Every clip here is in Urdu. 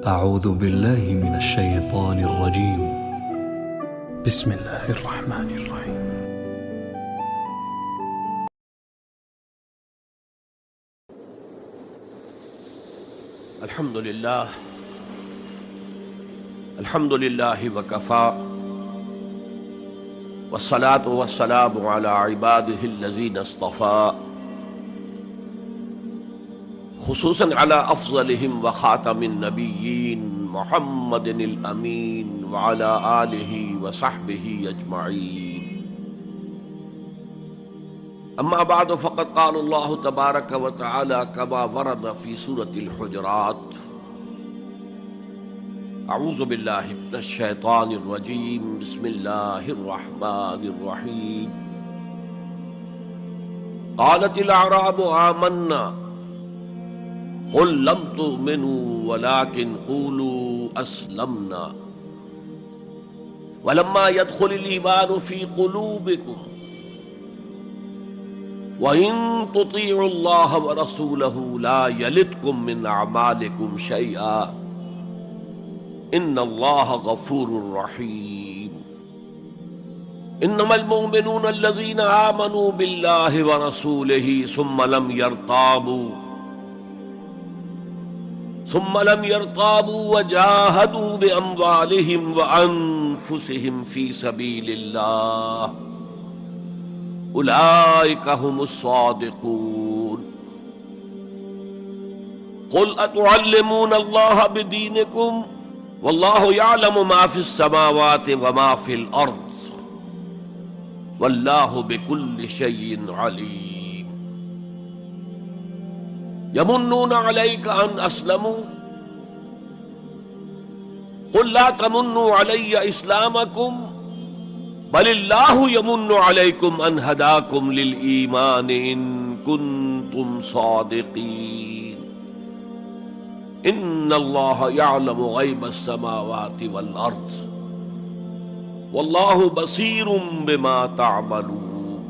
أعوذ بالله من الشيطان الرجيم. بسم الله الرحمن الرحيم. الحمد لله وكفى والصلاة والسلام على عباده الذين اصطفى خصوصا على أفضلهم وخاتم النبيين محمد الأمين وعلى آله وصحبه أجمعين. أما بعد فقد قال الله تبارك وتعالى كما ورد في سورة الحجرات: أعوذ بالله من الشيطان الرجيم بسم الله الرحمن الرحيم. قالت الأعراب آمنا قل لم تؤمنوا ولكن قولوا أسلمنا ولما يدخل الإيمان في قلوبكم وَإِن تُطِيعُوا اللَّهَ وَرَسُولَهُ لَا يَلِتْكُم مِّنْ أَعْمَالِكُمْ شَيْئًا إِنَّ اللَّهَ غَفُورٌ رَّحِيمٌ. إِنَّمَا الْمُؤْمِنُونَ الَّذِينَ آمَنُوا بِاللَّهِ وَرَسُولِهِ ثُمَّ لَمْ يَرْتَابُوا وَجَاهَدُوا بِأَمْوَالِهِمْ وَأَنفُسِهِمْ فِي سَبِيلِ اللَّهِ أولئك هم الصادقون. قل أتعلمون الله بدينكم والله يعلم ما في السماوات وما في الأرض والله بكل شيء عليم. يمنون عليك أن أسلموا قل لا تمنوا علي إسلامكم بل اللہ یمن علیکم ان ہداکم للایمان ان کنتم صادقین. ان اللہ یعلم غیب السماوات والارض واللہ بصیر بما تعملون.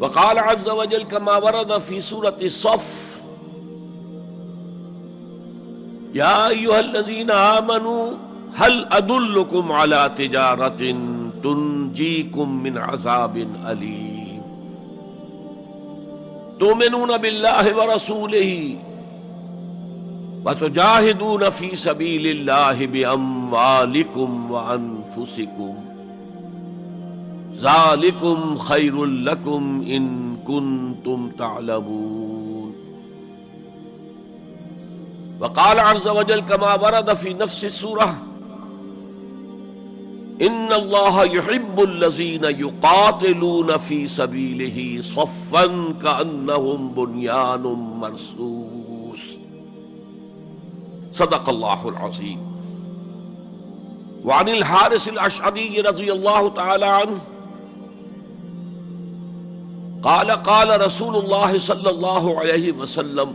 وقال عز وجل كما ورد في سورة الصف: یا ایھا الذین آمنوا هل ادلکم علی تجارۃ تنجیکم من عذاب علیم تؤمنون باللہ ورسولہ وتجاہدون فی سبیل اللہ باموالکم وانفسکم ذالکم خیر لکم ان کنتم تعلمون. وقال عز وجل كما ورد في نفس السورة: ان اللہ یحب الذین یقاتلون فی سبیلہ صفا کأنہم بنیان مرصوص. صدق اللہ العظیم. وعن الحارث الاشعری رضی اللہ تعالی عنہ قال قال رسول اللہ صلی اللہ علیہ وسلم: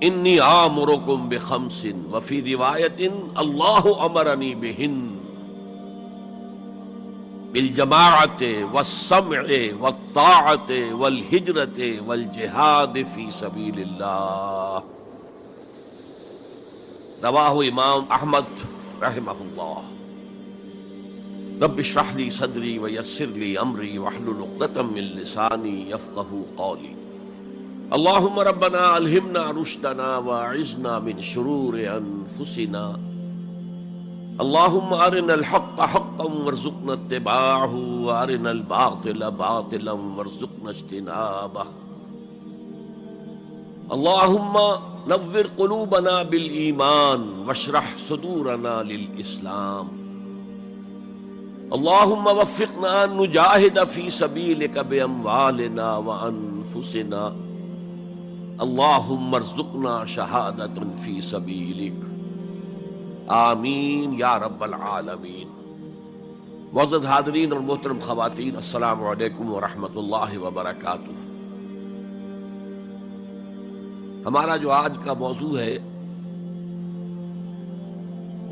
انی آمرکم بخمس وفی روایت اللہ امرنی بہن بالجماعت والسمع والطاعت والہجرت والجہاد فی سبیل اللہ. رواہ امام احمد رحمہ اللہ. رب اشرح لی صدری ویسر لی امری واحلل عقدۃ من لسانی یفقہوا قولی. اللہم ربنا الہمنا رشدنا واعذنا من شرور انفسنا. اللہم ارنا الحق حقا وارزقنا اتباعہ وارنا الباطل باطلا وارزقنا اجتنابہ. اللہم نور قلوبنا بالایمان واشرح صدورنا للاسلام. اللہم وفقنا ان نجاہد فی سبیلک باموالنا وانفسنا. اللہم ارزقنا شہادۃ فی سبیلک. آمین یا رب العالمین. معزز حاضرین اور محترم خواتین، السلام علیکم ورحمۃ اللہ وبرکاتہ. ہمارا جو آج کا موضوع ہے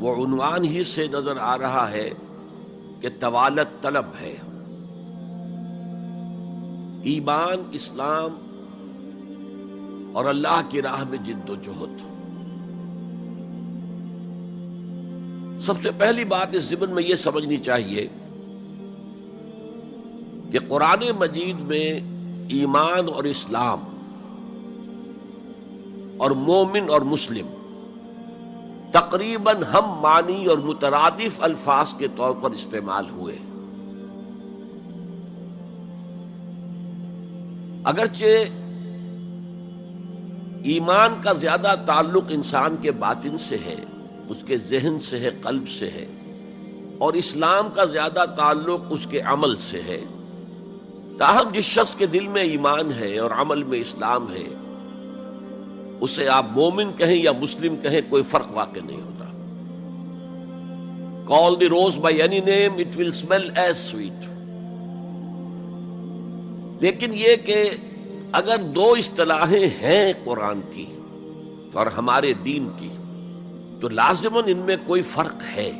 وہ عنوان ہی سے نظر آ رہا ہے کہ طوالت طلب ہے. ایمان، اسلام اور اللہ کی راہ میں جد و جہد۔ سب سے پہلی بات اس ضمن میں یہ سمجھنی چاہیے کہ قرآن مجید میں ایمان اور اسلام اور مومن اور مسلم تقریباً ہم معنی اور مترادف الفاظ کے طور پر استعمال ہوئے، اگرچہ ایمان کا زیادہ تعلق انسان کے باطن سے ہے، اس کے ذہن سے ہے، قلب سے ہے، اور اسلام کا زیادہ تعلق اس کے عمل سے ہے، تاہم جس شخص کے دل میں ایمان ہے اور عمل میں اسلام ہے، اسے آپ مومن کہیں یا مسلم کہیں، کوئی فرق واقع نہیں ہوتا۔ Call the rose by any name, it will smell as sweet۔ لیکن یہ کہ اگر دو اصطلاحیں ہیں قرآن کی اور ہمارے دین کی، تو لازماً ان میں کوئی فرق ہے،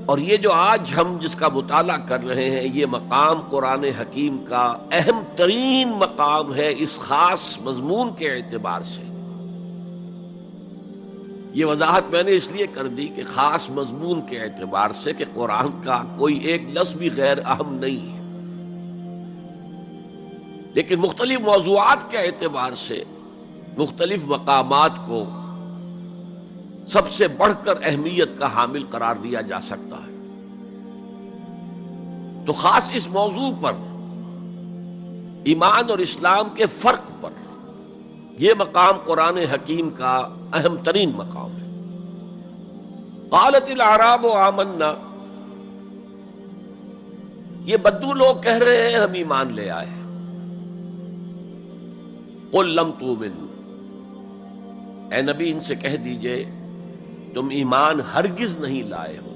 اور یہ جو آج ہم جس کا مطالعہ کر رہے ہیں، یہ مقام قرآن حکیم کا اہم ترین مقام ہے اس خاص مضمون کے اعتبار سے۔ یہ وضاحت میں نے اس لیے کر دی کہ خاص مضمون کے اعتبار سے کہ قرآن کا کوئی ایک لفظ بھی غیر اہم نہیں ہے، لیکن مختلف موضوعات کے اعتبار سے مختلف مقامات کو سب سے بڑھ کر اہمیت کا حامل قرار دیا جا سکتا ہے۔ تو خاص اس موضوع پر، ایمان اور اسلام کے فرق پر، یہ مقام قرآن حکیم کا اہم ترین مقام ہے۔ قالت الاعراب آمنا، یہ بدو لوگ کہہ رہے ہیں ہم ایمان لے آئے۔ قل لم تؤمنوا، اے نبی ان سے کہہ دیجئے تم ایمان ہرگز نہیں لائے ہو۔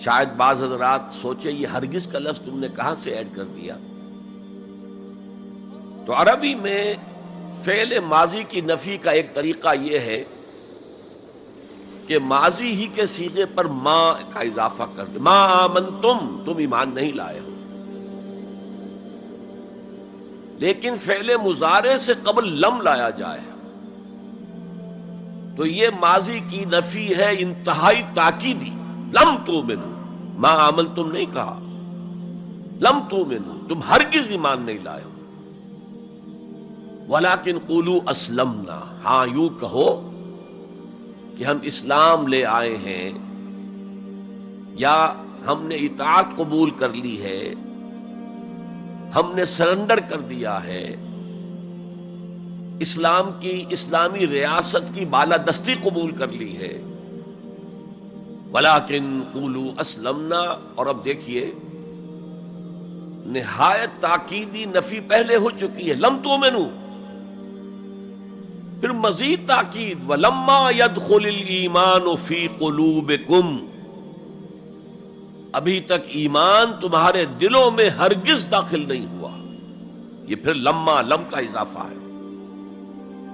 شاید بعض حضرات سوچے یہ ہرگز کا لفظ تم نے کہاں سے ایڈ کر دیا؟ تو عربی میں فعل ماضی کی نفی کا ایک طریقہ یہ ہے کہ ماضی ہی کے صیغے پر ما کا اضافہ کر دے، ما آمنتم، تم ایمان نہیں لائے ہو۔ لیکن فعل مضارع سے قبل لم لایا جائے تو یہ ماضی کی نفی ہے انتہائی تاکیدی۔ لم تؤمنوا، ما آمنتم نہیں کہا، لم تؤمنوا، تم ہرگز ایمان نہیں لائے ہو۔ ولیکن قولوا اسلمنا، ہاں یوں کہو کہ ہم اسلام لے آئے ہیں، یا ہم نے اطاعت قبول کر لی ہے، ہم نے سرنڈر کر دیا ہے، اسلام کی، اسلامی ریاست کی بالادستی قبول کر لی ہے۔ ولیکن قولوا اسلمنا، اور اب دیکھیے نہایت تاکیدی نفی پہلے ہو چکی ہے، لم تؤمنوا، پھر مزید تاکید ولما يدخل الایمان فی قلوبکم، ابھی تک ایمان تمہارے دلوں میں ہرگز داخل نہیں ہوا۔ یہ پھر لما، لم کا اضافہ ہے۔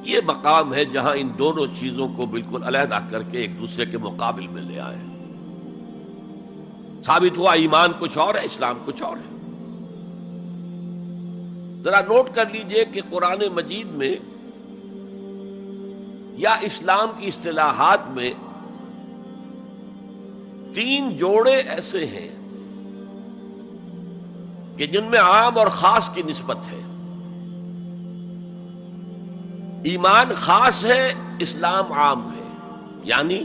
یہ مقام ہے جہاں ان دونوں چیزوں کو بالکل علیحدہ کر کے ایک دوسرے کے مقابل میں لے آئے۔ ثابت ہوا ایمان کچھ اور ہے، اسلام کچھ اور ہے۔ ذرا نوٹ کر لیجئے کہ قرآن مجید میں یا اسلام کی اصطلاحات میں تین جوڑے ایسے ہیں کہ جن میں عام اور خاص کی نسبت ہے۔ ایمان خاص ہے، اسلام عام ہے، یعنی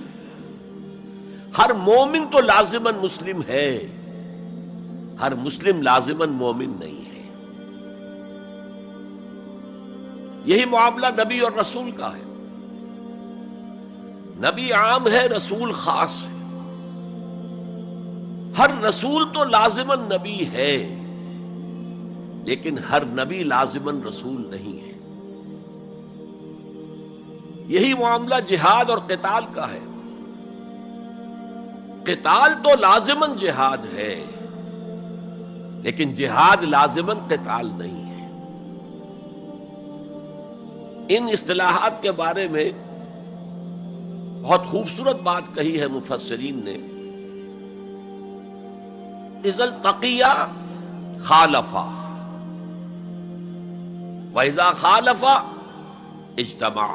ہر مومن تو لازماً مسلم ہے، ہر مسلم لازماً مومن نہیں ہے۔ یہی معاملہ نبی اور رسول کا ہے۔ نبی عام ہے، رسول خاص ہے۔ ہر رسول تو لازماً نبی ہے، لیکن ہر نبی لازماً رسول نہیں ہے۔ یہی معاملہ جہاد اور قتال کا ہے۔ قتال تو لازماً جہاد ہے، لیکن جہاد لازماً قتال نہیں ہے۔ ان اصطلاحات کے بارے میں بہت خوبصورت بات کہی ہے مفسرین نے، اذا التقیا خالفا، وَإِذَا خَالَفَ اجْتَمَعَ.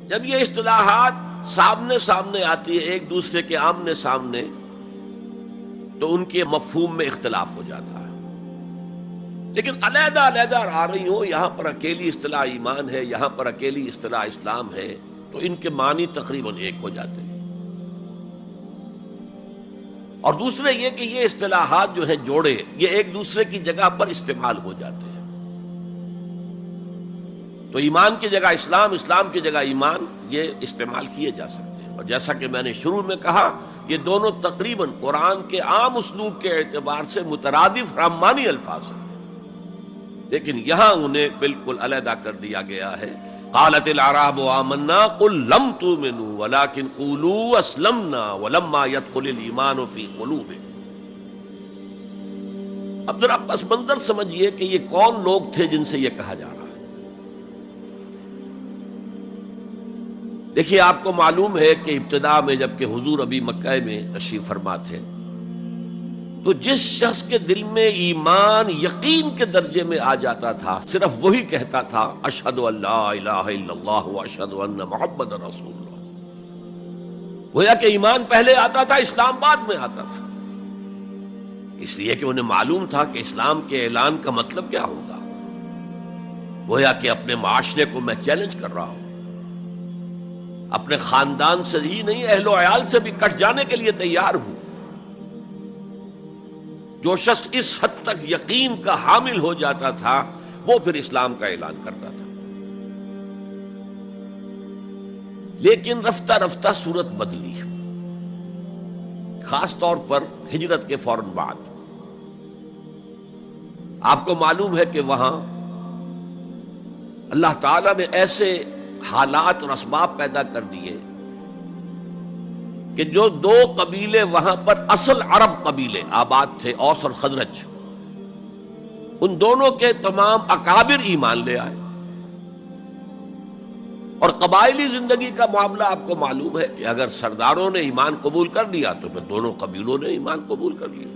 جب یہ اصطلاحات سامنے سامنے آتی ہے ایک دوسرے کے آمنے سامنے تو ان کے مفہوم میں اختلاف ہو جاتا ہے. لیکن علیحدہ علیحدہ آ رہی ہو، یہاں پر اکیلی اصطلاح ایمان ہے، یہاں پر اکیلی اصطلاح اسلام ہے، تو ان کے معنی تقریباً ایک ہو جاتے ہیں. اور دوسرے یہ کہ یہ اصطلاحات جو ہیں جوڑے، یہ ایک دوسرے کی جگہ پر استعمال ہو جاتے ہیں. تو ایمان کی جگہ اسلام، اسلام کی جگہ ایمان، یہ استعمال کیے جا سکتے ہیں. اور جیسا کہ میں نے شروع میں کہا، یہ دونوں تقریباً قرآن کے عام اسلوب کے اعتبار سے مترادف رحمانی الفاظ ہیں، لیکن یہاں انہیں بالکل علیحدہ کر دیا گیا ہے. قالت الاعراب آمنا قل لم تؤمنوا ولكن قولوا اسلمنا ولما يدخل الايمان في قلوبكم. اب ذرا پس منظر سمجھیے کہ یہ کون لوگ تھے جن سے یہ کہا جا رہا ہے. دیکھیے، آپ کو معلوم ہے کہ ابتدا میں جب کہ حضور ابھی مکہ میں تشریف فرما تھے تو جس شخص کے دل میں ایمان یقین کے درجے میں آ جاتا تھا، صرف وہی کہتا تھا اشہد ان لا الہ الا اللہ واشہد ان محمد رسول اللہ. گویا کہ ایمان پہلے آتا تھا، اسلام بعد میں آتا تھا، اس لیے کہ انہیں معلوم تھا کہ اسلام کے اعلان کا مطلب کیا ہوگا. گویا کہ اپنے معاشرے کو میں چیلنج کر رہا ہوں، اپنے خاندان سے ہی نہیں، اہل و عیال سے بھی کٹ جانے کے لیے تیار ہوں. جو شخص اس حد تک یقین کا حامل ہو جاتا تھا وہ پھر اسلام کا اعلان کرتا تھا. لیکن رفتہ رفتہ صورت بدلی، خاص طور پر ہجرت کے فوراً بعد. آپ کو معلوم ہے کہ وہاں اللہ تعالیٰ نے ایسے حالات اور اسباب پیدا کر دیے کہ جو دو قبیلے وہاں پر اصل عرب قبیلے آباد تھے، اوس اور خزرج، ان دونوں کے تمام اکابر ایمان لے آئے. اور قبائلی زندگی کا معاملہ آپ کو معلوم ہے کہ اگر سرداروں نے ایمان قبول کر لیا تو پھر دونوں قبیلوں نے ایمان قبول کر لیا.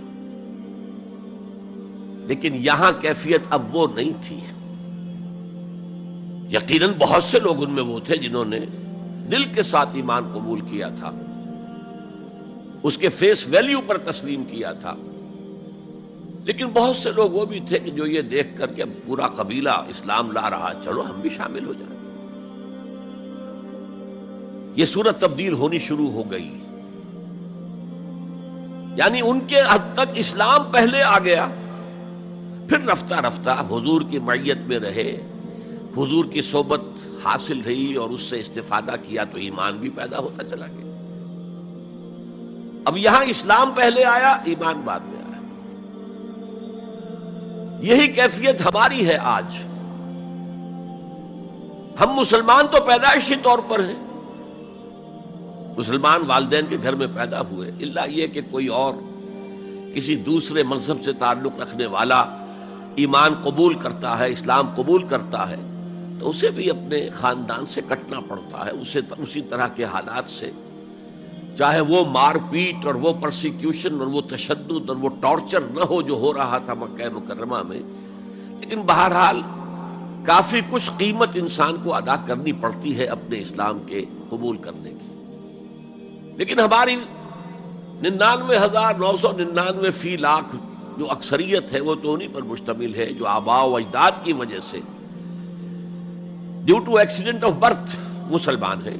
لیکن یہاں کیفیت اب وہ نہیں تھی. یقیناً بہت سے لوگ ان میں وہ تھے جنہوں نے دل کے ساتھ ایمان قبول کیا تھا، اس کے فیس ویلیو پر تسلیم کیا تھا. لیکن بہت سے لوگ وہ بھی تھے کہ جو یہ دیکھ کر کہ اب پورا قبیلہ اسلام لا رہا، چلو ہم بھی شامل ہو جائیں. یہ صورت تبدیل ہونی شروع ہو گئی. یعنی ان کے حد تک اسلام پہلے آ گیا، پھر رفتہ رفتہ حضور کی معیت میں رہے، حضور کی صحبت حاصل رہی اور اس سے استفادہ کیا تو ایمان بھی پیدا ہوتا چلا گیا. اب یہاں اسلام پہلے آیا، ایمان بعد میں آیا. یہی کیفیت ہماری ہے آج. ہم مسلمان تو پیدائشی طور پر ہیں، مسلمان والدین کے گھر میں پیدا ہوئے، الا یہ کہ کوئی اور کسی دوسرے مذہب سے تعلق رکھنے والا ایمان قبول کرتا ہے، اسلام قبول کرتا ہے، تو اسے بھی اپنے خاندان سے کٹنا پڑتا ہے، اسے اسی طرح کے حالات سے، چاہے وہ مار پیٹ اور وہ پرسیکیوشن اور وہ تشدد اور وہ ٹارچر نہ ہو جو ہو رہا تھا مکہ مکرمہ میں. لیکن بہرحال کافی کچھ قیمت انسان کو ادا کرنی پڑتی ہے اپنے اسلام کے قبول کرنے کی. لیکن ہماری 99,999 فی لاکھ جو اکثریت ہے وہ تو انہی پر مشتمل ہے جو آباء و اجداد کی وجہ سے due to accident of birth مسلمان ہیں.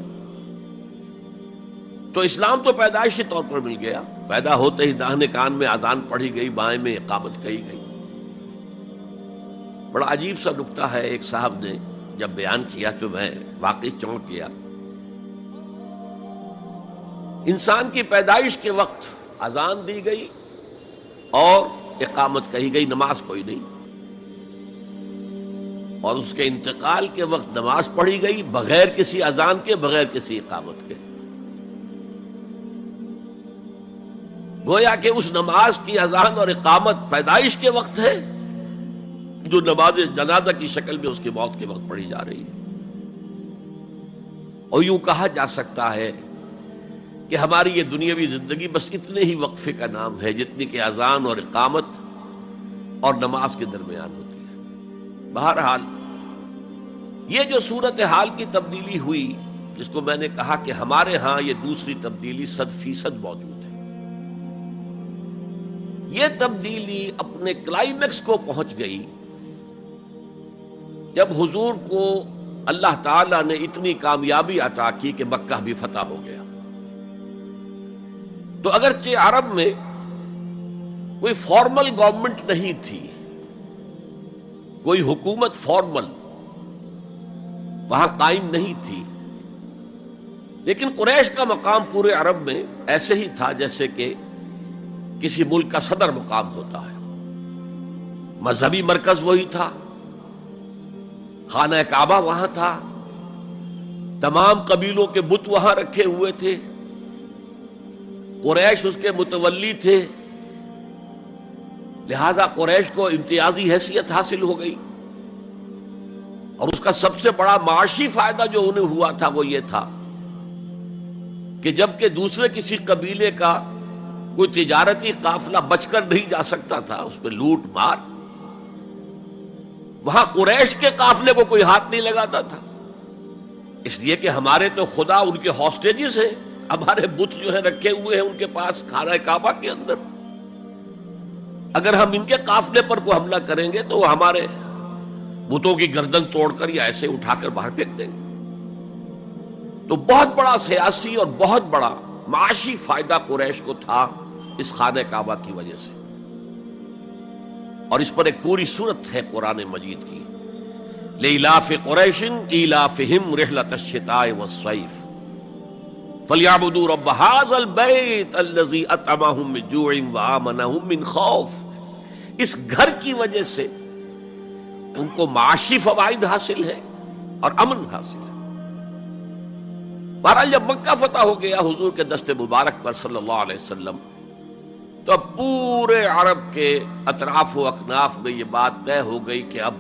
تو اسلام تو پیدائشی طور پر مل گیا، پیدا ہوتے ہی داہنے کان میں اذان پڑھی گئی، بائیں میں اقامت کہی گئی. بڑا عجیب سا نکتہ ہے، ایک صاحب نے جب بیان کیا تو میں واقعی چونک گیا. انسان کی پیدائش کے وقت اذان دی گئی اور اقامت کہی گئی، نماز کوئی نہیں. اور اس کے انتقال کے وقت نماز پڑھی گئی بغیر کسی اذان کے، بغیر کسی اقامت کے. گویا کہ اس نماز کی اذان اور اقامت پیدائش کے وقت ہے جو نماز جنازہ کی شکل میں اس کی موت کے وقت پڑھی جا رہی ہے. اور یوں کہا جا سکتا ہے کہ ہماری یہ دنیاوی زندگی بس اتنے ہی وقفے کا نام ہے جتنی کہ اذان اور اقامت اور نماز کے درمیان ہوتی ہے. بہرحال یہ جو صورتحال کی تبدیلی ہوئی، جس کو میں نے کہا کہ ہمارے ہاں یہ دوسری تبدیلی 100% موجود ہے، یہ تبدیلی اپنے کلائمیکس کو پہنچ گئی جب حضور کو اللہ تعالیٰ نے اتنی کامیابی عطا کی کہ مکہ بھی فتح ہو گیا۔ تو اگرچہ عرب میں کوئی فارمل گورنمنٹ نہیں تھی، کوئی حکومت فارمل وہاں قائم نہیں تھی، لیکن قریش کا مقام پورے عرب میں ایسے ہی تھا جیسے کہ کسی ملک کا صدر مقام ہوتا ہے۔ مذہبی مرکز وہی تھا، خانہ کعبہ وہاں تھا، تمام قبیلوں کے بت وہاں رکھے ہوئے تھے، قریش اس کے متولی تھے، لہذا قریش کو امتیازی حیثیت حاصل ہو گئی، اور اس کا سب سے بڑا معاشی فائدہ جو انہیں ہوا تھا وہ یہ تھا کہ جبکہ دوسرے کسی قبیلے کا کوئی تجارتی قافلہ بچ کر نہیں جا سکتا تھا، اس پہ لوٹ مار، وہاں قریش کے قافلے کو کوئی ہاتھ نہیں لگاتا تھا، اس لیے کہ ہمارے تو خدا ان کے ہاسٹیجز ہیں، ہمارے بت جو ہیں رکھے ہوئے ہیں ان کے پاس خانہ کعبہ کے اندر، اگر ہم ان کے قافلے پر کوئی حملہ کریں گے تو وہ ہمارے بتوں کی گردن توڑ کر یا ایسے اٹھا کر باہر پھینک دیں گے۔ تو بہت بڑا سیاسی اور بہت بڑا معاشی فائدہ قریش کو تھا اس خانہ کعبہ کی وجہ سے، اور اس پر ایک پوری سورت ہے قرآن مجید کی، لإلاف قریش ایلافہم رحلۃ الشتاء والصیف فلیعبدوا رب ھذا البیت الذی اطعمہم من جوع وآمنہم من خوف۔ اس گھر کی وجہ سے ان کو معاشی فوائد حاصل ہے اور امن حاصل ہے۔ بہرحال جب مکہ فتح ہو گیا حضور کے دست مبارک پر صلی اللہ علیہ وسلم، تو اب پورے عرب کے اطراف و اکناف میں یہ بات طے ہو گئی کہ اب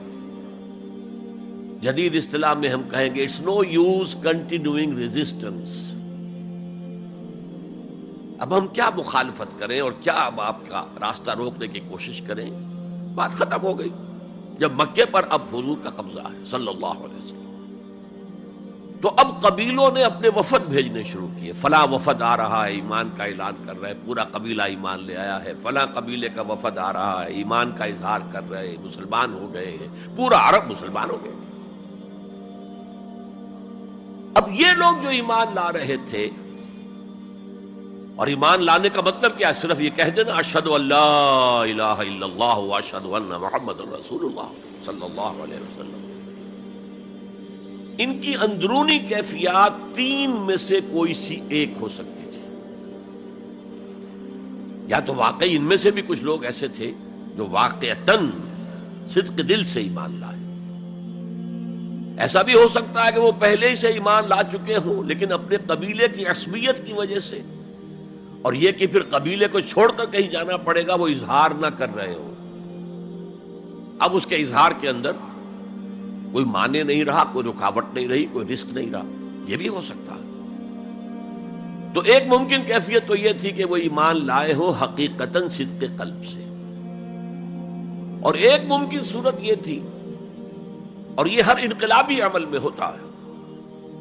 جدید اصطلاح میں ہم کہیں گے it's no use continuing resistance, اب ہم کیا مخالفت کریں اور کیا اب آپ کا راستہ روکنے کی کوشش کریں، بات ختم ہو گئی جب مکے پر اب حضور کا قبضہ ہے صلی اللہ علیہ وسلم۔ تو اب قبیلوں نے اپنے وفد بھیجنے شروع کیے، فلاں وفد آ رہا ہے ایمان کا اعلان کر رہا ہے، پورا قبیلہ ایمان لے آیا ہے، فلاں قبیلے کا وفد آ رہا ہے ایمان کا اظہار کر رہے ہیں، مسلمان ہو گئے ہیں، پورا عرب مسلمان ہو گئے۔ اب یہ لوگ جو ایمان لا رہے تھے، اور ایمان لانے کا مطلب کیا ہے؟ صرف یہ کہہ دینا اشہد ان لا الہ الا اللہ واشہد ان محمد رسول اللہ صلی اللہ علیہ وسلم، ان کی اندرونی کیفیات تین میں سے کوئی سی ایک ہو سکتی تھی، یا تو واقعی ان میں سے بھی کچھ لوگ ایسے تھے جو واقعتاً صدق دل سے ایمان لائے، ایسا بھی ہو سکتا ہے کہ وہ پہلے ہی سے ایمان لا چکے ہوں لیکن اپنے قبیلے کی عصبیت کی وجہ سے، اور یہ کہ پھر قبیلے کو چھوڑ کر کہیں جانا پڑے گا، وہ اظہار نہ کر رہے ہوں، اب اس کے اظہار کے اندر کوئی معنی نہیں رہا، کوئی رکاوٹ نہیں رہی، کوئی رسک نہیں رہا، یہ بھی ہو سکتا ہے۔ تو ایک ممکن کیفیت تو یہ تھی کہ وہ ایمان لائے ہو حقیقتاً صدق قلب سے، اور ایک ممکن صورت یہ تھی، اور یہ ہر انقلابی عمل میں ہوتا ہے،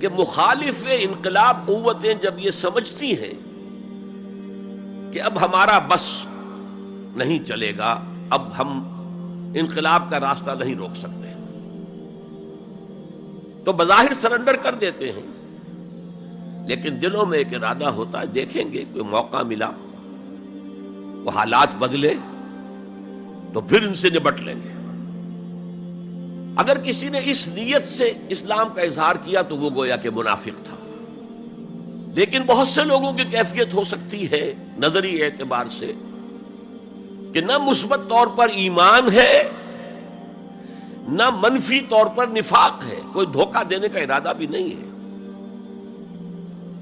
کہ مخالف انقلاب قوتیں جب یہ سمجھتی ہیں کہ اب ہمارا بس نہیں چلے گا، اب ہم انقلاب کا راستہ نہیں روک سکتے، تو بظاہر سرنڈر کر دیتے ہیں، لیکن دلوں میں ایک ارادہ ہوتا ہے دیکھیں گے کوئی موقع ملا، وہ حالات بدلے تو پھر ان سے نبٹ لیں گے۔ اگر کسی نے اس نیت سے اسلام کا اظہار کیا تو وہ گویا کہ منافق تھا، لیکن بہت سے لوگوں کی کیفیت ہو سکتی ہے نظری اعتبار سے کہ نہ مثبت طور پر ایمان ہے نہ منفی طور پر نفاق ہے، کوئی دھوکہ دینے کا ارادہ بھی نہیں ہے،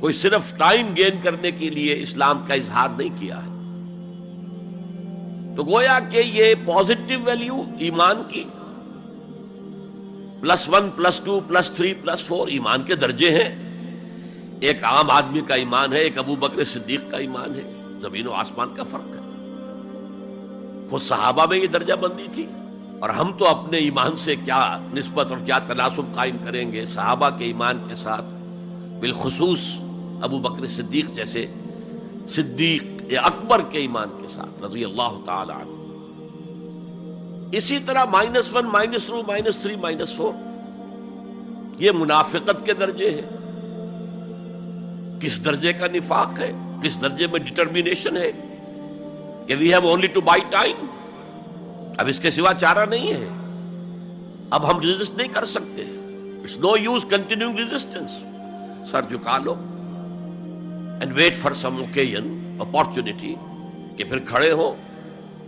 کوئی صرف ٹائم گین کرنے کے لیے اسلام کا اظہار نہیں کیا ہے، تو گویا کہ یہ پازیٹو ویلیو ایمان کی +1 +2 +3 +4 ایمان کے درجے ہیں، ایک عام آدمی کا ایمان ہے، ایک ابو بکر صدیق کا ایمان ہے، زمین و آسمان کا فرق ہے، خود صحابہ میں یہ درجہ بندی تھی، اور ہم تو اپنے ایمان سے کیا نسبت اور کیا تناسب قائم کریں گے صحابہ کے ایمان کے ساتھ، بالخصوص ابو بکر صدیق جیسے صدیق اکبر کے ایمان کے ساتھ رضی اللہ تعالی عنہ۔ اسی طرح -1 -2 -3 -4 یہ منافقت کے درجے ہیں۔ کس درجے کا نفاق ہے، کس درجے میں ڈٹرمینیشن ہے کہ we have only to buy time, اب اس کے سوا چارہ نہیں ہے، اب ہم ریزسٹ نہیں کر سکتے، it's no use continuing resistance, سر جھکا لو and wait for some occasion opportunity کہ پھر کھڑے ہو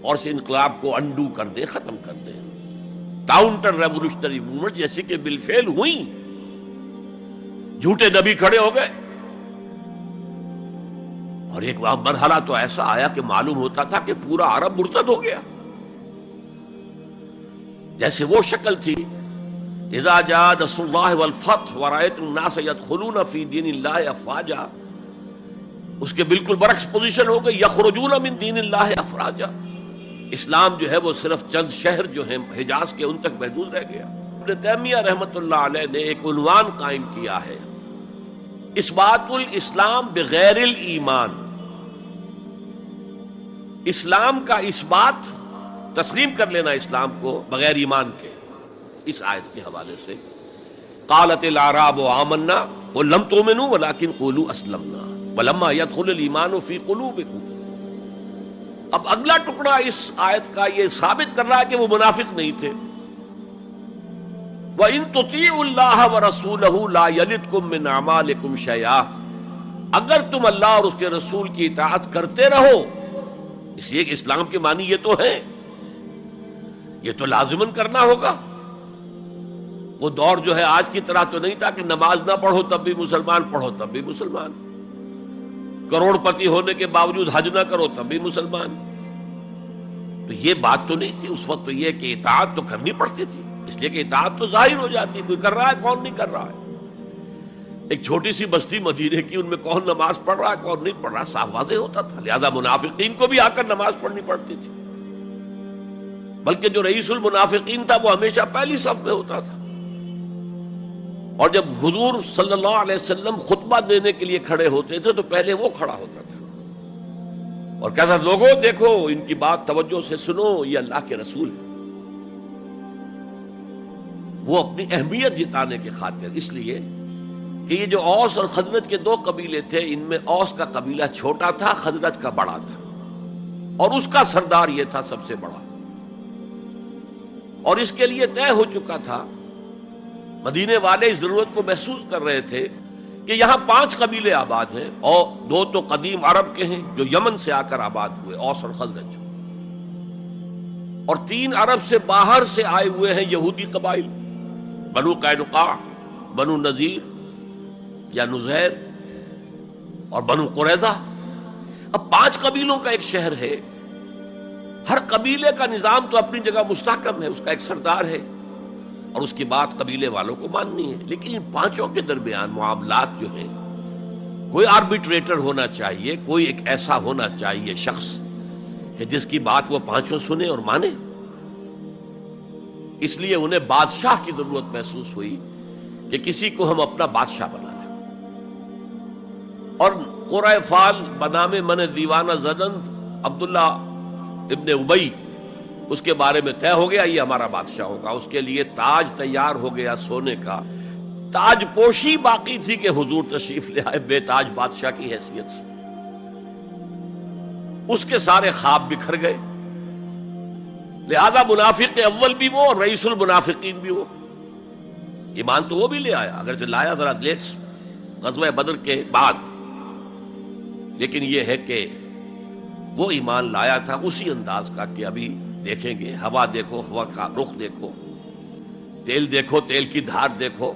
اور اس انقلاب کو انڈو کر دیں، ختم کر دیں۔ کاؤنٹر ریولوشنری موومنٹ جیسے کہ بالفعل ہوئی، جھوٹے نبی کھڑے ہو گئے، اور ایک مرحلہ تو ایسا آیا کہ معلوم ہوتا تھا کہ پورا عرب مرتد ہو گیا، جیسے وہ شکل تھی اذا جاء نصر اللہ والفتح ورأیت الناس يدخلون فی دین اللہ افواجا، اس کے بالکل برعکس پوزیشن ہو گئی، یخرجون من دین اللہ افواجا۔ اسلام جو ہے وہ صرف چند شہر جو ہیں حجاز کے ان تک محدود رہ گیا۔ ابن تیمیہ رحمۃ اللہ علیہ نے ایک عنوان قائم کیا ہے، اثبات الاسلام بغیر الایمان، اسلام کا اثبات، تسلیم کر لینا اسلام کو بغیر ایمان کے، اس آیت کے حوالے سے قالت الاعراب آمنا قل لم تؤمنوا ولكن قولوا اسلمنا ولما يدخل الايمان في قلوبكم۔ اب اگلا ٹکڑا اس آیت کا یہ ثابت کر رہا ہے کہ وہ منافق نہیں تھے۔ وَإِن تُطِيعُوا اللَّهَ وَرَسُولَهُ لَا يَلِدْكُم مِّنْ أَعْمَالِكُمْ شَيْئًا، اگر تم اللہ اور اس کے رسول کی اطاعت کرتے رہو، اس لیے کہ اسلام کے معنی یہ تو ہے، یہ تو لازماً کرنا ہوگا۔ وہ دور جو ہے آج کی طرح تو نہیں تھا کہ نماز نہ پڑھو تب بھی مسلمان، پڑھو تب بھی مسلمان، کروڑ پتی ہونے کے باوجود حج نہ کرو تب بھی مسلمان۔ تو یہ بات تو نہیں تھی اس وقت، تو یہ کہ اطاعت تو کرنی پڑتی تھی، اس لیے کہ اطاعت تو ظاہر ہو جاتی ہے، کوئی کر رہا ہے کون نہیں کر رہا ہے۔ ایک چھوٹی سی بستی مدینے کی، ان میں کون نماز پڑھ رہا ہے کون نہیں پڑھ رہا صاف واضح ہوتا تھا، لہذا منافقین کو بھی آ کر نماز پڑھنی پڑتی تھی، بلکہ جو رئیس المنافقین تھا وہ ہمیشہ پہلی صف میں ہوتا تھا، اور جب حضور صلی اللہ علیہ وسلم خطبہ دینے کے لیے کھڑے ہوتے تھے تو پہلے وہ کھڑا ہوتا تھا اور کہتا، لوگوں دیکھو ان کی بات توجہ سے سنو، یہ اللہ کے رسول ہیں۔ وہ اپنی اہمیت جتانے کی خاطر، اس لیے کہ یہ جو اوس اور خزرج کے 2 قبیلے تھے، ان میں اوس کا قبیلہ چھوٹا تھا، خزرج کا بڑا تھا، اور اس کا سردار یہ تھا سب سے بڑا، اور اس کے لیے طے ہو چکا تھا، مدینے والے اس ضرورت کو محسوس کر رہے تھے کہ یہاں 5 قبیلے آباد ہیں، اور 2 تو قدیم عرب کے ہیں جو یمن سے آ کر آباد ہوئے، اوس اور خزرج، اور 3 عرب سے باہر سے آئے ہوئے ہیں یہودی قبائل، بنو قینقاع، بنو نذیر یا نزیر اور بنو قریظہ۔ اب 5 قبیلوں کا ایک شہر ہے، ہر قبیلے کا نظام تو اپنی جگہ مستحکم ہے، اس کا ایک سردار ہے اور اس کی بات قبیلے والوں کو ماننی ہے، لیکن ان 5 کے درمیان معاملات جو ہیں، کوئی آربیٹریٹر ہونا چاہیے، کوئی ایک ایسا ہونا چاہیے شخص کہ جس کی بات وہ 5 سنیں اور مانے۔ اس لیے انہیں بادشاہ کی ضرورت محسوس ہوئی کہ کسی کو ہم اپنا بادشاہ بنا لیں، اور قرۂ فال بنام من دیوانہ زدند عبداللہ ابن ابی، اس کے بارے میں طے ہو گیا یہ ہمارا بادشاہ ہوگا، اس کے لیے تاج تیار ہو گیا سونے کا، تاج پوشی باقی تھی کہ حضور تشریف لے آئے بے تاج بادشاہ کی حیثیت سے، اس کے سارے خواب بکھر گئے، لہذا منافق اول بھی وہ اور رئیس المنافقین بھی وہ۔ ایمان تو وہ بھی لے آیا، اگرچہ لایا ذرا لیٹ غزوہ بدر کے بعد، لیکن یہ ہے کہ وہ ایمان لایا تھا اسی انداز کا کہ ابھی دیکھیں گے، ہوا دیکھو، ہوا کا رخ دیکھو، تیل دیکھو، تیل کی دھار دیکھو،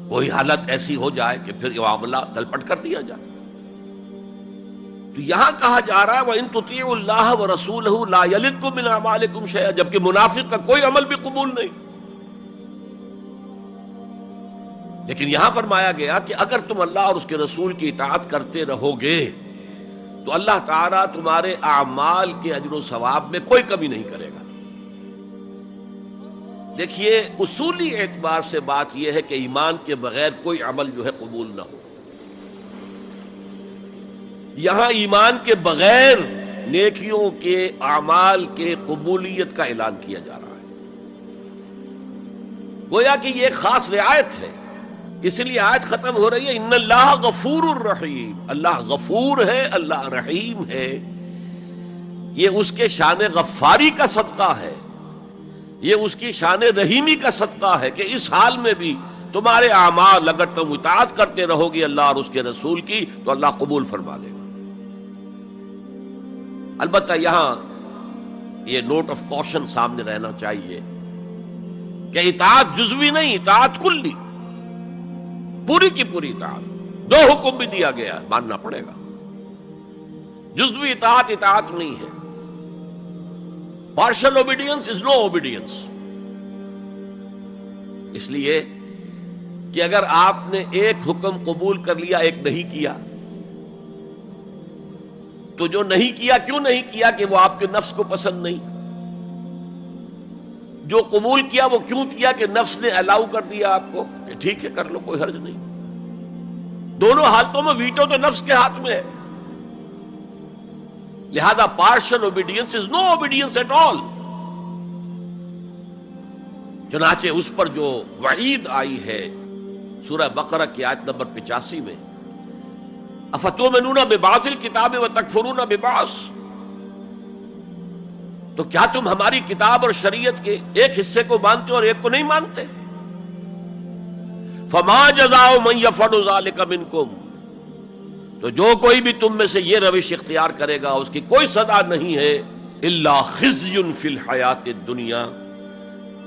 کوئی حالت ایسی ہو جائے کہ پھر یہ معاملہ تلپٹ کر دیا جائے۔ تو یہاں کہا جا رہا ہے وَإِن تُطِيعُوا اللَّهَ وَرَسُولَهُ لَا يَلِدْكُم مِّنْ أَعْمَالِكُمْ شَيْئًا، جبکہ منافق کا کوئی عمل بھی قبول نہیں۔ لیکن یہاں فرمایا گیا کہ اگر تم اللہ اور اس کے رسول کی اطاعت کرتے رہو گے تو اللہ تعالیٰ تمہارے اعمال کے اجر و ثواب میں کوئی کمی نہیں کرے گا۔ دیکھیے اصولی اعتبار سے بات یہ ہے کہ ایمان کے بغیر کوئی عمل جو ہے قبول نہ ہو. یہاں ایمان کے بغیر نیکیوں کے اعمال کے قبولیت کا اعلان کیا جا رہا ہے. گویا کہ یہ ایک خاص رعایت ہے، اس لیے آیت ختم ہو رہی ہے ان اللہ غفور الرحیم. اللہ غفور ہے، اللہ رحیم ہے. یہ اس کے شان غفاری کا صدقہ ہے، یہ اس کی شان رحیمی کا صدقہ ہے کہ اس حال میں بھی تمہارے اعمال اگر تم اطاعت کرتے رہو گے اللہ اور اس کے رسول کی تو اللہ قبول فرما لے گا. البتہ یہاں یہ نوٹ آف کوشن سامنے رہنا چاہیے کہ اطاعت جزوی نہیں، اطاعت کلی، پوری کی پوری اطاعت. 2 حکم بھی دیا گیا ہے، ماننا پڑے گا. جزوی اطاعت اطاعت نہیں ہے. Partial obedience is no obedience. اس لیے کہ اگر آپ نے ایک حکم قبول کر لیا ایک نہیں کیا تو جو نہیں کیا کیوں نہیں کیا کہ وہ آپ کے نفس کو پسند نہیں، جو قبول کیا وہ کیوں کیا کہ نفس نے الاؤ کر دیا آپ کو کہ ٹھیک ہے کر لو کوئی حرج نہیں. دونوں حالتوں میں ویٹو تو نفس کے ہاتھ میں ہے. لہذا partial obedience is no obedience at all. چنانچہ اس پر جو وعید آئی ہے سورہ بقرہ کی آیت نمبر 85 میں افتؤمنون ببعض الکتاب وتکفرون ببعض، تو کیا تم ہماری کتاب اور شریعت کے ایک حصے کو مانتے اور ایک کو نہیں مانتے؟ فما جزاء من يفعل ذلك منکم، تو جو کوئی بھی تم میں سے یہ روش اختیار کرے گا اس کی کوئی سزا نہیں ہے الا خزي فی الحیات الدنیا،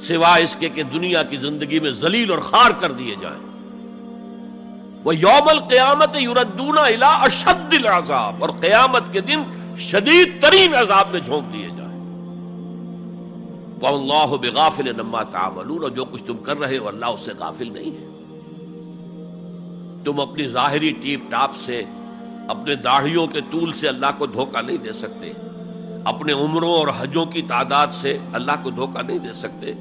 سوائے اس کے کہ دنیا کی زندگی میں ذلیل اور خوار کر دیے جائیں. وَيَوْمَ الْقِيَامَةِ يُرَدُّونَ إِلَىٰ أَشَدِّ الْعَذَابِ، اور قیامت کے دن شدید ترین عذاب میں جھونک دیے جائیں. وَاللَّهُ بِغَافِلٍ عَمَّا تَعْمَلُونَ، اور جو کچھ تم کر رہے ہو اللہ اس سے غافل نہیں ہے. تم اپنی ظاہری ٹیپ ٹاپ سے، اپنے داڑھیوں کے طول سے اللہ کو دھوکہ نہیں دے سکتے، اپنے عمروں اور حجوں کی تعداد سے اللہ کو دھوکہ نہیں دے سکتے.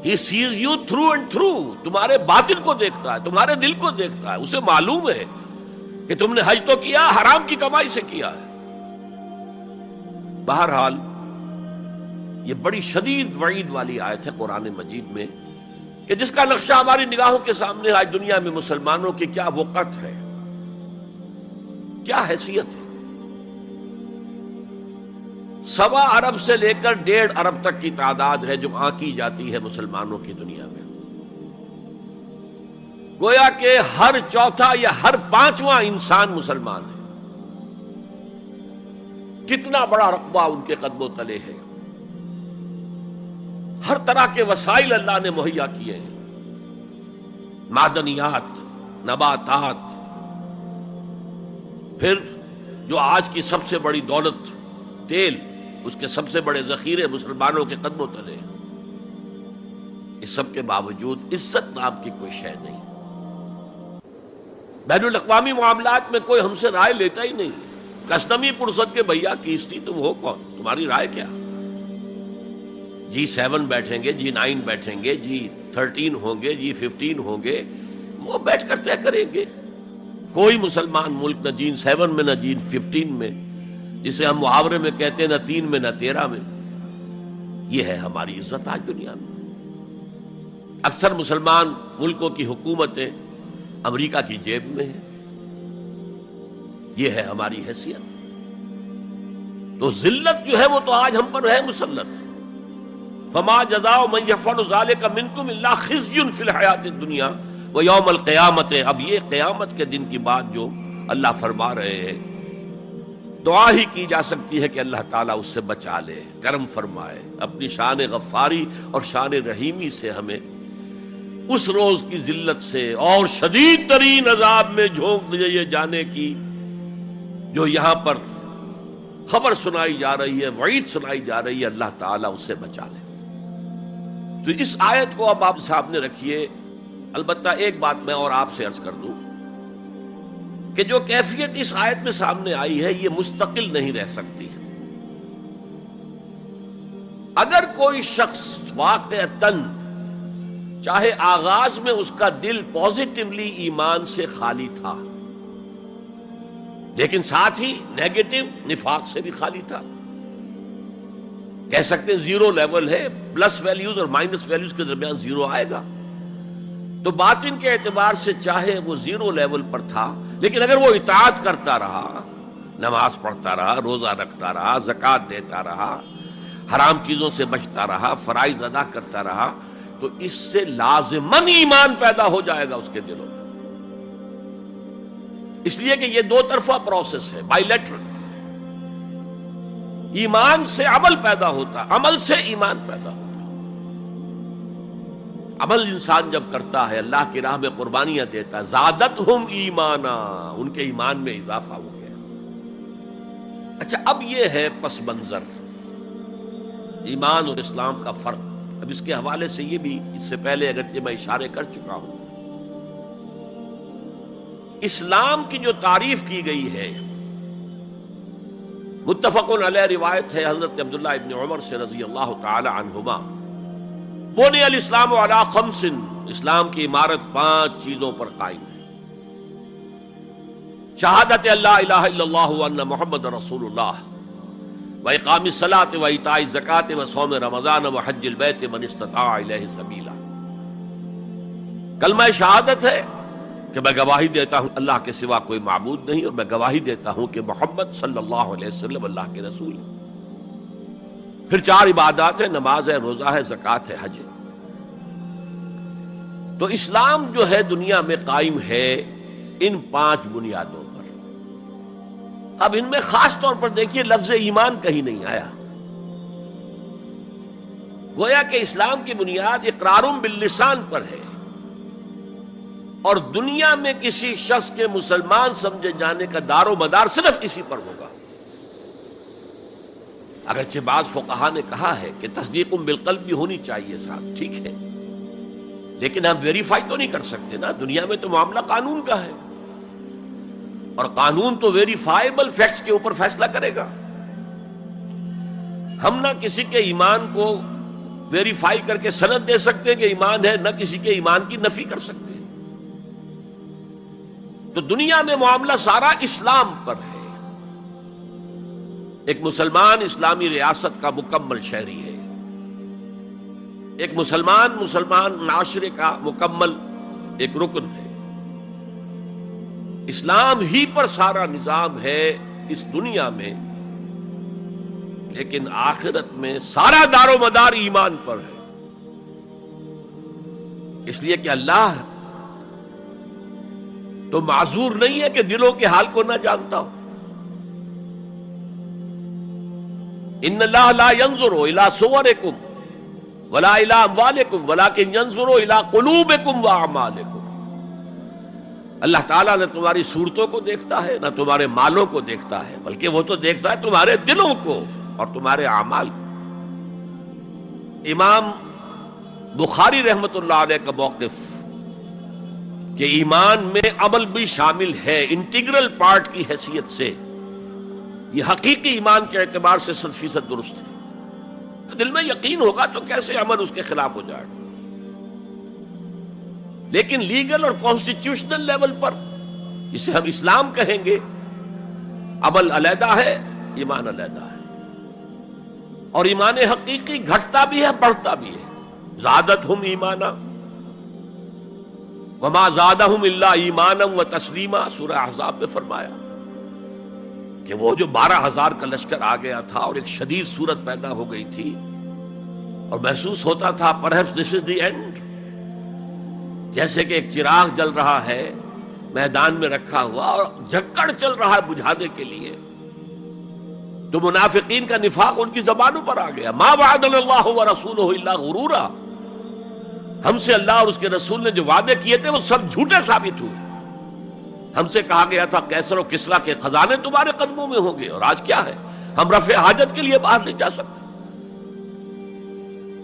He sees you through and through. تمہارے باطن کو دیکھتا ہے، تمہارے دل کو دیکھتا ہے. اسے معلوم ہے کہ تم نے حج تو کیا، حرام کی کمائی سے کیا ہے. بہرحال یہ بڑی شدید وعید والی آیت ہے قرآن مجید میں کہ جس کا نقشہ ہماری نگاہوں کے سامنے آج دنیا میں مسلمانوں کی کیا وقت ہے، کیا حیثیت ہے. 1.25 ارب سے لے کر 1.5 ارب تک کی تعداد ہے جو آنکی جاتی ہے مسلمانوں کی دنیا میں. گویا کہ ہر چوتھا یا ہر 5واں انسان مسلمان ہے. کتنا بڑا رقبہ ان کے قدموں تلے ہے. ہر طرح کے وسائل اللہ نے مہیا کیے ہیں، معدنیات، نباتات، پھر جو آج کی سب سے بڑی دولت تیل، اس کے سب سے بڑے ذخیرے مسلمانوں کے قدموں تلے ہیں. اس سب کے باوجود عزت نام کی کوئی شے نہیں. بین الاقوامی معاملات میں کوئی ہم سے رائے لیتا ہی نہیں. کسٹمی پرسد کے بھیا کیستی تم ہو کون، تمہاری رائے کیا؟ G7 بیٹھیں گے، G9 بیٹھیں گے، G13 ہوں گے، G15 ہوں گے، وہ بیٹھ کر طے کریں گے. کوئی مسلمان ملک نہ G7 میں نہ G15 میں، جسے ہم محاورے میں کہتے ہیں نہ 3 میں نہ 13 میں. یہ ہے ہماری عزت آج دنیا میں. اکثر مسلمان ملکوں کی حکومتیں امریکہ کی جیب میں ہیں. یہ ہے ہماری حیثیت. تو ذلت جو ہے وہ تو آج ہم پر ہے مسلط. فما جزاء من يفعل ذلك منكم الا خزي في الحیات الدنیا ويوم القیامت. اب یہ قیامت کے دن کی بات جو اللہ فرما رہے ہیں، دعا ہی کی جا سکتی ہے کہ اللہ تعالیٰ اس سے بچا لے، کرم فرمائے، اپنی شان غفاری اور شان رحیمی سے ہمیں اس روز کی ذلت سے اور شدید ترین عذاب میں جھونک دیے جانے کی جو یہاں پر خبر سنائی جا رہی ہے، وعید سنائی جا رہی ہے، اللہ تعالیٰ اس سے بچا لے. تو اس آیت کو اب آپ سامنے رکھیے. البتہ ایک بات میں اور آپ سے عرض کر دوں کہ جو کیفیت اس آیت میں سامنے آئی ہے یہ مستقل نہیں رہ سکتی. اگر کوئی شخص واقعتاً چاہے آغاز میں اس کا دل پازیٹیولی ایمان سے خالی تھا، لیکن ساتھ ہی نیگیٹو نفاق سے بھی خالی تھا، کہہ سکتے ہیں زیرو لیول ہے، پلس ویلیوز اور مائنس ویلیوز کے درمیان زیرو آئے گا، تو باطن کے اعتبار سے چاہے وہ زیرو لیول پر تھا، لیکن اگر وہ اطاعت کرتا رہا، نماز پڑھتا رہا، روزہ رکھتا رہا، زکوٰۃ دیتا رہا، حرام چیزوں سے بچتا رہا، فرائض ادا کرتا رہا، تو اس سے لازماً ایمان پیدا ہو جائے گا اس کے دلوں میں، اس لیے کہ یہ دو طرفہ پروسیس ہے، بائی لیٹرل۔ ایمان سے عمل پیدا ہوتا، عمل سے ایمان پیدا ہوتا۔ عمل انسان جب کرتا ہے، اللہ کی راہ میں قربانیاں دیتا ہے، زادتہم ایمانا، ان کے ایمان میں اضافہ ہو گیا۔ اچھا، اب یہ ہے پس منظر ایمان اور اسلام کا فرق۔ اب اس کے حوالے سے یہ بھی، اس سے پہلے اگرچہ میں اشارے کر چکا ہوں، اسلام کی جو تعریف کی گئی ہے، متفق علیہ روایت ہے حضرت عبداللہ ابن عمر سے رضی اللہ تعالی عنہما، بنی الاسلام علی خمس، اسلام کی عمارت 5 چیزوں پر قائم ہے: شہادت اللہ الہ الا اللہ وان محمد رسول اللہ، وإقام الصلاة وإيتاء الزکاة وصوم رمضان وحج البیت من استطاع الیہ سبیلا۔ کلمہ شہادت ہے کہ میں گواہی دیتا ہوں اللہ کے سوا کوئی معبود نہیں، اور میں گواہی دیتا ہوں کہ محمد صلی اللہ علیہ وسلم اللہ کے رسول ہے۔ پھر 4 عبادات ہیں، نماز ہے، روزہ ہے، زکوٰۃ ہے، حج ہے۔ تو اسلام جو ہے دنیا میں قائم ہے ان 5 بنیادوں پر۔ اب ان میں خاص طور پر دیکھیے لفظ ایمان کہیں نہیں آیا، گویا کہ اسلام کی بنیاد اقرار باللسان پر ہے، اور دنیا میں کسی شخص کے مسلمان سمجھے جانے کا دار و مدار صرف اسی پر ہوگا۔ اگرچہ بعض فقہا نے کہا ہے کہ تصدیق بالقلب بھی ہونی چاہیے ساتھ، ٹھیک ہے، لیکن ہم ویریفائی تو نہیں کر سکتے نا، دنیا میں تو معاملہ قانون کا ہے، اور قانون تو ویریفائیبل فیکٹس کے اوپر فیصلہ کرے گا۔ ہم نہ کسی کے ایمان کو ویریفائی کر کے سند دے سکتے کہ ایمان ہے، نہ کسی کے ایمان کی نفی کر سکتے۔ تو دنیا میں معاملہ سارا اسلام پر ہے۔ ایک مسلمان اسلامی ریاست کا مکمل شہری ہے، ایک مسلمان معاشرے کا مکمل ایک رکن ہے۔ اسلام ہی پر سارا نظام ہے اس دنیا میں، لیکن آخرت میں سارا دار و مدار ایمان پر ہے، اس لیے کہ اللہ تو معذور نہیں ہے کہ دلوں کے حال کو نہ جانتا ہو۔ ان اللہ لا ينظر الى صورکم ولا الى اموالکم ولکن ينظر الى قلوبکم واعمالکم۔ اللہ تعالیٰ نہ تمہاری صورتوں کو دیکھتا ہے، نہ تمہارے مالوں کو دیکھتا ہے، بلکہ وہ تو دیکھتا ہے تمہارے دلوں کو اور تمہارے اعمال کو۔ امام بخاری رحمت اللہ علیہ کا موقف کہ ایمان میں عمل بھی شامل ہے انٹیگرل پارٹ کی حیثیت سے، یہ حقیقی ایمان کے اعتبار سے 100% درست ہے۔ دل میں یقین ہوگا تو کیسے عمل اس کے خلاف ہو جائے گا، لیکن لیگل اور کانسٹیٹیوشنل لیول پر جسے ہم اسلام کہیں گے، عمل علیحدہ ہے، ایمان علیحدہ ہے، اور ایمان حقیقی گھٹتا بھی ہے، بڑھتا بھی ہے۔ زادتہم ایمانا وما زادہم الا ایمانا وتسلیما، سورہ احزاب میں فرمایا کہ وہ جو 12,000 کا لشکر آ گیا تھا اور ایک شدید صورت پیدا ہو گئی تھی، اور محسوس ہوتا تھا perhaps this is the end، جیسے کہ ایک چراغ جل رہا ہے میدان میں رکھا ہوا اور جھکڑ چل رہا ہے بجھانے کے لیے، تو منافقین کا نفاق ان کی زبانوں پر آ گیا۔ ما وعدنا اللہ ورسولہ الا غرورا، ہم سے اللہ اور اس کے رسول نے جو وعدے کیے تھے وہ سب جھوٹے ثابت ہوئے۔ ہم سے کہا گیا تھا کیسر و کسریٰ کے خزانے تمہارے قدموں میں ہوں گے، اور آج کیا ہے، ہم رفع حاجت کے لیے باہر نہیں جا سکتے۔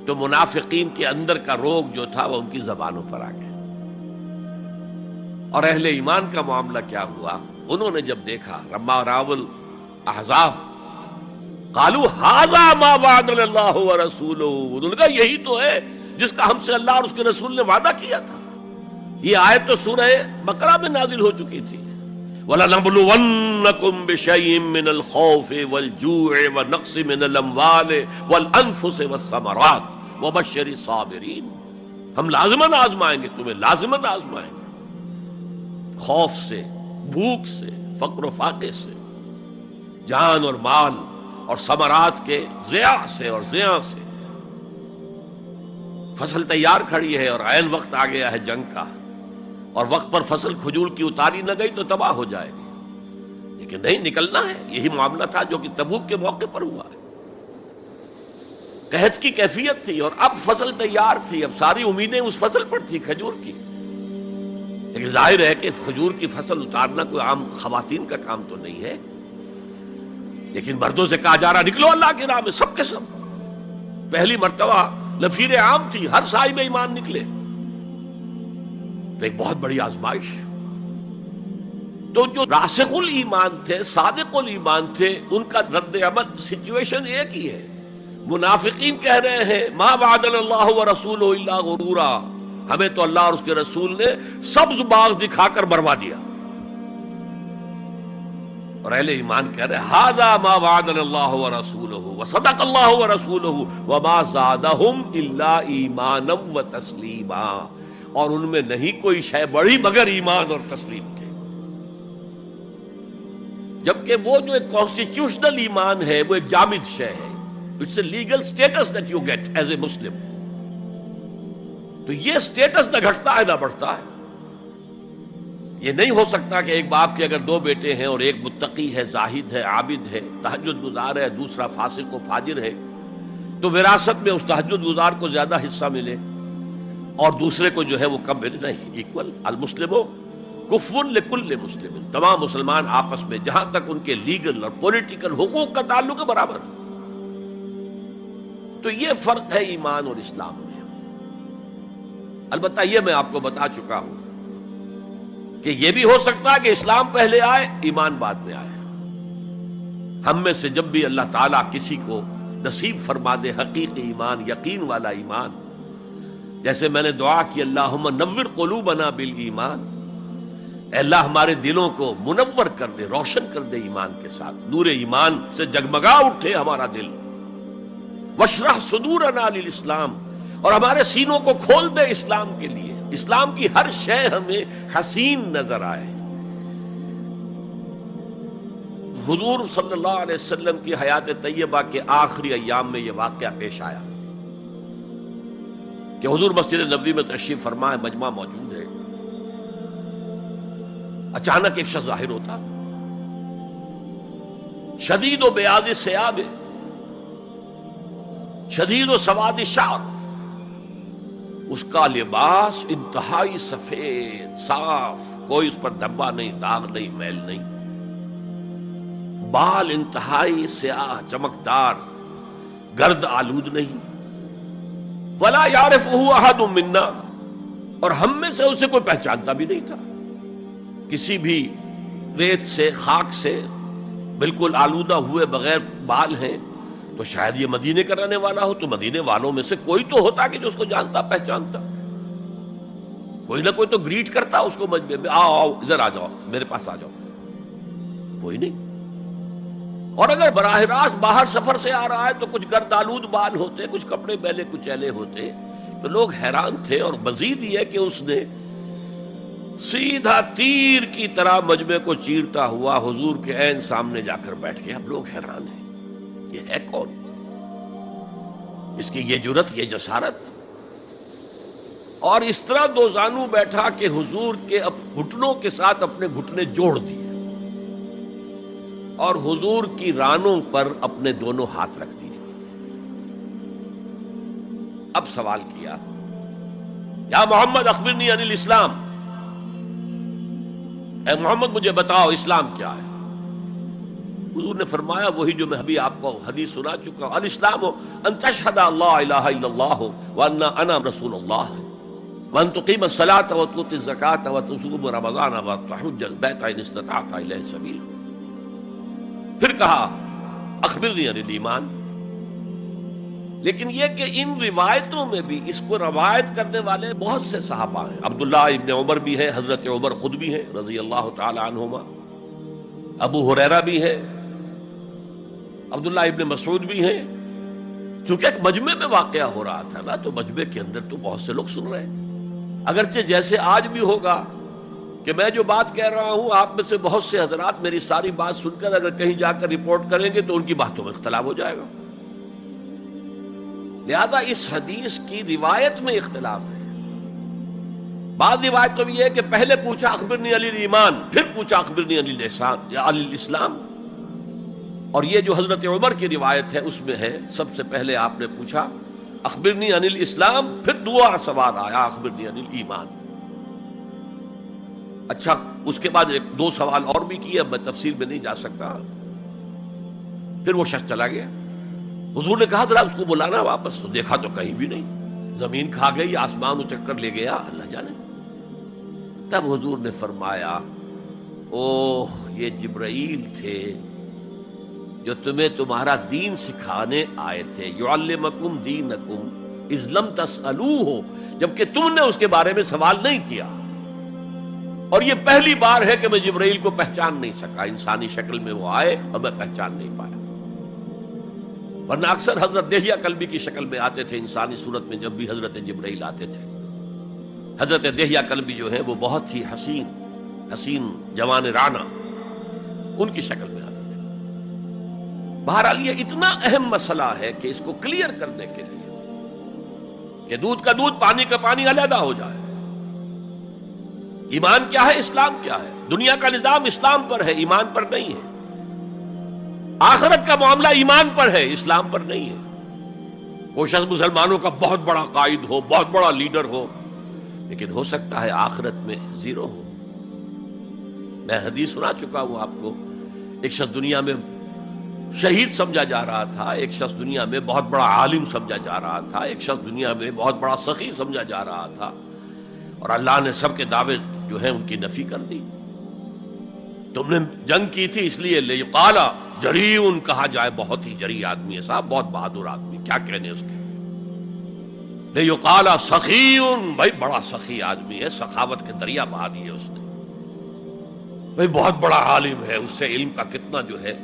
تو منافقین کے اندر کا روگ جو تھا وہ ان کی زبانوں پر آ گیا۔ اور اہل ایمان کا معاملہ کیا ہوا؟ انہوں نے جب دیکھا، لما راول احزاب، قالوا ھذا ما وعدنا اللہ ورسولہ، انہوں نے کہا یہی تو ہے جس کا ہم سے اللہ اور اس کے رسول نے وعدہ کیا تھا۔ یہ آیت تو سورہ بقرہ میں نازل ہو چکی تھی، وَلَنَبْلُوَنَّكُمْ بِشَيْءٍ مِّنَ الْخَوْفِ وَالْجُوعِ وَنَقْصٍ مِّنَ الْأَمْوَالِ وَالْأَنفُسِ وَالثَّمَرَاتِ وَبَشِّرِ الصَّابِرِينَ، ہم لازماً آزمائیں گے تمہیں، لازماً آزمائیں گے، خوف سے، بھوک سے، فقر و فاقے سے، جان اور مال اور ثمرات کے ضیاع سے اور زیاں سے۔ فصل تیار کھڑی ہے اور عین وقت آ گیا ہے جنگ کا، اور وقت پر فصل کھجور کی اتاری نہ گئی تو تباہ ہو جائے گی، لیکن نہیں، نکلنا ہے۔ یہی معاملہ تھا جو کہ تبوک کے موقع پر ہوا ہے۔ قحط کی کیفیت تھی اور اب فصل تیار تھی، اب ساری امیدیں اس فصل پر تھی، کھجور کی، لیکن ظاہر ہے کہ کھجور کی فصل اتارنا کوئی عام خواتین کا کام تو نہیں ہے، لیکن مردوں سے کہا جا رہا نکلو اللہ کی راہ میں، سب کے سب۔ پہلی مرتبہ لفیر عام تھی، ہر صاحب ایمان نکلے، تو ایک بہت بڑی آزمائش۔ تو جو راسخ الایمان تھے، صادق الایمان تھے، ان کا رد عمل سچویشن ایک ہی ہے۔ منافقین کہہ رہے ہیں ما وعدنا اللہ ورسولہ الا غرورا، ہمیں تو اللہ اور اس کے رسول نے سبز باغ دکھا کر مروا دیا، اور اہل ایمان کہہ رہے ہیں ھذا ما وعدنا اللہ ورسولہ وصدق اللہ ورسولہ وما زادہم الا ایمانا وتسلیما، اور ان میں نہیں کوئی شے بڑی مگر ایمان اور تسلیم کے۔ جبکہ وہ جو ایک کانسٹیٹیوشنل ایمان ہے وہ ایک جامد شے ہے، it's a legal status that you get as a Muslim, تو یہ اسٹیٹس نہ گھٹتا ہے نہ بڑھتا ہے۔ یہ نہیں ہو سکتا کہ ایک باپ کے اگر دو بیٹے ہیں اور ایک متقی ہے، زاہد ہے، عابد ہے، تہجد گزار ہے، دوسرا فاسق و فاجر ہے، تو وراثت میں اس تہجد گزار کو زیادہ حصہ ملے اور دوسرے کو جو ہے وہ کم ملے، نہیں، ایکول۔ المسلم کفو لکل مسلم، تمام مسلمان آپس میں جہاں تک ان کے لیگل اور پولیٹیکل حقوق کا تعلق ہے برابر۔ تو یہ فرق ہے ایمان اور اسلام میں۔ البتہ یہ میں آپ کو بتا چکا ہوں کہ یہ بھی ہو سکتا ہے کہ اسلام پہلے آئے، ایمان بعد میں آئے۔ ہم میں سے جب بھی اللہ تعالیٰ کسی کو نصیب فرما دے حقیقی ایمان، یقین والا ایمان، جیسے میں نے دعا کی اللہم نور قلوبنا بالایمان، اے اللہ ہمارے دلوں کو منور کر دے، روشن کر دے ایمان کے ساتھ، نور ایمان سے جگمگا اٹھے ہمارا دل، واشرح صدورنا للاسلام، اور ہمارے سینوں کو کھول دے اسلام کے لیے، اسلام کی ہر شے ہمیں حسین نظر آئے۔ حضور صلی اللہ علیہ وسلم کی حیات طیبہ کے آخری ایام میں یہ واقعہ پیش آیا کہ حضور مسجد نبوی میں تشریف فرما ہے، مجمع موجود ہے، اچانک ایک شخص ظاہر ہوتا، شدید و بیاض ثیاب، شدید و سواد شعر، اس کا لباس انتہائی سفید صاف، کوئی اس پر دھبا نہیں، داغ نہیں، میل نہیں، بال انتہائی سیاہ چمکدار، گرد آلود نہیں، ولا یعرفہ احد منا، اور ہم میں سے اسے کوئی پہچانتا بھی نہیں تھا، کسی بھی ریت سے، خاک سے بالکل آلودہ ہوئے بغیر بال ہیں، تو شاید یہ مدینے کا رہنے والا ہو، تو مدینے والوں میں سے کوئی تو ہوتا کہ جو اس کو جانتا پہچانتا، کوئی نہ کوئی تو گریٹ کرتا اس کو مجمع میں، آؤ آؤ ادھر آ جاؤ، میرے پاس آ جاؤ، کوئی نہیں۔ اور اگر براہ راست باہر سفر سے آ رہا ہے تو کچھ گرد آلود بال ہوتے، کچھ کپڑے میلے کچیلے ہوتے، تو لوگ حیران تھے، اور مزید یہ کہ اس نے سیدھا تیر کی طرح مجمع کو چیرتا ہوا حضور کے عین سامنے جا کر بیٹھ گیا۔ اب لوگ حیران ہیں، یہ ہے کون؟ اس کی یہ جرت، یہ جسارت، اور اس طرح دو زانو بیٹھا کہ حضور کے گھٹنوں کے ساتھ اپنے گھٹنے جوڑ دیے اور حضور کی رانوں پر اپنے دونوں ہاتھ رکھ دیے۔ اب سوال کیا، یا محمد اخبرنی عن الاسلام، اے محمد مجھے بتاؤ اسلام کیا ہے؟ حضور نے فرمایا وہی جو میں ابھی آپ کو حدیث سنا چکا ہوں، الاسلام ان تشہد اللہ الہ الا اللہ وان انا رسول اللہ وان تقیم الصلاۃ وتؤتی الزکاۃ وتصوم رمضان وتحج البیت ان استطعت الیہ سبیلا۔ پھر کہا اخبرنی عن الایمان. لیکن یہ کہ ان روایتوں میں بھی اس کو روایت کرنے والے بہت سے صحابہ ہیں. عبداللہ ابن عمر بھی ہیں، حضرت عمر خود بھی ہیں رضی اللہ تعالی عنہما، ابو ہریرہ بھی ہے، عبداللہ ابن مسعود بھی ہیں. چونکہ ایک مجمع میں واقعہ ہو رہا تھا نا، تو مجمع کے اندر تو بہت سے لوگ سن رہے ہیں. اگرچہ جیسے آج بھی ہوگا کہ میں جو بات کہہ رہا ہوں، آپ میں سے بہت سے حضرات میری ساری بات سن کر اگر کہیں جا کر رپورٹ کریں گے تو ان کی باتوں میں اختلاف ہو جائے گا. لہذا اس حدیث کی روایت میں اختلاف ہے. بعض روایت تو یہ ہے کہ پہلے پوچھا اخبرنی عن الایمان، پھر پوچھا اخبرنی عن الاحسان یا عن الاسلام. اور یہ جو حضرت عمر کی روایت ہے اس میں ہے سب سے پہلے آپ نے پوچھا اخبرنی عن الاسلام، پھر دوسرا سوال آیا اخبرنی عن الایمان. اچھا، اس کے بعد ایک دو سوال اور بھی کیے، اب میں تفصیل میں نہیں جا سکتا. پھر وہ شخص چلا گیا. حضور نے کہا ذرا اس کو بلانا واپس، تو دیکھا تو کہیں بھی نہیں، زمین کھا گئی، آسمان اچک کر لے گیا، اللہ جانے. تب حضور نے فرمایا اوہ یہ جبرائیل تھے جو تمہیں تمہارا دین سکھانے آئے تھے. یعلمکم دینکم اذ لم تسألوہ، جبکہ تم نے اس کے بارے میں سوال نہیں کیا. اور یہ پہلی بار ہے کہ میں جبرائیل کو پہچان نہیں سکا. انسانی شکل میں وہ آئے اور میں پہچان نہیں پایا، ورنہ اکثر حضرت دہیہ کلبی کی شکل میں آتے تھے انسانی صورت میں. جب بھی حضرت جبرائیل آتے تھے، حضرت دہیہ کلبی جو ہے وہ بہت ہی حسین جوان رانا، ان کی شکل میں آتے تھے. بہرحال یہ اتنا اہم مسئلہ ہے کہ اس کو کلیئر کرنے کے لیے کہ دودھ کا دودھ پانی کا پانی علیحدہ ہو جائے. ایمان کیا ہے، اسلام کیا ہے. دنیا کا نظام اسلام پر ہے، ایمان پر نہیں ہے. آخرت کا معاملہ ایمان پر ہے، اسلام پر نہیں ہے. کوئی شخص مسلمانوں کا بہت بڑا قائد ہو، بہت بڑا لیڈر ہو، لیکن ہو سکتا ہے آخرت میں زیرو ہو. میں حدیث سنا چکا ہوں آپ کو. ایک شخص دنیا میں شہید سمجھا جا رہا تھا، ایک شخص دنیا میں بہت بڑا عالم سمجھا جا رہا تھا، ایک شخص دنیا میں بہت بڑا سخی سمجھا جا رہا تھا، اور اللہ نے سب کے دعوے جو ہیں ان کی نفی کر دی. تم نے جنگ کی تھی اس لیے لیقال جریء کہا جائے، بہت ہی جری آدمی ہے صاحب، بہت بہادر آدمی، کیا کہنے اس کے. لیقال سخی، بھائی بڑا سخی آدمی ہے، سخاوت کے دریا بہا دیے اس نے. بھائی بہت بڑا عالم ہے، اس سے علم کا کتنا جو ہے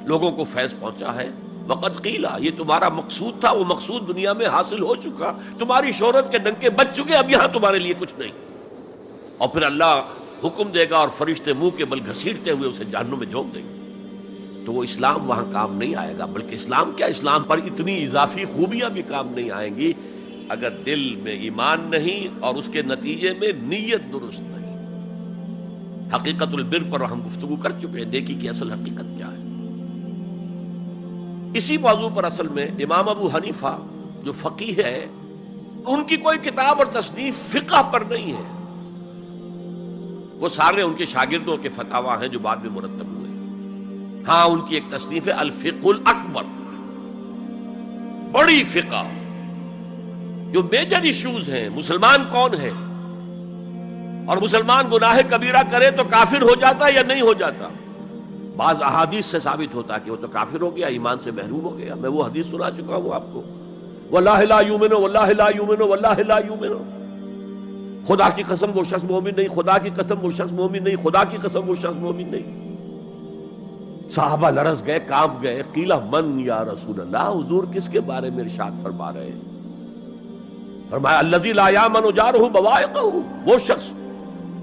لوگوں کو فیض پہنچا ہے. وقد قیل، یہ تمہارا مقصود تھا، وہ مقصود دنیا میں حاصل ہو چکا، تمہاری شہرت کے ڈنکے بج چکے، اب یہاں تمہارے لیے کچھ نہیں. اور پھر اللہ حکم دے گا اور فرشتے منہ کے بل گھسیٹتے ہوئے اسے جہنم میں جھونک دیں گے. تو وہ اسلام وہاں کام نہیں آئے گا. بلکہ اسلام کیا، اسلام پر اتنی اضافی خوبیاں بھی کام نہیں آئیں گی اگر دل میں ایمان نہیں اور اس کے نتیجے میں نیت درست نہیں. حقیقت البر پر ہم گفتگو کر چکے ہیں، نیکی کی اصل حقیقت کیا ہے. اسی موضوع پر اصل میں امام ابو حنیفہ جو فقیہ ہے، ان کی کوئی کتاب اور تصنیف فقہ پر نہیں ہے. وہ سارے ان کے شاگردوں کے فتاوی ہیں جو بعد میں مرتب ہوئے. ہاں ان کی ایک تصنیف ہے الفقہ الاکبر، بڑی فقہ جو میجر ایشوز ہیں. مسلمان کون ہے، اور مسلمان گناہ کبیرہ کرے تو کافر ہو جاتا یا نہیں ہو جاتا. بعض احادیث سے ثابت ہوتا کہ وہ تو کافر ہو گیا، ایمان سے محروم ہو گیا. میں وہ حدیث سنا چکا ہوں آپ کو، واللہ لا یؤمن واللہ لا یؤمن واللہ لا یؤمن. خدا کی قسم وہ شخص مومن نہیں، خدا کی قسم وہ شخص مومن نہیں، خدا کی قسم وہ شخص مومن نہیں. صحابہ لرز گئے، کانپ گئے. قیل من یا رسول اللہ، حضور کس کے بارے میں ارشاد فرما رہے ہیں؟ فرمایا الذی لا یامن جارہ بوائقہ، وہ شخص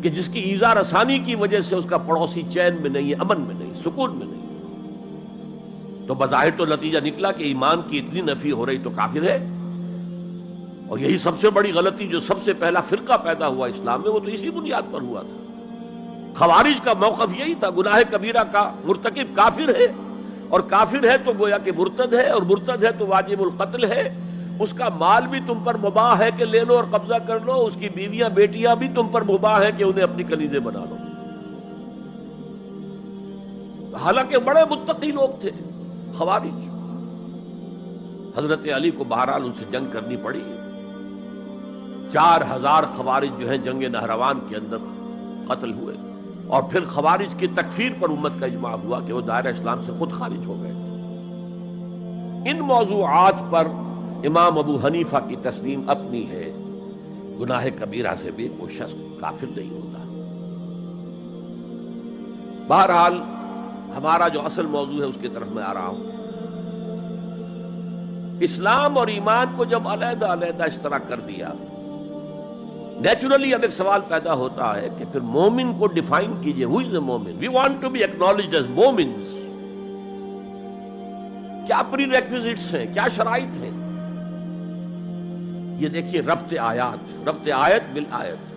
کہ جس کی ایذا رسانی کی وجہ سے اس کا پڑوسی چین میں نہیں ہے، امن میں نہیں، سکون میں نہیں. تو بظاہر تو نتیجہ نکلا کہ ایمان کی اتنی نفی ہو رہی تو کافر ہے. اور یہی سب سے بڑی غلطی جو سب سے پہلا فرقہ پیدا ہوا اسلام میں، وہ تو اسی بنیاد پر ہوا تھا. خوارج کا موقف یہی تھا، گناہ کبیرہ کا مرتکب کافر ہے، اور کافر ہے تو گویا کہ مرتد ہے، اور مرتد ہے تو واجب القتل ہے. اس کا مال بھی تم پر مباح ہے کہ لے لو اور قبضہ کر لو، اس کی بیویاں بیٹیاں بھی تم پر مباح ہے کہ انہیں اپنی کنیزیں بنا لو. حالانکہ بڑے متقی لوگ تھے خوارج. حضرت علی کو بہرحال ان سے جنگ کرنی پڑی. 4000 خوارج جو ہیں جنگ نہروان کے اندر قتل ہوئے. اور پھر خوارج کی تکفیر پر امت کا اجماع ہوا کہ وہ دائرہ اسلام سے خود خارج ہو گئے. ان موضوعات پر امام ابو حنیفہ کی تسلیم اپنی ہے، گناہ کبیرہ سے بھی کوئی شخص کافر نہیں ہوتا۔ بہرحال ہمارا جو اصل موضوع ہے اس کی طرف میں آ رہا ہوں۔ اسلام اور ایمان کو جب علیحدہ علیحدہ اس طرح کر دیا، نیچرلی اب ایک سوال پیدا ہوتا ہے کہ پھر مومن کو ڈیفائن کیجئے، who is a مومن؟ We want to be acknowledged as مومنز۔ کیا پری ریکویزٹس ہیں، کیا شرائط ہیں؟ یہ دیکھیے ربط آیت بالآیت۔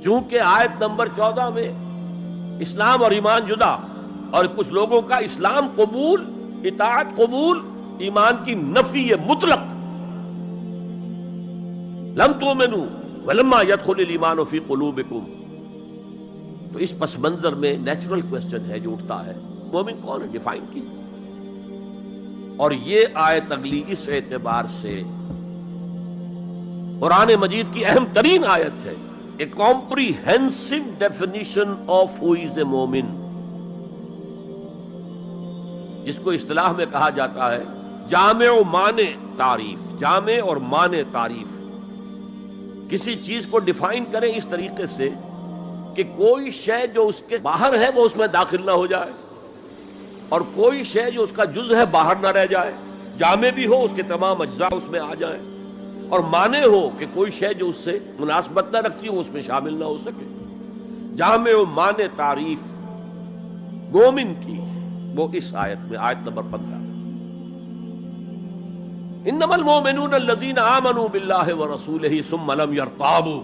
چونکہ آیت نمبر 14 میں اسلام اور ایمان جدا، اور کچھ لوگوں کا اسلام قبول، اطاعت قبول، ایمان کی نفی مطلق، لم تؤمنوا ولما يدخل الایمان فی قلوبکم۔ تو اس پس منظر میں نیچرل کوسچن ہے جو اٹھتا ہے، مومن کون ہے؟ ڈیفائن کیجیے۔ اور یہ آیت اگلی اس اعتبار سے قرآن مجید کی اہم ترین آیت ہے، a comprehensive definition of who is a مومن، جس کو اصطلاح میں کہا جاتا ہے جامع و مانع تعریف۔ جامع اور مانع تعریف، کسی چیز کو ڈیفائن کریں اس طریقے سے کہ کوئی شے جو اس کے باہر ہے وہ اس میں داخل نہ ہو جائے، اور کوئی شے جو اس کا جز ہے باہر نہ رہ جائے، جامع بھی ہو، اس کے تمام اجزاء اس میں آ جائیں، اور مانع ہو کہ کوئی شے جو اس سے مناسبت نہ رکھتی ہو اس میں شامل نہ ہو سکے۔ جامع و مانع تعریف مومن کی وہ اس آیت میں، آیت نمبر 15۔ انما المؤمنون الذین آمنوا باللہ ورسولہ ثم لم یرتابوا۔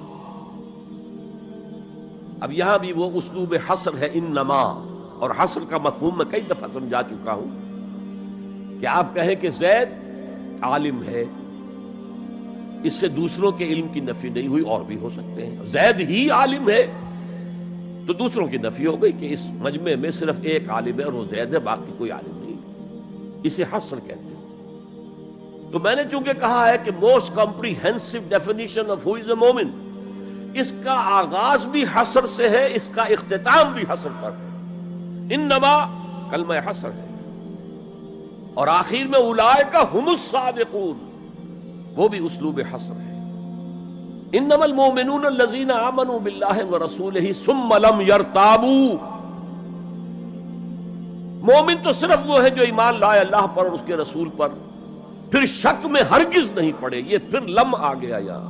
اب یہاں بھی وہ اسلوب حصر ہے، انما، اور حصر کا مفہوم میں کئی دفعہ سمجھا چکا ہوں کہ آپ کہیں کہ زید عالم ہے، اس سے دوسروں کے علم کی نفی نہیں ہوئی، اور بھی ہو سکتے ہیں۔ زید ہی عالم ہے تو دوسروں کی نفی ہو گئی کہ اس مجمع میں صرف ایک عالم ہے اور وہ زید ہے، باقی کوئی عالم نہیں۔ اسے حصر کہتے ہیں۔ تو میں نے چونکہ کہا ہے کہ موسٹ کمپریہنسو ڈیفینیشن آف ہو از اے مومن، اس کا آغاز بھی حصر سے ہے، اس کا اختتام بھی حصر پر ہے۔ انما کلمہ حصر ہے، اور آخر میں اولئک ھم الصادقون، وہ بھی اسلوب حصر ہے۔ انما المؤمنون الذین آمنوا باللہ ورسولہ ثم لم یرتابوا۔ مومن تو صرف وہ ہے جو ایمان لائے اللہ پر اور اس کے رسول پر، پھر شک میں ہرگز نہیں پڑے۔ یہ پھر لم آ گیا، یہاں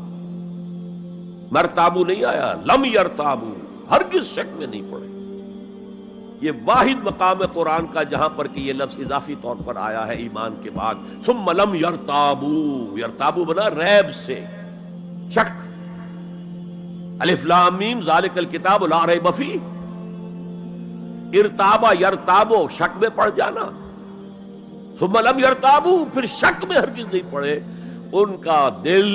مرتابو نہیں آیا، لم یرتابو، ہرگز شک میں نہیں پڑے۔ یہ واحد مقام قرآن کا جہاں پر کہ یہ لفظ اضافی طور پر آیا ہے ایمان کے بعد، ثم لم یرتابو۔ یرتابو بنا ریب سے، شک۔ الف لام میم ذالک الکتاب لا ریب فیہ۔ ارتابا یرتابو، شک میں پڑ جانا۔ ثم لم یرتابو، پھر شک میں ہرگز نہیں پڑے۔ ان کا دل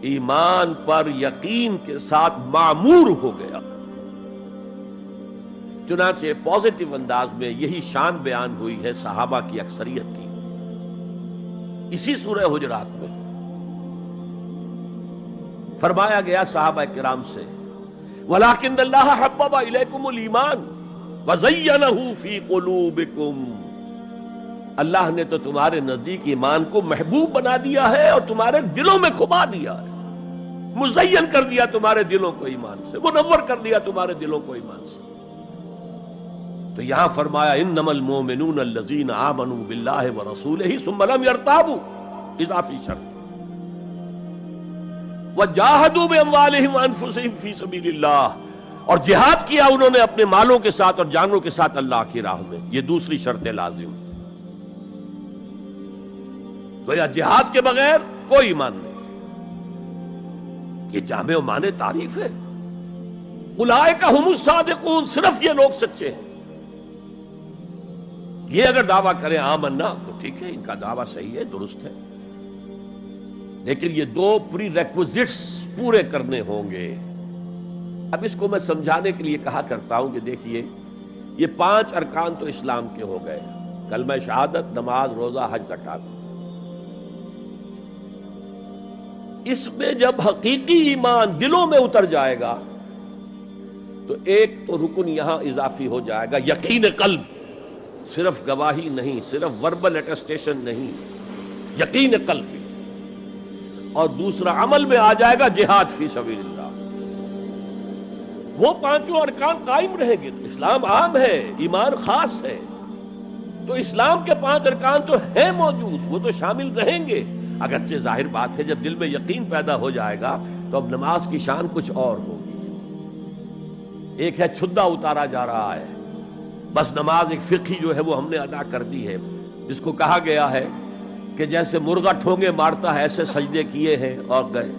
ایمان پر یقین کے ساتھ معمور ہو گیا۔ چنانچہ پازیٹیو انداز میں یہی شان بیان ہوئی ہے صحابہ کی اکثریت کی، اسی سورہ حجرات میں فرمایا گیا صحابہ کرام سے، وَلَٰكِنَّ اللَّهَ حَبَّبَ إِلَيْكُمُ الْإِيمَانَ وَزَيَّنَهُ فِي قُلُوبِكُمْ۔ اللہ نے تو تمہارے نزدیک ایمان کو محبوب بنا دیا ہے اور تمہارے دلوں میں کھبا دیا ہے، مزین کر دیا تمہارے دلوں کو ایمان سے، منور کر دیا تمہارے دلوں کو ایمان سے۔ تو یہاں فرمایا انما المؤمنون الذین آمنوا باللہ ورسولہ ثم لم یرتابوا، اضافی شرط۔ وجاہدوا باموالہم وانفسہم فی سبیل اللہ، اور جہاد کیا انہوں نے اپنے مالوں کے ساتھ اور جانوں کے ساتھ اللہ کی راہ میں، یہ دوسری شرط لازم۔ گویا جہاد کے بغیر کوئی ایمان نہیں۔ یہ جامع و مانع تعریف ہے۔ اولئک ھم الصادقون، صرف یہ لوگ سچے ہیں۔ یہ اگر دعویٰ کریں آمنا تو ٹھیک ہے، ان کا دعویٰ صحیح ہے، درست ہے، لیکن یہ دو پری ریکوزٹس پورے کرنے ہوں گے۔ اب اس کو میں سمجھانے کے لیے کہا کرتا ہوں کہ دیکھیے یہ 5 ارکان تو اسلام کے ہو گئے، کلمہ شہادت، نماز، روزہ، حج، زکوٰۃ۔ اس میں جب حقیقی ایمان دلوں میں اتر جائے گا تو ایک تو رکن یہاں اضافی ہو جائے گا، یقین قلب۔ صرف گواہی نہیں، صرف وربل اٹیسٹیشن نہیں، یقین قلبی، اور دوسرا عمل میں آ جائے گا جہاد فی سبیل اللہ۔ وہ پانچوں ارکان قائم رہیں گے۔ اسلام عام ہے، ایمان خاص ہے، تو اسلام کے 5 ارکان تو ہیں موجود، وہ تو شامل رہیں گے۔ اگرچہ ظاہر بات ہے جب دل میں یقین پیدا ہو جائے گا تو اب نماز کی شان کچھ اور ہوگی۔ ایک ہے چھدا اتارا جا رہا ہے، بس نماز ایک فقہی جو ہے وہ ہم نے ادا کر دی ہے، جس کو کہا گیا ہے کہ جیسے مرغا ٹھونگے مارتا ہے ایسے سجدے کیے ہیں اور گئے۔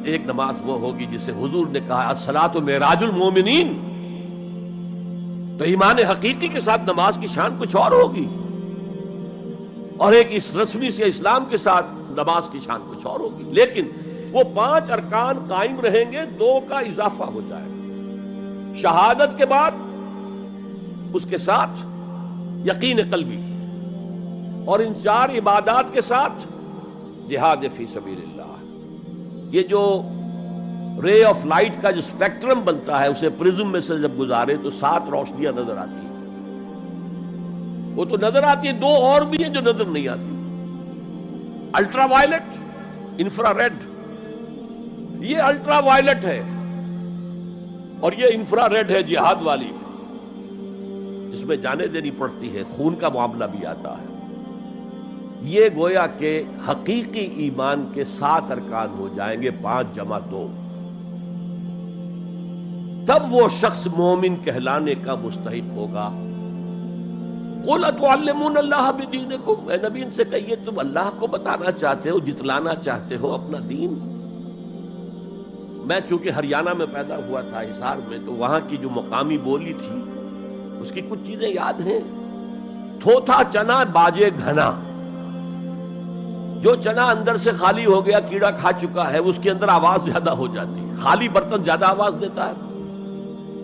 ایک نماز وہ ہوگی جسے حضور نے کہا الصلاۃ معراج المومنین، تو ایمان حقیقی کے ساتھ نماز کی شان کچھ اور ہوگی، اور ایک اس رسمی سے اسلام کے ساتھ نماز کی شان کچھ اور ہوگی۔ لیکن وہ 5 ارکان قائم رہیں گے، 2 کا اضافہ ہو جائے گا، شہادت کے بعد اس کے ساتھ یقین قلبی، اور ان 4 عبادات کے ساتھ جہاد فی سبیل اللہ۔ یہ جو رے آف لائٹ کا جو اسپیکٹرم بنتا ہے اسے پرزم میں سے جب گزارے تو 7 روشنیاں نظر آتی ہیں۔ وہ تو نظر آتی ہیں، 2 اور بھی ہیں جو نظر نہیں آتی، الٹرا وائلٹ، انفرا ریڈ۔ یہ الٹرا وائلٹ ہے اور یہ انفرا ریڈ ہے، جہاد والی، جس میں جانیں دینی پڑتی ہے، خون کا معاملہ بھی آتا ہے۔ یہ گویا کہ حقیقی ایمان کے 7 ارکان ہو جائیں گے، 5 جمع 2، تب وہ شخص مومن کہلانے کا مستحق ہوگا۔ قُلْ أَتُعَلِّمُونَ اللَّهَ بِدِينِكُمْ، اے نبی ان سے کہیے تم اللہ کو بتانا چاہتے ہو، جتلانا چاہتے ہو اپنا دین۔ میں چونکہ ہریانہ میں پیدا ہوا تھا، حصار میں، تو وہاں کی جو مقامی بولی تھی اس کی کچھ چیزیں یاد ہیں۔ تھوتھا چنا باجے گھنا، جو چنا اندر سے خالی ہو گیا، کیڑا کھا چکا ہے، اس کے اندر آواز زیادہ ہو جاتی ہے۔ خالی برتن زیادہ آواز دیتا ہے،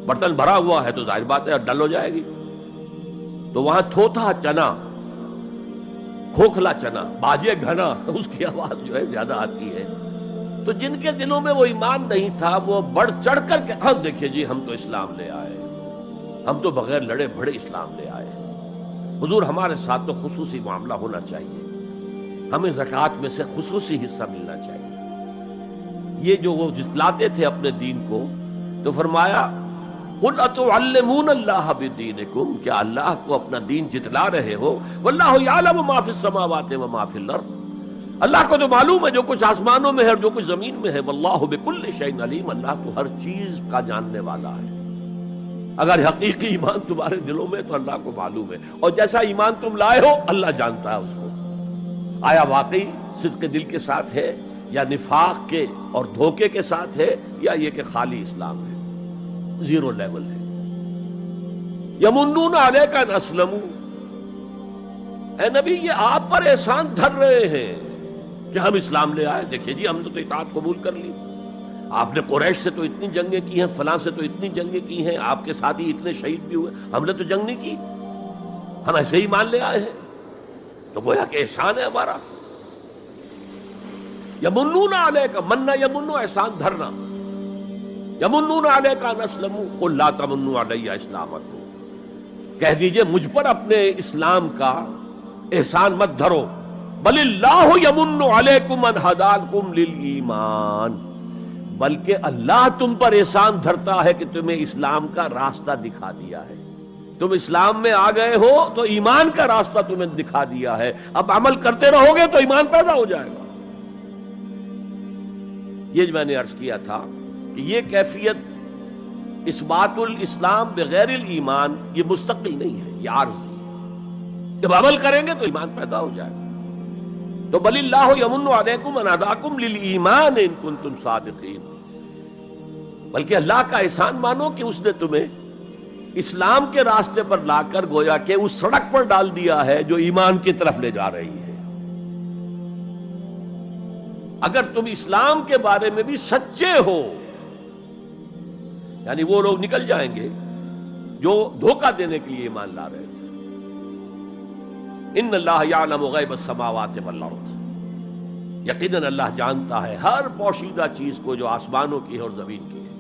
برتن بھرا ہوا ہے تو ظاہر بات ہے ڈل ہو جائے گی۔ تو وہاں تھوتھا چنا، کھوکھلا چنا، باجے گھنا، اس کی آواز جو ہے زیادہ آتی ہے۔ تو جن کے دلوں میں وہ ایمان نہیں تھا وہ بڑھ چڑھ کر کے ہم دیکھیے جی ہم تو اسلام لے آئے، ہم تو بغیر لڑے بھڑے اسلام لے آئے۔ حضور ہمارے ساتھ تو خصوصی معاملہ ہونا چاہیے، ہمیں زکوٰۃ میں سے خصوصی حصہ ملنا چاہیے۔ یہ جو وہ جتلاتے تھے اپنے دین کو، تو فرمایا قُلْ أَتُعَلِّمُونَ اللَّهَ بِدِينِكُمْ، کیا اللہ کو اپنا دین جتلا رہے ہو؟ وَاللَّهُ يَعْلَمُ مَا فِي السَّمَاوَاتِ وَمَا فِي الْأَرْضِ، اللہ کو تو معلوم ہے جو کچھ آسمانوں میں ہے اور جو کچھ زمین میں ہے۔ وَاللَّهُ بِكُلِّ شَيْءٍ عَلِيمٌ، اللہ تو ہر چیز کا جاننے والا ہے۔ اگر حقیقی ایمان تمہارے دلوں میں تو اللہ کو معلوم ہے، اور جیسا ایمان تم لائے ہو اللہ جانتا ہے اس کو۔ آیا واقعی صدق دل کے ساتھ ہے، یا نفاق کے اور دھوکے کے ساتھ ہے، یا یہ کہ خالی اسلام ہے، زیرو لیول ہے۔ یمنون علیک ان اسلموا، اے نبی یہ آپ پر احسان دھر رہے ہیں کہ ہم اسلام لے آئے، دیکھیے جی ہم نے تو اطاعت قبول کر لی، آپ نے قریش سے تو اتنی جنگیں کی ہیں، فلاں سے تو اتنی جنگیں کی ہیں، آپ کے ساتھی اتنے شہید بھی ہوئے، ہم نے تو جنگ نہیں کی، ہم ایسے ہی مان لے آئے ہیں، تو گویا کہ احسان ہے ہمارا۔ یمنون علیک، مننا یمنو احسان دھرنا، یمنون علیک ان اسلموا قل لا تمنوا علی اسلامکم، کہہ دیجئے مجھ پر اپنے اسلام کا احسان مت دھرو، بل اللہ یمن علیکم ان ہداکم للایمان، بلکہ اللہ تم پر احسان دھرتا ہے کہ تمہیں اسلام کا راستہ دکھا دیا ہے۔ تم اسلام میں آ گئے ہو تو ایمان کا راستہ تمہیں دکھا دیا ہے، اب عمل کرتے رہو گے تو ایمان پیدا ہو جائے گا۔ یہ میں نے عرض کیا تھا کہ یہ کیفیت اثبات الاسلام بغیر الایمان یہ مستقل نہیں ہے، یہ عارضی ہے۔ جب عمل کریں گے تو ایمان پیدا ہو جائے گا۔ تو بل اللہ یمن علیکم ان ہداکم للایمان ان کنتم صادقین، بلکہ اللہ کا احسان مانو کہ اس نے تمہیں اسلام کے راستے پر لا کر گویا کہ اس سڑک پر ڈال دیا ہے جو ایمان کی طرف لے جا رہی ہے۔ اگر تم اسلام کے بارے میں بھی سچے ہو، یعنی وہ لوگ نکل جائیں گے جو دھوکہ دینے کے لیے ایمان لا رہے تھے۔ ان اللہ یعلم غیب السماوات والارض، یقیناً اللہ جانتا ہے ہر پوشیدہ چیز کو جو آسمانوں کی ہے اور زمین کی ہے۔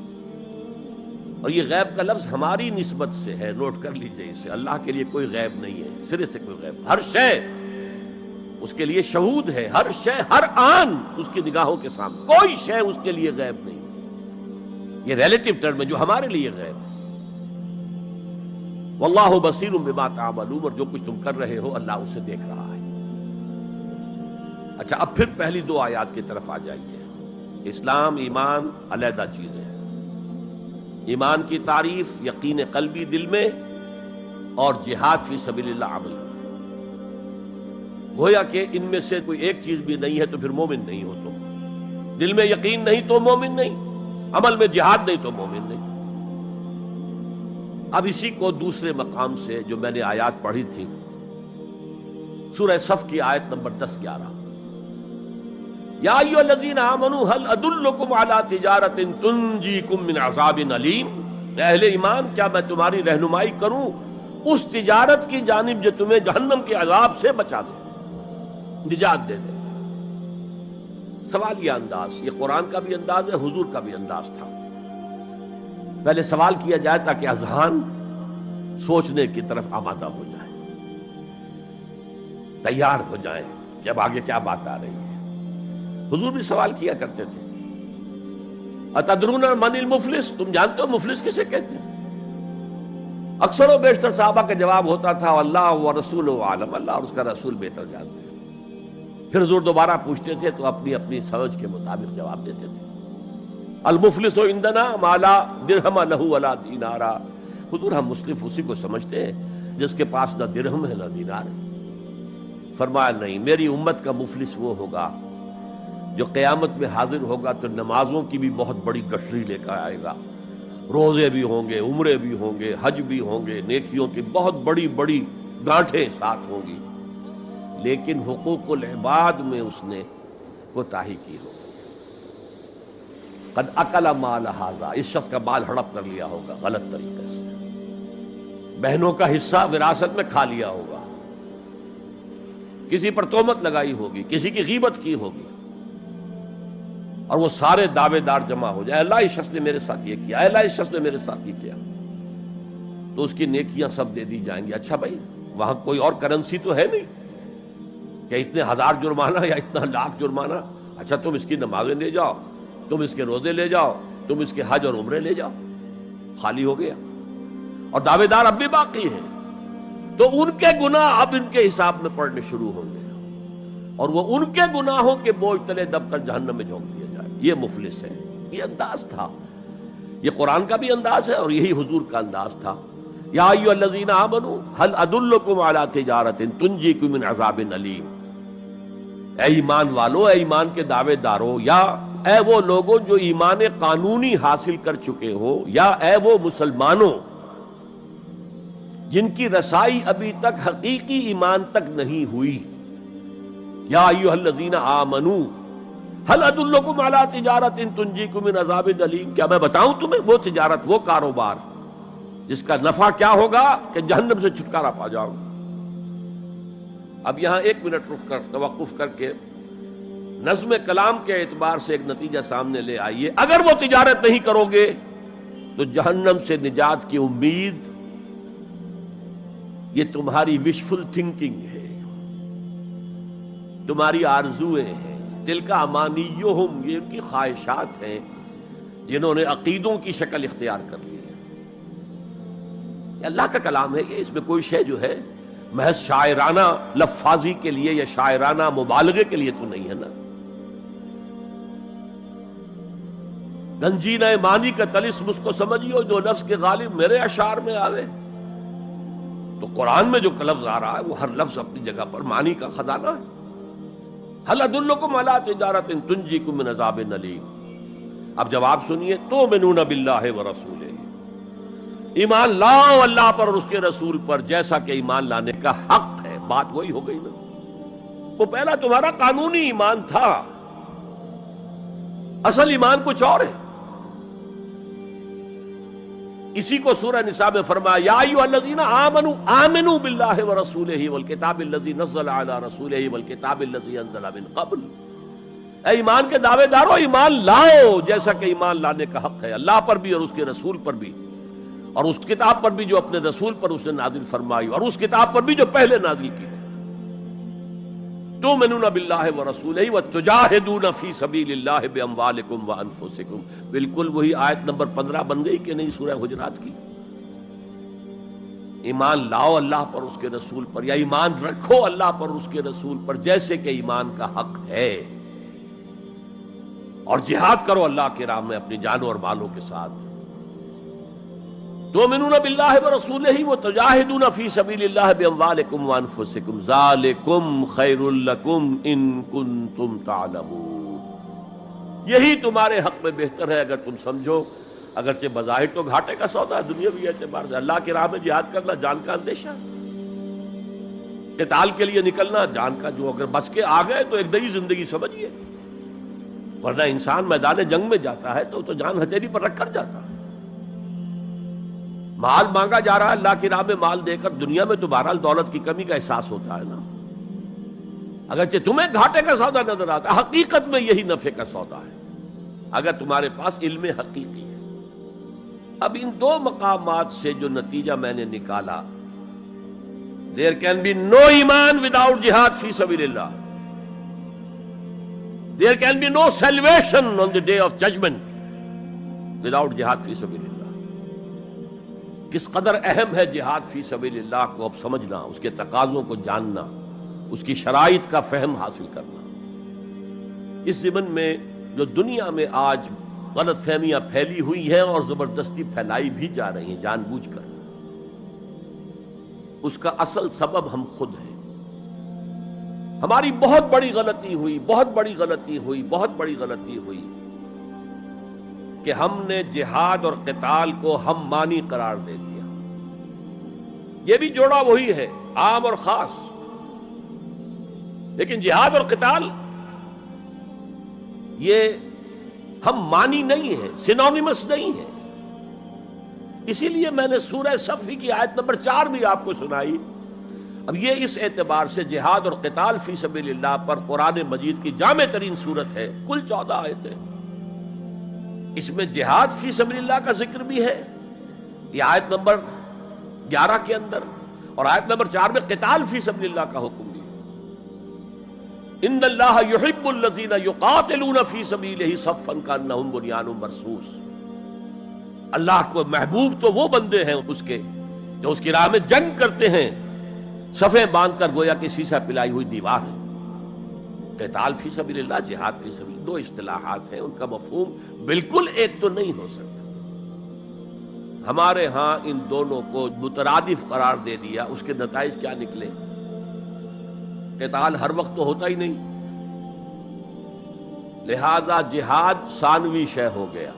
اور یہ غیب کا لفظ ہماری نسبت سے ہے، نوٹ کر لیجئے اسے. اللہ کے لیے کوئی غیب نہیں ہے، سرے سے کوئی غیب. ہر شے اس کے لیے شہود ہے، ہر شے ہر آن اس کی نگاہوں کے سامنے، کوئی شے اس کے لیے غیب نہیں. یہ ریلیٹیو ٹرم ہے جو ہمارے لیے غیب ہے. واللہ بصیر بما تعملون، اور جو کچھ تم کر رہے ہو اللہ اسے دیکھ رہا ہے. اچھا، اب پھر پہلی دو آیات کی طرف آ جائیے. اسلام ایمان علیحدہ چیزیں ہیں. ایمان کی تعریف یقین قلبی دل میں، اور جہاد فی سبیل اللہ عمل. گویا کہ ان میں سے کوئی ایک چیز بھی نہیں ہے تو پھر مومن نہیں ہو تم. دل میں یقین نہیں تو مومن نہیں، عمل میں جہاد نہیں تو مومن نہیں. اب اسی کو دوسرے مقام سے جو میں نے آیات پڑھی تھی، سورہ صف کی آیت نمبر 10-11، یا ایھا الذین آمنوا هل ادلکم علی تجارۃ تنجیکم من عذاب علیم. اہل ایمان، کیا میں تمہاری رہنمائی کروں اس تجارت کی جانب جو تمہیں جہنم کے عذاب سے بچا دے، نجات دے دے. سوالیہ انداز، یہ قرآن کا بھی انداز ہے، حضور کا بھی انداز تھا. پہلے سوال کیا جائے تاکہ اذہان سوچنے کی طرف آمادہ ہو جائے، تیار ہو جائیں کہ اب آگے کیا بات آ رہی ہے. حضور بھی سوال کیا کرتے تھے، اتدرون من المفلس، تم جانتے ہو مفلس کسے کہتے ہیں؟ اکثر و بیشتر صحابہ کا جواب ہوتا تھا اللہ ورسولہ عالم، اللہ اور اس کا رسول بہتر جانتے ہیں. پھر حضور دوبارہ پوچھتے تھے تو اپنی اپنی سمجھ کے مطابق جواب دیتے تھے. المفلس عندنا ما لا درہم لہ ولا دینارا. حضور ہم مصرف اسی کو سمجھتے ہیں جس کے پاس نہ درہم ہے نہ دینار ہے. فرمایا نہیں، میری امت کا مفلس وہ ہوگا جو قیامت میں حاضر ہوگا تو نمازوں کی بھی بہت بڑی گٹھری لے کر آئے گا، روزے بھی ہوں گے، عمرے بھی ہوں گے، حج بھی ہوں گے، نیکیوں کی بہت بڑی بڑی گانٹھیں ساتھ ہوں گی، لیکن حقوق العباد میں اس نے کوتاہی کی ہوگی. قد اکل مال ھذا، اس شخص کا مال ہڑپ کر لیا ہوگا غلط طریقے سے، بہنوں کا حصہ وراثت میں کھا لیا ہوگا، کسی پر تہمت لگائی ہوگی، کسی کی غیبت کی ہوگی، اور وہ سارے دعوے دار جمع ہو جائے، اللہ اس شخص نے میرے ساتھ یہ کیا، اللہ اس شخص نے میرے ساتھ یہ کیا، تو اس کی نیکیاں سب دے دی جائیں گی. اچھا بھائی، وہاں کوئی اور کرنسی تو ہے نہیں کہ اتنے ہزار جرمانہ یا اتنا لاکھ جرمانہ. اچھا تم اس کی نمازیں لے جاؤ، تم اس کے روزے لے جاؤ، تم اس کے حج اور عمرے لے جاؤ، خالی ہو گیا. اور دعوے دار اب بھی باقی ہیں، تو ان کے گناہ اب ان کے حساب میں پڑنے شروع ہوں گے، اور وہ ان کے گناہوں کے بوجھ تلے دب کر جہنم میں جھونک دیا جائے. یہ مفلس ہے. یہ انداز تھا، یہ قرآن کا بھی انداز ہے اور یہی حضور کا انداز تھا. یا ایھا الذین آمنوا هل ادلکم علی تجارۃ تنجیکم من عذاب علیم. اے ایمان والو، اے ایمان کے دعوے دارو، یا اے وہ لوگوں جو ایمان قانونی حاصل کر چکے ہو، یا اے وہ مسلمانوں جن کی رسائی ابھی تک حقیقی ایمان تک نہیں ہوئی. یا ایھا الذین آمنوا هل ادلکم علی تجارۃ تنجیکم من عذاب علیم. کیا میں بتاؤں تمہیں وہ تجارت، وہ کاروبار جس کا نفع کیا ہوگا کہ جہنم سے چھٹکارا پا جاؤ. اب یہاں 1 منٹ رک کر توقف کر کے نظم کلام کے اعتبار سے ایک نتیجہ سامنے لے آئیے. اگر وہ تجارت نہیں کرو گے تو جہنم سے نجات کی امید یہ تمہاری وشفل تھنکنگ ہے، تمہاری آرزویں ہیں، تلک امانیہم، یہ ان کی خواہشات ہیں جنہوں نے عقیدوں کی شکل اختیار کر لی ہے. یہ اللہ کا کلام ہے، یہ اس میں کوئی شے جو ہے محض شاعرانہ لفاظی کے لیے یا شاعرانہ مبالغے کے لیے تو نہیں ہے نا. گنجینہ معنی کا طلسم اس کو سمجھیو جو لفظ کے غالب میرے اشعار میں آوے. تو قرآن میں جو لفظ آ رہا ہے وہ ہر لفظ اپنی جگہ پر معنی کا خزانہ ہے. هل ادلکم علی تجارۃ تنجیکم من عذاب علیم. اب جواب سنیے، تؤمنون باللہ ورسولہ، ایمان لاؤ اللہ پر اور اس کے رسول پر جیسا کہ ایمان لانے کا حق ہے. بات وہی ہو گئی نا، وہ پہلا تمہارا قانونی ایمان تھا، اصل ایمان کچھ اور ہے. اسی کو سورہ نساء میں فرمایا یا ایھا الذین آمنوا آمنوا باللہ ورسولہ والکتاب الذی نزل علی رسولہ والکتاب الذی انزل من قبل. اے ایمان کے دعوے دارو، ایمان لاؤ جیسا کہ ایمان لانے کا حق ہے، اللہ پر بھی اور اس کے رسول پر بھی اور اس کتاب پر بھی جو اپنے رسول پر اس نے نازل فرمائی، اور اس کتاب پر بھی جو پہلے نازل کی تھی. تؤمنون باللہ ورسولہ وتجاہدون فی سبیل اللہ باموالکم وانفسکم. بالکل وہی آیت نمبر 15 بن گئی کہ نہیں سورہ حجرات کی. ایمان لاؤ اللہ پر، اس کے رسول پر، یا ایمان رکھو اللہ پر اس کے رسول پر جیسے کہ ایمان کا حق ہے، اور جہاد کرو اللہ کی راہ میں اپنی جانوں اور مالوں کے ساتھ. تؤمنون باللہ ورسولہ وتجاہدون فی سبیل اللہ باموالکم وانفسکم ذالکم خیر لکم ان کنتم تعلمون. یہی تمہارے حق میں بہتر ہے اگر تم سمجھو. اگرچہ بظاہر تو گھاٹے کا سودا ہے دنیاوی اعتبار سے، اللہ کی راہ میں جہاد کرنا جان کا اندیشہ، قتال کے لیے نکلنا جان کا، جو اگر بچ کے آ گئے تو ایک نئی زندگی سمجھیے، ورنہ انسان میدان جنگ میں جاتا ہے تو جان ہتھیلی پر رکھ کر جاتا ہے. مال مانگا جا رہا ہے اللہ کی راہ میں، مال دے کر دنیا میں تو بہرحال دولت کی کمی کا احساس ہوتا ہے نا. اگرچہ تمہیں گھاٹے کا سودا نظر آتا ہے، حقیقت میں یہی نفع کا سودا ہے اگر تمہارے پاس علم حقیقی ہے. اب ان دو مقامات سے جو نتیجہ میں نے نکالا، there can be no ایمان without jihad فی سبیل اللہ. There can be no salvation on the day of judgment without jihad فی سبیل اللہ. کس قدر اہم ہے جہاد فی سبیل اللہ کو اب سمجھنا، اس کے تقاضوں کو جاننا، اس کی شرائط کا فہم حاصل کرنا. اس ضمن میں جو دنیا میں آج غلط فہمیاں پھیلی ہوئی ہیں اور زبردستی پھیلائی بھی جا رہی ہیں جان بوجھ کر، اس کا اصل سبب ہم خود ہیں. ہماری بہت بڑی غلطی ہوئی، بہت بڑی غلطی ہوئی، بہت بڑی غلطی ہوئی کہ ہم نے جہاد اور قتال کو ہم مانی قرار دے دیا. یہ بھی جوڑا وہی ہے، عام اور خاص، لیکن جہاد اور قتال یہ ہم مانی نہیں ہے، سینونیمس نہیں ہے. اسی لیے میں نے سورہ صفی کی آیت نمبر 4 بھی آپ کو سنائی. اب یہ اس اعتبار سے جہاد اور قتال فی سبیل اللہ پر قرآن مجید کی جامع ترین صورت ہے. کل 14 آیتیں، اس میں جہاد فی سبیل اللہ کا ذکر بھی ہے یہ آیت نمبر 11 کے اندر، اور آیت نمبر 4 میں قتال فی سبیل اللہ کا حکم بھی ہے. ان اللہ یحب الذین یقاتلون فی صفا کانہم بنیان مرصوص. اللہ کو محبوب تو وہ بندے ہیں اس کے جو اس کی راہ میں جنگ کرتے ہیں صفیں باندھ کر، گویا کہ سیسا پلائی ہوئی دیوار ہے. قتال فی سبیل اللہ، جہاد فی سبیل اللہ، دو اصطلاحات ہیں، ان کا مفہوم بالکل ایک تو نہیں ہو سکتا. ہمارے ہاں ان دونوں کو مترادف قرار دے دیا. اس کے نتائج کیا نکلے؟ قتال ہر وقت تو ہوتا ہی نہیں، لہذا جہاد ثانوی شے ہو گیا،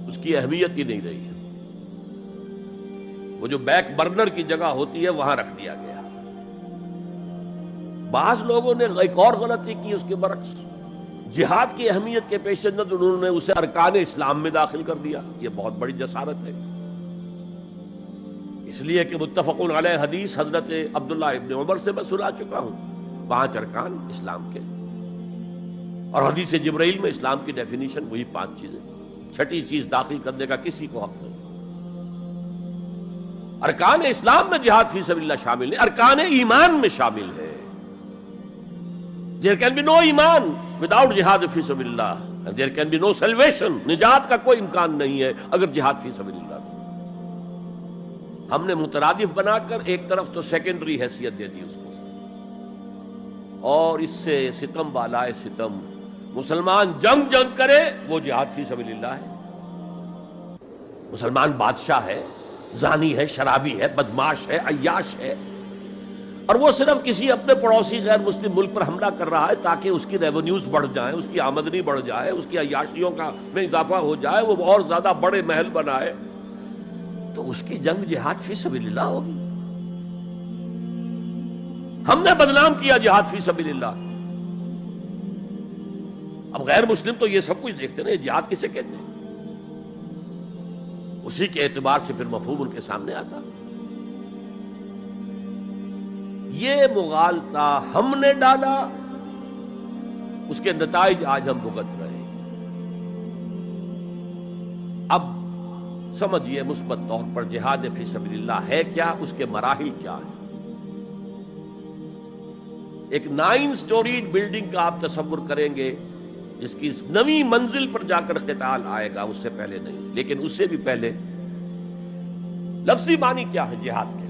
اس کی اہمیت ہی نہیں رہی. وہ جو بیک برنر کی جگہ ہوتی ہے وہاں رکھ دیا گیا. بعض لوگوں نے ایک اور غلطی کی اس کے برعکس، جہاد کی اہمیت کے پیش نظر انہوں نے اسے ارکان اسلام میں داخل کر دیا. یہ بہت بڑی جسارت ہے، اس لیے کہ متفقون علیہ حدیث حضرت عبداللہ ابن عمر سے میں سنا چکا ہوں 5 ارکان اسلام کے، اور حدیث جبرائیل میں اسلام کی ڈیفینیشن وہی 5 چیزیں. چھٹی چیز داخل کرنے کا کسی کو حق نہیں. ارکان اسلام میں جہاد فی سبیل اللہ شامل ہے، ارکان ایمان میں شامل ہے. There can be no ایمان without جہاد فی سبیل اللہ, and there can be no salvation. نجات کا کوئی امکان نہیں ہے اگر جہاد فی سبیل اللہ. ہم نے مترادف بنا کر ایک طرف تو سیکنڈری حیثیت دے دی اس کو, اور اس سے ستم بالائے ستم مسلمان جنگ کرے وہ جہاد فی سبیل اللہ ہے. مسلمان بادشاہ ہے, زانی ہے, شرابی ہے, بدماش ہے, عیاش ہے, اور وہ صرف کسی اپنے پڑوسی غیر مسلم ملک پر حملہ کر رہا ہے تاکہ اس کی ریونیوز بڑھ جائیں, اس کی آمدنی بڑھ جائے, اس کی عیاشیوں کا میں اضافہ ہو جائے, وہ اور زیادہ بڑے محل بنائے, تو اس کی جنگ جہاد فی سبیل اللہ ہوگی. ہم نے بدنام کیا جہاد فی سبیل اللہ. اب غیر مسلم تو یہ سب کچھ دیکھتے ہیں, جہاد کسے کہتے ہیں, اسی کے اعتبار سے پھر مفہوم ان کے سامنے آتا. یہ مغالطہ ہم نے ڈالا, اس کے نتائج آج ہم بھگت رہے ہیں. اب سمجھیے مثبت طور پر جہاد فی سبیل اللہ ہے کیا، اس کے مراحل کیا ہیں۔ ایک 9 سٹوریڈ بلڈنگ کا آپ تصور کریں گے جس کی نویں منزل پر جا کر قتال آئے گا، اس سے پہلے نہیں، لیکن اس سے بھی پہلے لفظی معنی کیا ہے جہاد کے؟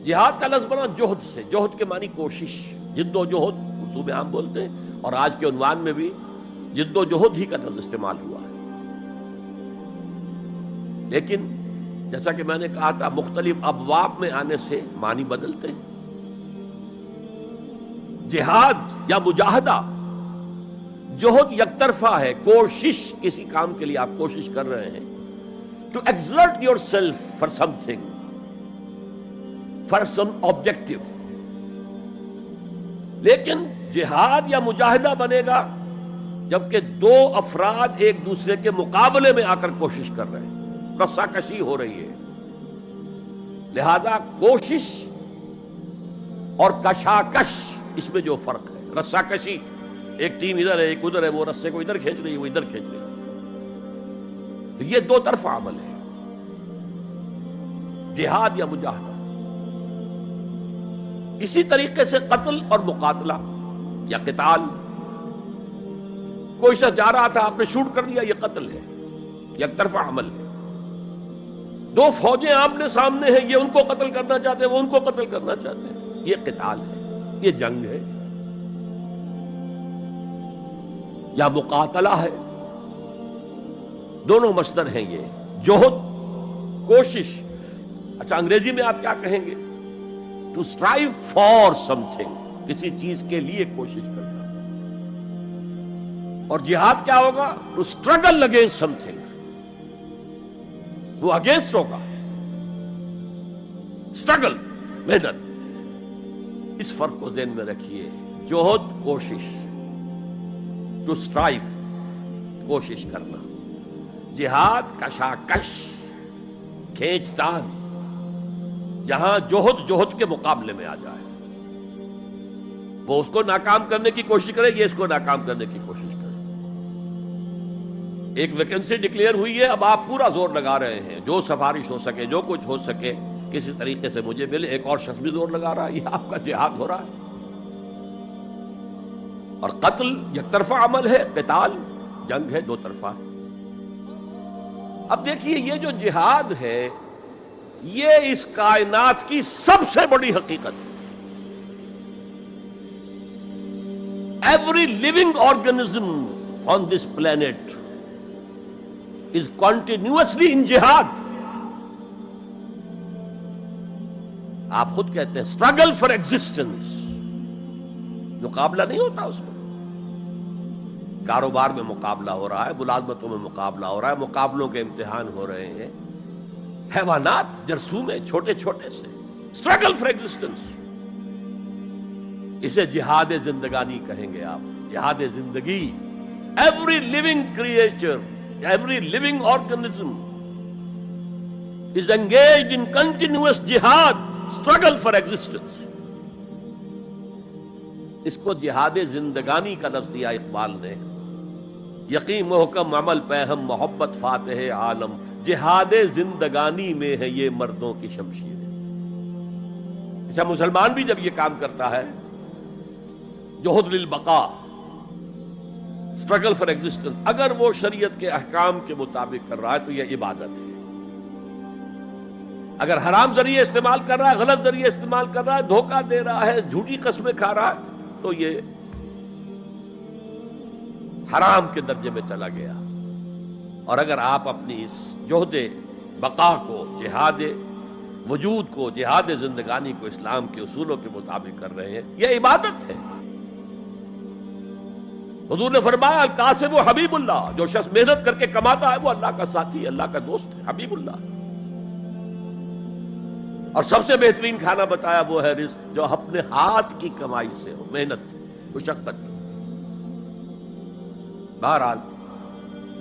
جہاد کا لفظ بنا جوہد سے، جوہد کے معنی کوشش، جد و جہد اردو میں عام بولتے ہیں، اور آج کے عنوان میں بھی جد و جہد ہی کا لفظ استعمال ہوا ہے۔ لیکن جیسا کہ میں نے کہا تھا، مختلف ابواب میں آنے سے معنی بدلتے ہیں۔ جہاد یا مجاہدہ، جوہد یک طرفہ ہے، کوشش، کسی کام کے لیے آپ کوشش کر رہے ہیں، to exert yourself for something, for some objective. لیکن جہاد یا مجاہدہ بنے گا جبکہ دو افراد ایک دوسرے کے مقابلے میں آ کر کوشش کر رہے ہیں، رسا کشی ہو رہی ہے۔ لہذا کوشش اور کشاکش، اس میں جو فرق ہے، رسا کشی، ایک ٹیم ادھر ہے ایک ادھر ہے، وہ رسے کو ادھر کھینچ رہی ہے وہ ادھر کھینچ رہی ہے، تو یہ دو طرفہ عمل ہے، جہاد یا مجاہدہ۔ اسی طریقے سے قتل اور مقاتلہ یا قتال، کوئی شخص جا رہا تھا آپ نے شوٹ کر دیا، یہ قتل ہے، یک طرفہ عمل ہے۔ دو فوجیں آمنے سامنے ہیں، یہ ان کو قتل کرنا چاہتے ہیں وہ ان کو قتل کرنا چاہتے ہیں، یہ قتال ہے، یہ جنگ ہے۔ یا مقاتلہ ہے، دونوں مصدر ہیں یہ، جوہد، کوشش۔ اچھا انگریزی میں آپ کیا کہیں گے؟ To strive for something, کسی چیز کے لیے کوشش کرنا۔ اور جہاد کیا ہوگا؟ To struggle against something, وہ اگینسٹ ہوگا، اسٹرگل، محنت۔ اس فرق کو ذہن میں رکھیے، جوہد کوشش، ٹو اسٹرائیو کوشش کرنا، جہاد کشاکش، کھینچ تان، جہاں جوہد کے مقابلے میں آ جائے، وہ اس کو ناکام کرنے کی کوشش کرے، یہ اس کو ناکام کرنے کی کوشش کرے۔ ایک ویکنسی ڈکلیئر ہوئی ہے، اب آپ پورا زور لگا رہے ہیں، جو سفارش ہو سکے، جو کچھ ہو سکے کسی طریقے سے مجھے ملے، ایک اور شخص بھی زور لگا رہا ہے، یہ آپ کا جہاد ہو رہا ہے۔ اور قتل یک طرفہ عمل ہے، قتال جنگ ہے، دو طرفہ۔ اب دیکھیے یہ جو جہاد ہے یہ اس کائنات کی سب سے بڑی حقیقت ہے۔ Every living organism on this planet is continuously in jihad۔ آپ خود کہتے ہیں struggle for existence، مقابلہ نہیں ہوتا اس میں۔ کاروبار میں مقابلہ ہو رہا ہے، ملازمتوں میں مقابلہ ہو رہا ہے، مقابلوں کے امتحان ہو رہے ہیں، حیوانات جرثومے چھوٹے چھوٹے سے، struggle for existence۔ اسے جہاد زندگانی کہیں گے آپ، جہاد زندگی۔ Every living creature, every living organism is engaged in continuous jihad, struggle for existence۔ اس کو جہاد زندگانی کا لفظ دیا اقبال نے، یقین محکم عمل پہم محبت فاتح عالم، جہاد زندگانی میں ہے یہ مردوں کی شمشیر۔ اچھا مسلمان بھی جب یہ کام کرتا ہے، جہد للبقاء، اسٹرگل فار ایگزسٹنس، اگر وہ شریعت کے احکام کے مطابق کر رہا ہے تو یہ عبادت ہے۔ اگر حرام ذریعے استعمال کر رہا ہے، غلط ذریعے استعمال کر رہا ہے، دھوکہ دے رہا ہے، جھوٹی قسمیں کھا رہا ہے، تو یہ حرام کے درجے میں چلا گیا۔ اور اگر آپ اپنی اس جہد بقا کو، جہاد وجود کو، جہاد زندگانی کو اسلام کے اصولوں کے مطابق کر رہے ہیں، یہ عبادت ہے۔ حضور نے فرمایا القاسم و حبیب اللہ، جو شخص محنت کر کے کماتا ہے وہ اللہ کا ساتھی، اللہ کا دوست ہے، حبیب اللہ۔ اور سب سے بہترین کھانا بتایا وہ ہے رزق جو اپنے ہاتھ کی کمائی سے ہو، محنت، مشقت۔ بہرحال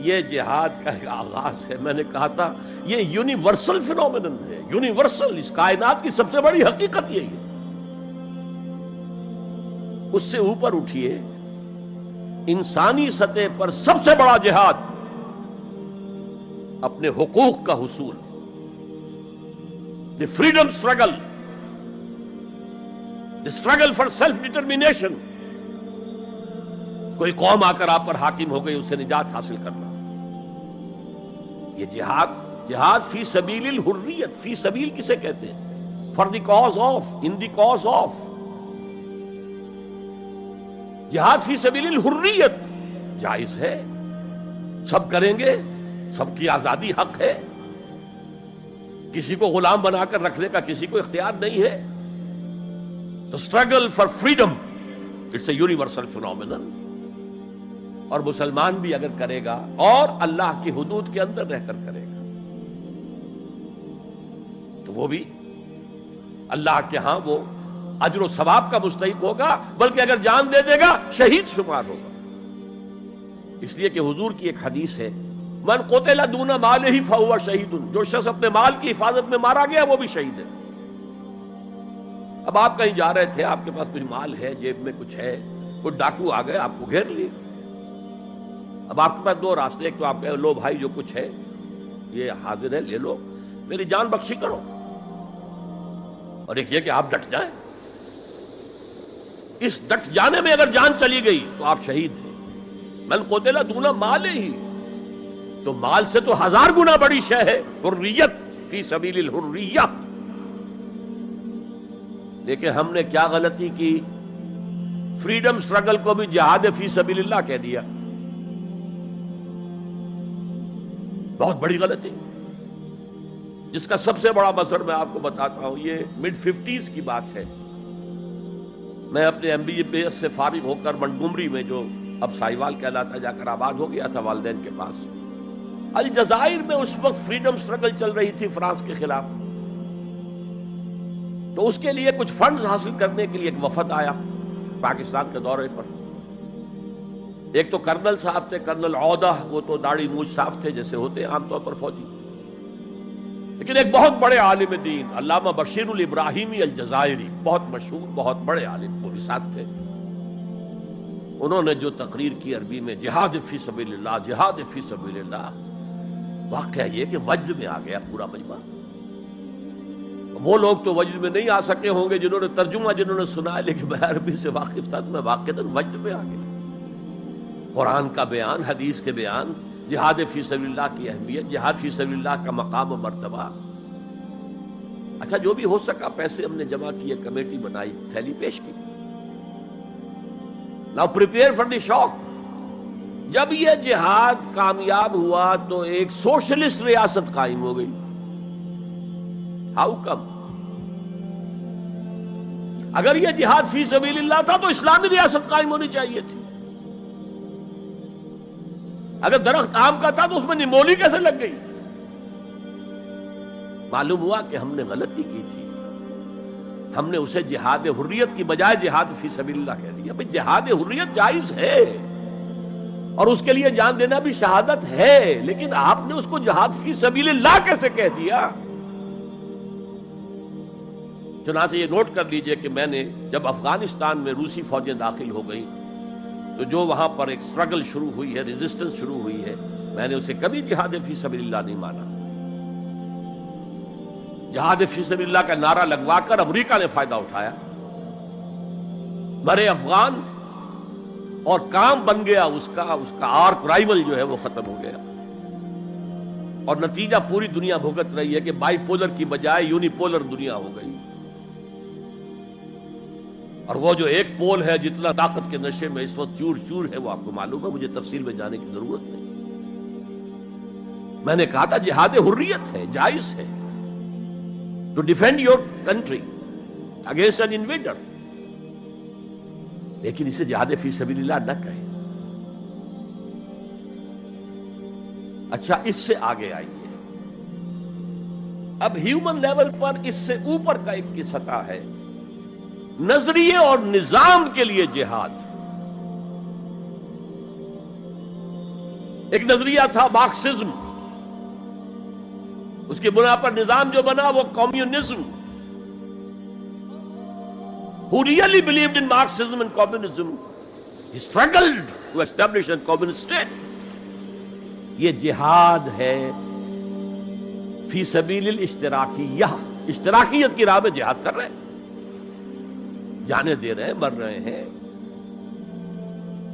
یہ جہاد کا ایک آغاز ہے، میں نے کہا تھا یہ یونیورسل فینومینن ہے، یونیورسل، اس کائنات کی سب سے بڑی حقیقت یہی ہے۔ اس سے اوپر اٹھیے، انسانی سطح پر سب سے بڑا جہاد اپنے حقوق کا حصول، the freedom struggle, the struggle for self determination. کوئی قوم آ کر آپ پر حاکم ہو گئی، اس سے نجات حاصل کرنا، یہ جہاد فی سبیل الحریت. فی سبیل کسے کہتے ہیں؟ For the cause of, in the cause of. جہاد فی سبیل الحریت جائز ہے، سب کریں گے، سب کی آزادی حق ہے، کسی کو غلام بنا کر رکھنے کا کسی کو اختیار نہیں ہے. تو struggle for freedom it's a universal phenomenon. اور مسلمان بھی اگر کرے گا اور اللہ کی حدود کے اندر رہ کر کرے گا تو وہ بھی اللہ کے ہاں وہ اجر و ثواب کا مستحق ہوگا، بلکہ اگر جان دے دے گا شہید شمار ہوگا. اس لیے کہ حضور کی ایک حدیث ہے، من قتل دون مالہ فہو شہید. جو شخص اپنے مال کی حفاظت میں مارا گیا وہ بھی شہید ہے. اب آپ کہیں جا رہے تھے، آپ کے پاس کچھ مال ہے، جیب میں کچھ ہے، کوئی ڈاکو آ گئے آپ کو گھیر لیے. اب آپ کے پاس دو راستے، ایک تو آپ کہے لو بھائی جو کچھ ہے یہ حاضر ہے، لے لو، میری جان بخشی کرو، اور ایک یہ کہ آپ ڈٹ جائیں. اس ڈٹ جانے میں اگر جان چلی گئی تو آپ شہید ہیں. من قتل دون مالہ، تو مال سے تو 1000 گنا بڑی شے ہے حریت، فی سبیل الحریہ. لیکن ہم نے کیا غلطی کی؟ فریڈم سٹرگل کو بھی جہاد فی سبیل اللہ کہہ دیا. بہت بڑی غلطی، جس کا سب سے بڑا مثر میں آپ کو بتاتا ہوں. یہ مڈ 50s کی بات ہے. میں اپنے MBA سے فارغ ہو کر منٹگومری میں، جو اب سائیوال کہلاتا جا کر آباد ہو گیا تھا والدین کے پاس، الجزائر میں اس وقت فریڈم سٹرگل چل رہی تھی فرانس کے خلاف. تو اس کے لیے کچھ فنڈز حاصل کرنے کے لیے ایک وفد آیا پاکستان کے دورے پر. ایک تو کرنل صاحب تھے، کرنل عودہ، وہ تو داڑھی مونچھ صاف تھے جیسے ہوتے عام طور پر فوجی. لیکن ایک بہت بڑے عالم دین علامہ بشیر الابراہیمی الجزائری، بہت مشہور، بہت بڑے عالم، وہ بھی ساتھ تھے. انہوں نے جو تقریر کی عربی میں، جہاد فی سبیل اللہ، جہاد فی سبیل اللہ، واقعہ یہ کہ وجد میں آ گیا پورا مجمع. وہ لوگ تو وجد میں نہیں آ سکے ہوں گے جنہوں نے ترجمہ، جنہوں نے سنا ہے، لیکن میں عربی سے واقف تھا تو میں واقعتاً وجد میں آ گیا. قرآن کا بیان، حدیث کے بیان، جہاد فی سبیل اللہ کی اہمیت، جہاد فی سبیل اللہ کا مقام و مرتبہ. اچھا جو بھی ہو سکا پیسے ہم نے جمع کیے، کمیٹی بنائی، تھیلی پیش کی. Now prepare for the shock. جب یہ جہاد کامیاب ہوا تو ایک سوشلسٹ ریاست قائم ہو گئی. How come؟ اگر یہ جہاد فی سبیل اللہ تھا تو اسلامی ریاست قائم ہونی چاہیے تھی. اگر درخت آم کا تھا تو اس میں نمولی کیسے لگ گئی؟ معلوم ہوا کہ ہم نے غلطی کی تھی. ہم نے اسے جہاد حریت کی بجائے جہاد فی سبیل اللہ کہہ دیا. بھئی جہاد حریت جائز ہے اور اس کے لیے جان دینا بھی شہادت ہے، لیکن آپ نے اس کو جہاد فی سبیل اللہ کیسے کہہ دیا؟ چنانچہ یہ نوٹ کر لیجئے کہ میں نے جب افغانستان میں روسی فوجیں داخل ہو گئیں تو جو وہاں پر ایک سٹرگل شروع ہوئی ہے، ریزسٹنس شروع ہوئی ہے، میں نے اسے کبھی جہاد فی سبیل اللہ نہیں مانا. جہاد فی سبیل اللہ کا نعرہ لگوا کر امریکہ نے فائدہ اٹھایا، مرے افغان، اور کام بن گیا اس کا آرک رائیول جو ہے وہ ختم ہو گیا. اور نتیجہ پوری دنیا بھگت رہی ہے کہ بائی پولر کی بجائے یونی پولر دنیا ہو گئی. اور وہ جو ایک پول ہے جتنا طاقت کے نشے میں اس وقت چور چور ہے، وہ آپ کو معلوم ہے، مجھے تفصیل میں جانے کی ضرورت نہیں. میں نے کہا تھا جہاد حریت ہے، جائز ہے، to defend your country against an invader, لیکن اسے جہاد فی سبیل اللہ نہ کہیں. اچھا اس سے آگے آئیے، اب ہیومن لیول پر اس سے اوپر کا ایک کی سطح ہے، نظریے اور نظام کے لیے جہاد. ایک نظریہ تھا مارکسزم، اس کی بنا پر نظام جو بنا وہ communism. Who really believed in Marxism and communism, he struggled to establish a communist state. یہ جہاد ہے فی سبیل الاشتراکیہ، اشتراکیت کی راہ میں جہاد کر رہے ہیں، جانیں دے رہے ہیں، مر رہے ہیں،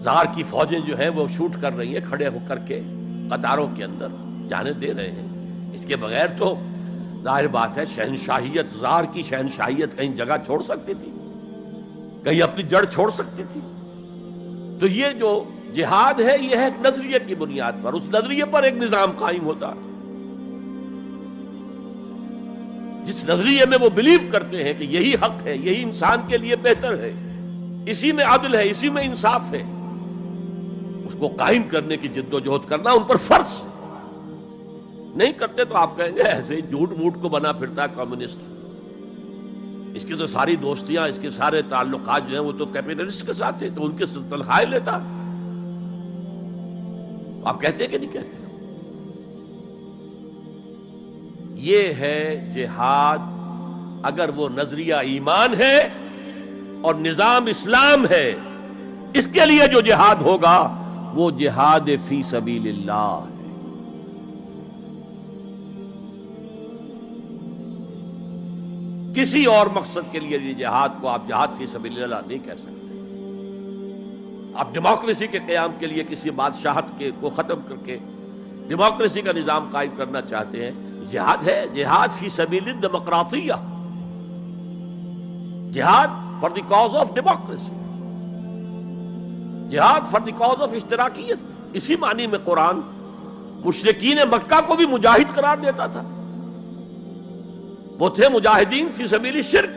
زار کی فوجیں جو ہیں وہ شوٹ کر رہی ہیں کھڑے ہو کر کے قطاروں کے اندر، جانیں دے رہے ہیں۔ اس کے بغیر تو ظاہر بات ہے شہنشاہیت، زار کی شہنشاہیت کہیں جگہ چھوڑ سکتی تھی، کہیں اپنی جڑ چھوڑ سکتی تھی؟ تو یہ جو جہاد ہے یہ ہے ایک نظریے کی بنیاد پر، اس نظریے پر ایک نظام قائم ہوتا ہے، جس نظریے میں وہ بلیو کرتے ہیں کہ یہی حق ہے، یہی انسان کے لیے بہتر ہے، اسی میں عدل ہے، اسی میں انصاف ہے، اس کو قائم کرنے کی جد و جہد کرنا ان پر فرض ہے۔ نہیں کرتے تو آپ کہیں گے ایسے جھوٹ موٹ کو بنا پھرتا ہے کمیونسٹ، اس کی تو ساری دوستیاں، اس کے سارے تعلقات جو ہیں وہ تو کیپٹلسٹ کے ساتھ ہیں، تو ان کے تنخواہیں لیتا۔ آپ کہتے ہیں کہ نہیں کہتے؟ یہ ہے جہاد، اگر وہ نظریہ ایمان ہے اور نظام اسلام ہے، اس کے لیے جو جہاد ہوگا وہ جہاد فی سبیل اللہ ہے۔ کسی اور مقصد کے لیے یہ جہاد کو آپ جہاد فی سبیل اللہ نہیں کہہ سکتے۔ آپ ڈیموکریسی کے قیام کے لیے کسی بادشاہت کو ختم کر کے ڈیموکریسی کا نظام قائم کرنا چاہتے ہیں، جہاد ہے، جہاد فی سبیل الدیمقراطیہ، جہاد for the cause of democracy, جہاد فار دی کاز آف اشتراکیت۔ اسی معنی میں قرآن مشرکین مکہ کو بھی مجاہد قرار دیتا تھا، وہ تھے مجاہدین فی سبیل الشرک،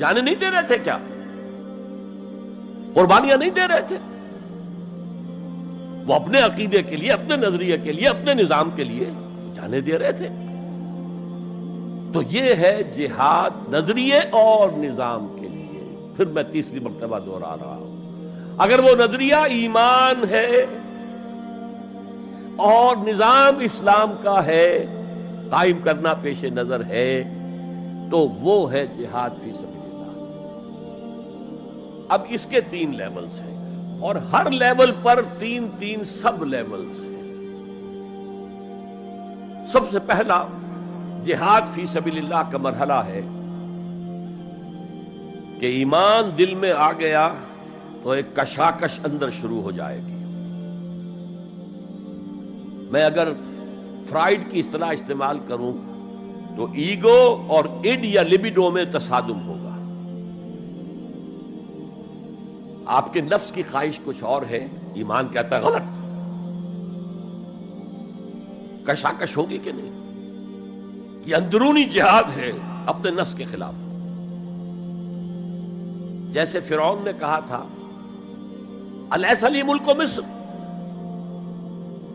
جانے نہیں دے رہے تھے، کیا قربانیاں نہیں دے رہے تھے؟ وہ اپنے عقیدے کے لیے، اپنے نظریے کے لیے، اپنے نظام کے لیے جانے دے رہے تھے۔ تو یہ ہے جہاد نظریے اور نظام کے لیے۔ پھر میں تیسری مرتبہ دوہرا رہا ہوں، اگر وہ نظریہ ایمان ہے اور نظام اسلام کا ہے، قائم کرنا پیش نظر ہے، تو وہ ہے جہاد فی سبیل اللہ۔ اب اس کے 3 لیولز ہیں، اور ہر لیول پر 3 سب لیولز ہیں۔ سب سے پہلا جہاد فی سبیل اللہ کا مرحلہ ہے کہ ایمان دل میں آ گیا تو ایک کشاکش اندر شروع ہو جائے گی۔ میں اگر فرائیڈ کی اصطلاح استعمال کروں تو ایگو اور ایڈ یا لبیڈو میں تصادم ہوگا۔ آپ کے نفس کی خواہش کچھ اور ہے، ایمان کہتا ہے غلط، کشاکش ہوگی کہ نہیں؟ یہ اندرونی جہاد ہے اپنے نفس کے خلاف۔ جیسے فرعون نے کہا تھا الیس لی ملک مصر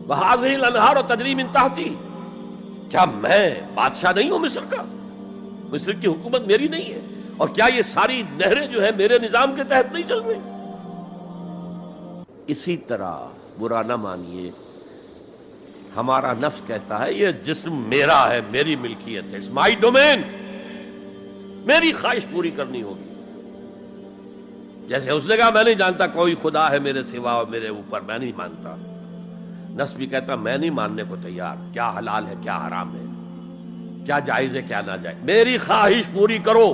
وہذہ الانہار تجری من تحتی، کیا میں بادشاہ نہیں ہوں مصر کا؟ مصر کی حکومت میری نہیں ہے؟ اور کیا یہ ساری نہریں جو ہیں میرے نظام کے تحت نہیں چل رہی؟ اسی طرح برا نہ مانیے، ہمارا نفس کہتا ہے یہ جسم میرا ہے، میری ملکیت ہے، اٹس مائی ڈومین، میری خواہش پوری کرنی ہوگی۔ جیسے اس نے کہا میں نہیں جانتا کوئی خدا ہے میرے سوا اور میرے اوپر، میں نہیں مانتا، نفس بھی کہتا میں نہیں ماننے کو تیار، کیا حلال ہے کیا حرام ہے، کیا جائز ہے کیا ناجائز، میری خواہش پوری کرو۔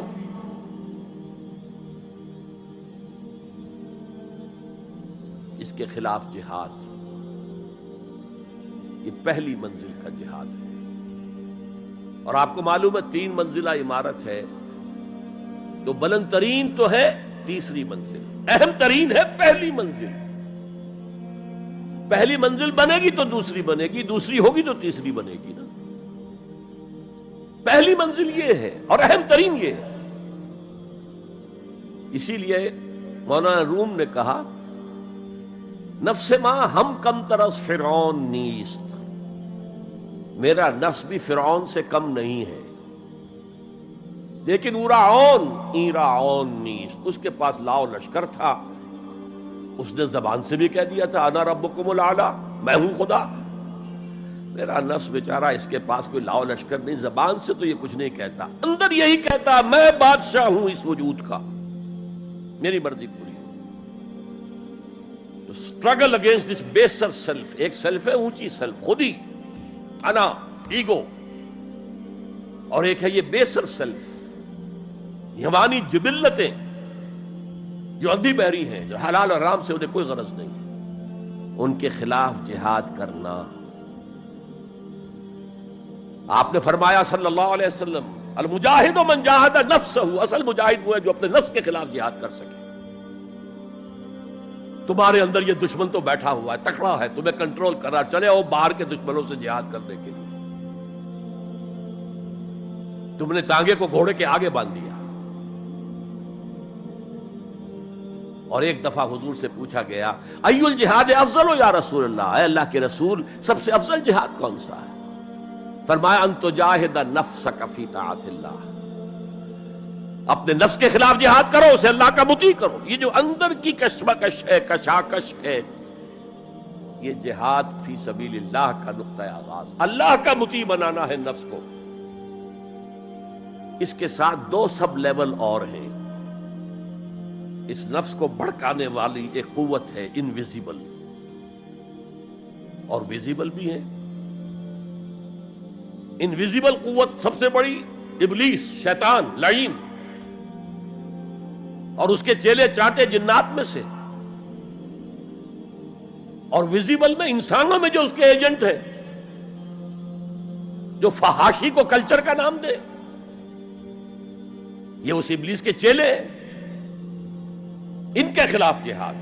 اس کے خلاف جہاد، یہ پہلی منزل کا جہاد ہے۔ اور آپ کو معلوم ہے 3 منزلہ عمارت ہے، تو بلند ترین تو ہے تیسری منزل، اہم ترین ہے پہلی منزل۔ پہلی منزل بنے گی تو دوسری بنے گی، دوسری ہوگی تو تیسری بنے گی نا۔ پہلی منزل یہ ہے اور اہم ترین یہ ہے۔ اسی لیے مولانا روم نے کہا نفس ما ہم کم ترس فرعون نیست، میرا نفس بھی فرعون سے کم نہیں ہے، لیکن ایراعون نیست، اس کے پاس لاؤ لشکر تھا، اس نے زبان سے بھی کہہ دیا تھا انا ربکم الاعلی، میں ہوں خدا۔ میرا نفس بیچارہ اس کے پاس کوئی لاؤ لشکر نہیں، زبان سے تو یہ کچھ نہیں کہتا، اندر یہی کہتا میں بادشاہ ہوں اس وجود کا، میری مرضی پوری۔ اسٹرگل اگینسٹ دس بیسر سیلف، ایک سیلف ہے اونچی سیلف، خود ہی انا، ایگو، اور ایک ہے یہ بیسر سیلف، یمانی جبلتیں جو اندھی بہری ہیں، جو حلال اور حرام سے انہیں کوئی غرض نہیں ہے، ان کے خلاف جہاد کرنا۔ آپ نے فرمایا صلی اللہ علیہ وسلم المجاہد من جاہد نفسہ، اصل مجاہد وہ ہے جو اپنے نفس کے خلاف جہاد کر سکے۔ تمہارے اندر یہ دشمن تو بیٹھا ہوا ہے، تکڑا ہے، تمہیں کنٹرول کر رہا، چلے آؤ باہر کے دشمنوں سے جہاد کرنے کے لیے۔ تم نے ٹانگے کو گھوڑے کے آگے باندھ دیا۔ اور ایک دفعہ حضور سے پوچھا گیا ای الجہاد افضل یا رسول اللہ، اے اللہ کے رسول سب سے افضل جہاد کون سا ہے؟ فرمایا ان تجاہد نفسک فی طاعت اللہ، اپنے نفس کے خلاف جہاد کرو، اسے اللہ کا مطیع کرو۔ یہ جو اندر کی کشمکش ہے، کشاکش ہے، یہ جہاد فی سبیل اللہ کا نقطہ آغاز، اللہ کا مطیع بنانا ہے نفس کو۔ اس کے ساتھ دو سب لیول اور ہیں۔ اس نفس کو بھڑکانے والی ایک قوت ہے انویزیبل، اور ویزیبل بھی ہے۔ انویزیبل قوت سب سے بڑی ابلیس، شیطان لعین، اور اس کے چیلے چاٹے جنات میں سے، اور ویزیبل میں انسانوں میں جو اس کے ایجنٹ ہیں، جو فحاشی کو کلچر کا نام دے، یہ اس ابلیس کے چیلے ہیں۔ ان کے خلاف جہاد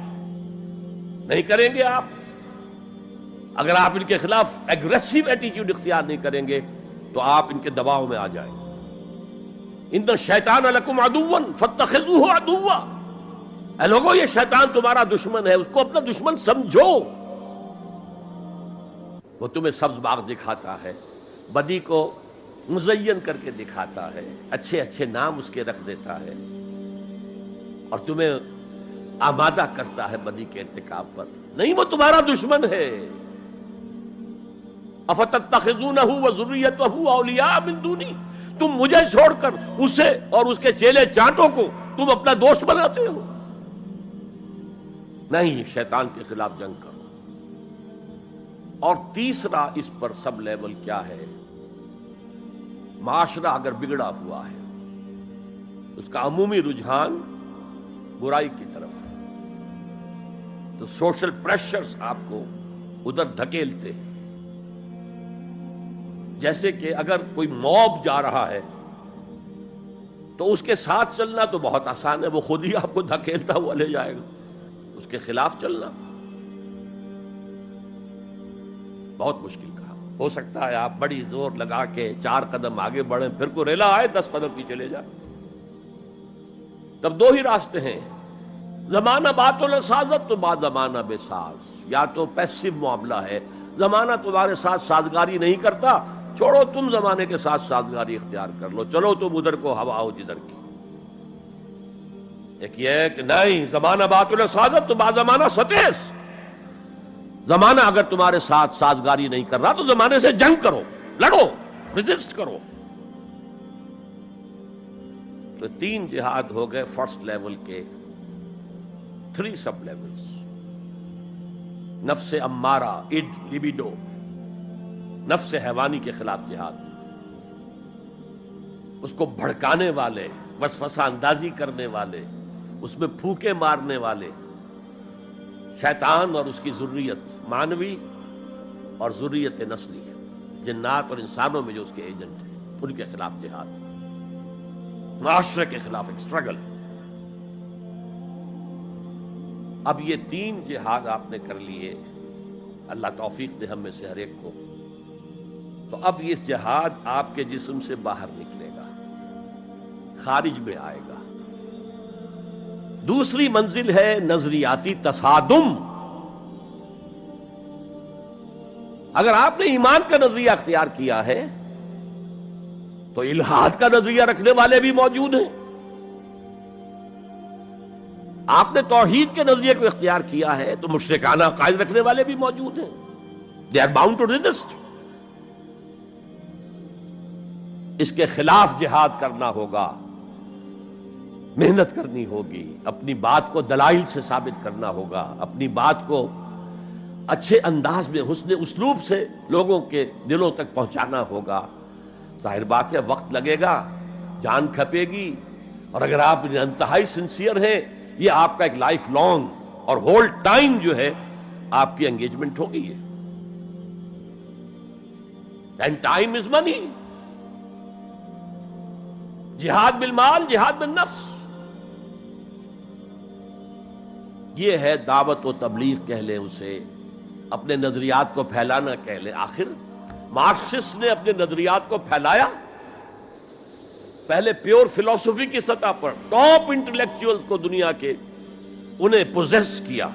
نہیں کریں گے آپ، اگر آپ ان کے خلاف ایگریسو ایٹیٹیوڈ اختیار نہیں کریں گے تو آپ ان کے دباؤ میں آ جائیں گے۔ ان الشیطان لکم عدو فاتخذوہ عدوا، اے لوگوں یہ شیطان تمہارا دشمن ہے، اس کو اپنا دشمن سمجھو۔ وہ تمہیں سبز باغ دکھاتا ہے، بدی کو مزین کر کے دکھاتا ہے، اچھے اچھے نام اس کے رکھ دیتا ہے، اور تمہیں آمادہ کرتا ہے بدی کے ارتکاب پر۔ نہیں، وہ تمہارا دشمن ہے۔ افتتخذونہ وذریتہ اولیاء من دونی، تم مجھے چھوڑ کر اسے اور اس کے چیلے چانٹوں کو تم اپنا دوست بناتے ہو۔ نہیں، شیطان کے خلاف جنگ کرو۔ اور تیسرا اس پر سب لیول کیا ہے؟ معاشرہ اگر بگڑا ہوا ہے، اس کا عمومی رجحان برائی کی طرف ہے، تو سوشل پریشرز آپ کو ادھر دھکیلتے ہیں۔ جیسے کہ اگر کوئی موب جا رہا ہے تو اس کے ساتھ چلنا تو بہت آسان ہے، وہ خود ہی آپ کو دھکیلتا ہوا لے جائے گا۔ اس کے خلاف چلنا بہت مشکل کہا۔ ہو سکتا ہے آپ بڑی زور لگا کے 4 قدم آگے بڑھیں، پھر کو ریلا آئے 10 قدم پیچھے لے جائے۔ تب 2 ہی راستے ہیں، زمانہ بات و سازت تو بعد زمانہ بے ساز۔ یا تو پیسو معاملہ ہے، زمانہ تمہارے ساتھ سازگاری نہیں کرتا، چھوڑو تم زمانے کے ساتھ سازگاری اختیار کر لو، چلو تم ادھر کو ہوا ہو جدھر کی۔ ایک یہ ہے کہ نہیں، زمانہ بات و سازت تو بعد زمانہ ستیس، زمانہ اگر تمہارے ساتھ سازگاری نہیں کر رہا تو زمانے سے جنگ کرو، لڑو، ریزسٹ کرو۔ تو 3 جہاد ہو گئے فرسٹ لیول کے، 3 سب لیولز۔ نفس امارہ، اڈ، لیبیڈو، نفس حیوانی کے خلاف جہاد، اس کو بھڑکانے والے، وسوسہ اندازی کرنے والے، اس میں پھونکے مارنے والے، شیطان اور اس کی ذریت مانوی اور ذریت نسلی، جنات اور انسانوں میں جو اس کے ایجنٹ ہیں، ان کے خلاف جہاد، معاشرے کے خلاف ایک سٹرگل۔ اب یہ 3 جہاد آپ نے کر لیے، اللہ توفیق دے ہم میں سے ہر ایک کو۔ تو اب یہ جہاد آپ کے جسم سے باہر نکلے گا، خارج میں آئے گا۔ دوسری منزل ہے نظریاتی تصادم۔ اگر آپ نے ایمان کا نظریہ اختیار کیا ہے تو الحاد کا نظریہ رکھنے والے بھی موجود ہیں۔ آپ نے توحید کے نظریے کو اختیار کیا ہے تو مشرکانہ عقائد رکھنے والے بھی موجود ہیں۔ They are bound to resist۔ اس کے خلاف جہاد کرنا ہوگا، محنت کرنی ہوگی، اپنی بات کو دلائل سے ثابت کرنا ہوگا، اپنی بات کو اچھے انداز میں حسن اسلوب سے لوگوں کے دلوں تک پہنچانا ہوگا. ظاہر بات ہے وقت لگے گا، جان کھپے گی، اور اگر آپ انتہائی سنسیئر ہیں یہ آپ کا ایک لائف لانگ اور ہول ٹائم جو ہے آپ کی انگیجمنٹ ہوگی. ہے اینڈ ٹائم از منی. جہاد بالمال، جہاد بالنفس، یہ ہے دعوت و تبلیغ کہہ لیں اسے، اپنے نظریات کو پھیلانا کہہ لیں. آخر مارکسسٹ نے اپنے نظریات کو پھیلایا پہلے پیور فلسفی کی سطح پر، ٹاپ انٹلیکچوئلز کو دنیا کے انہیں پوزیس کیا.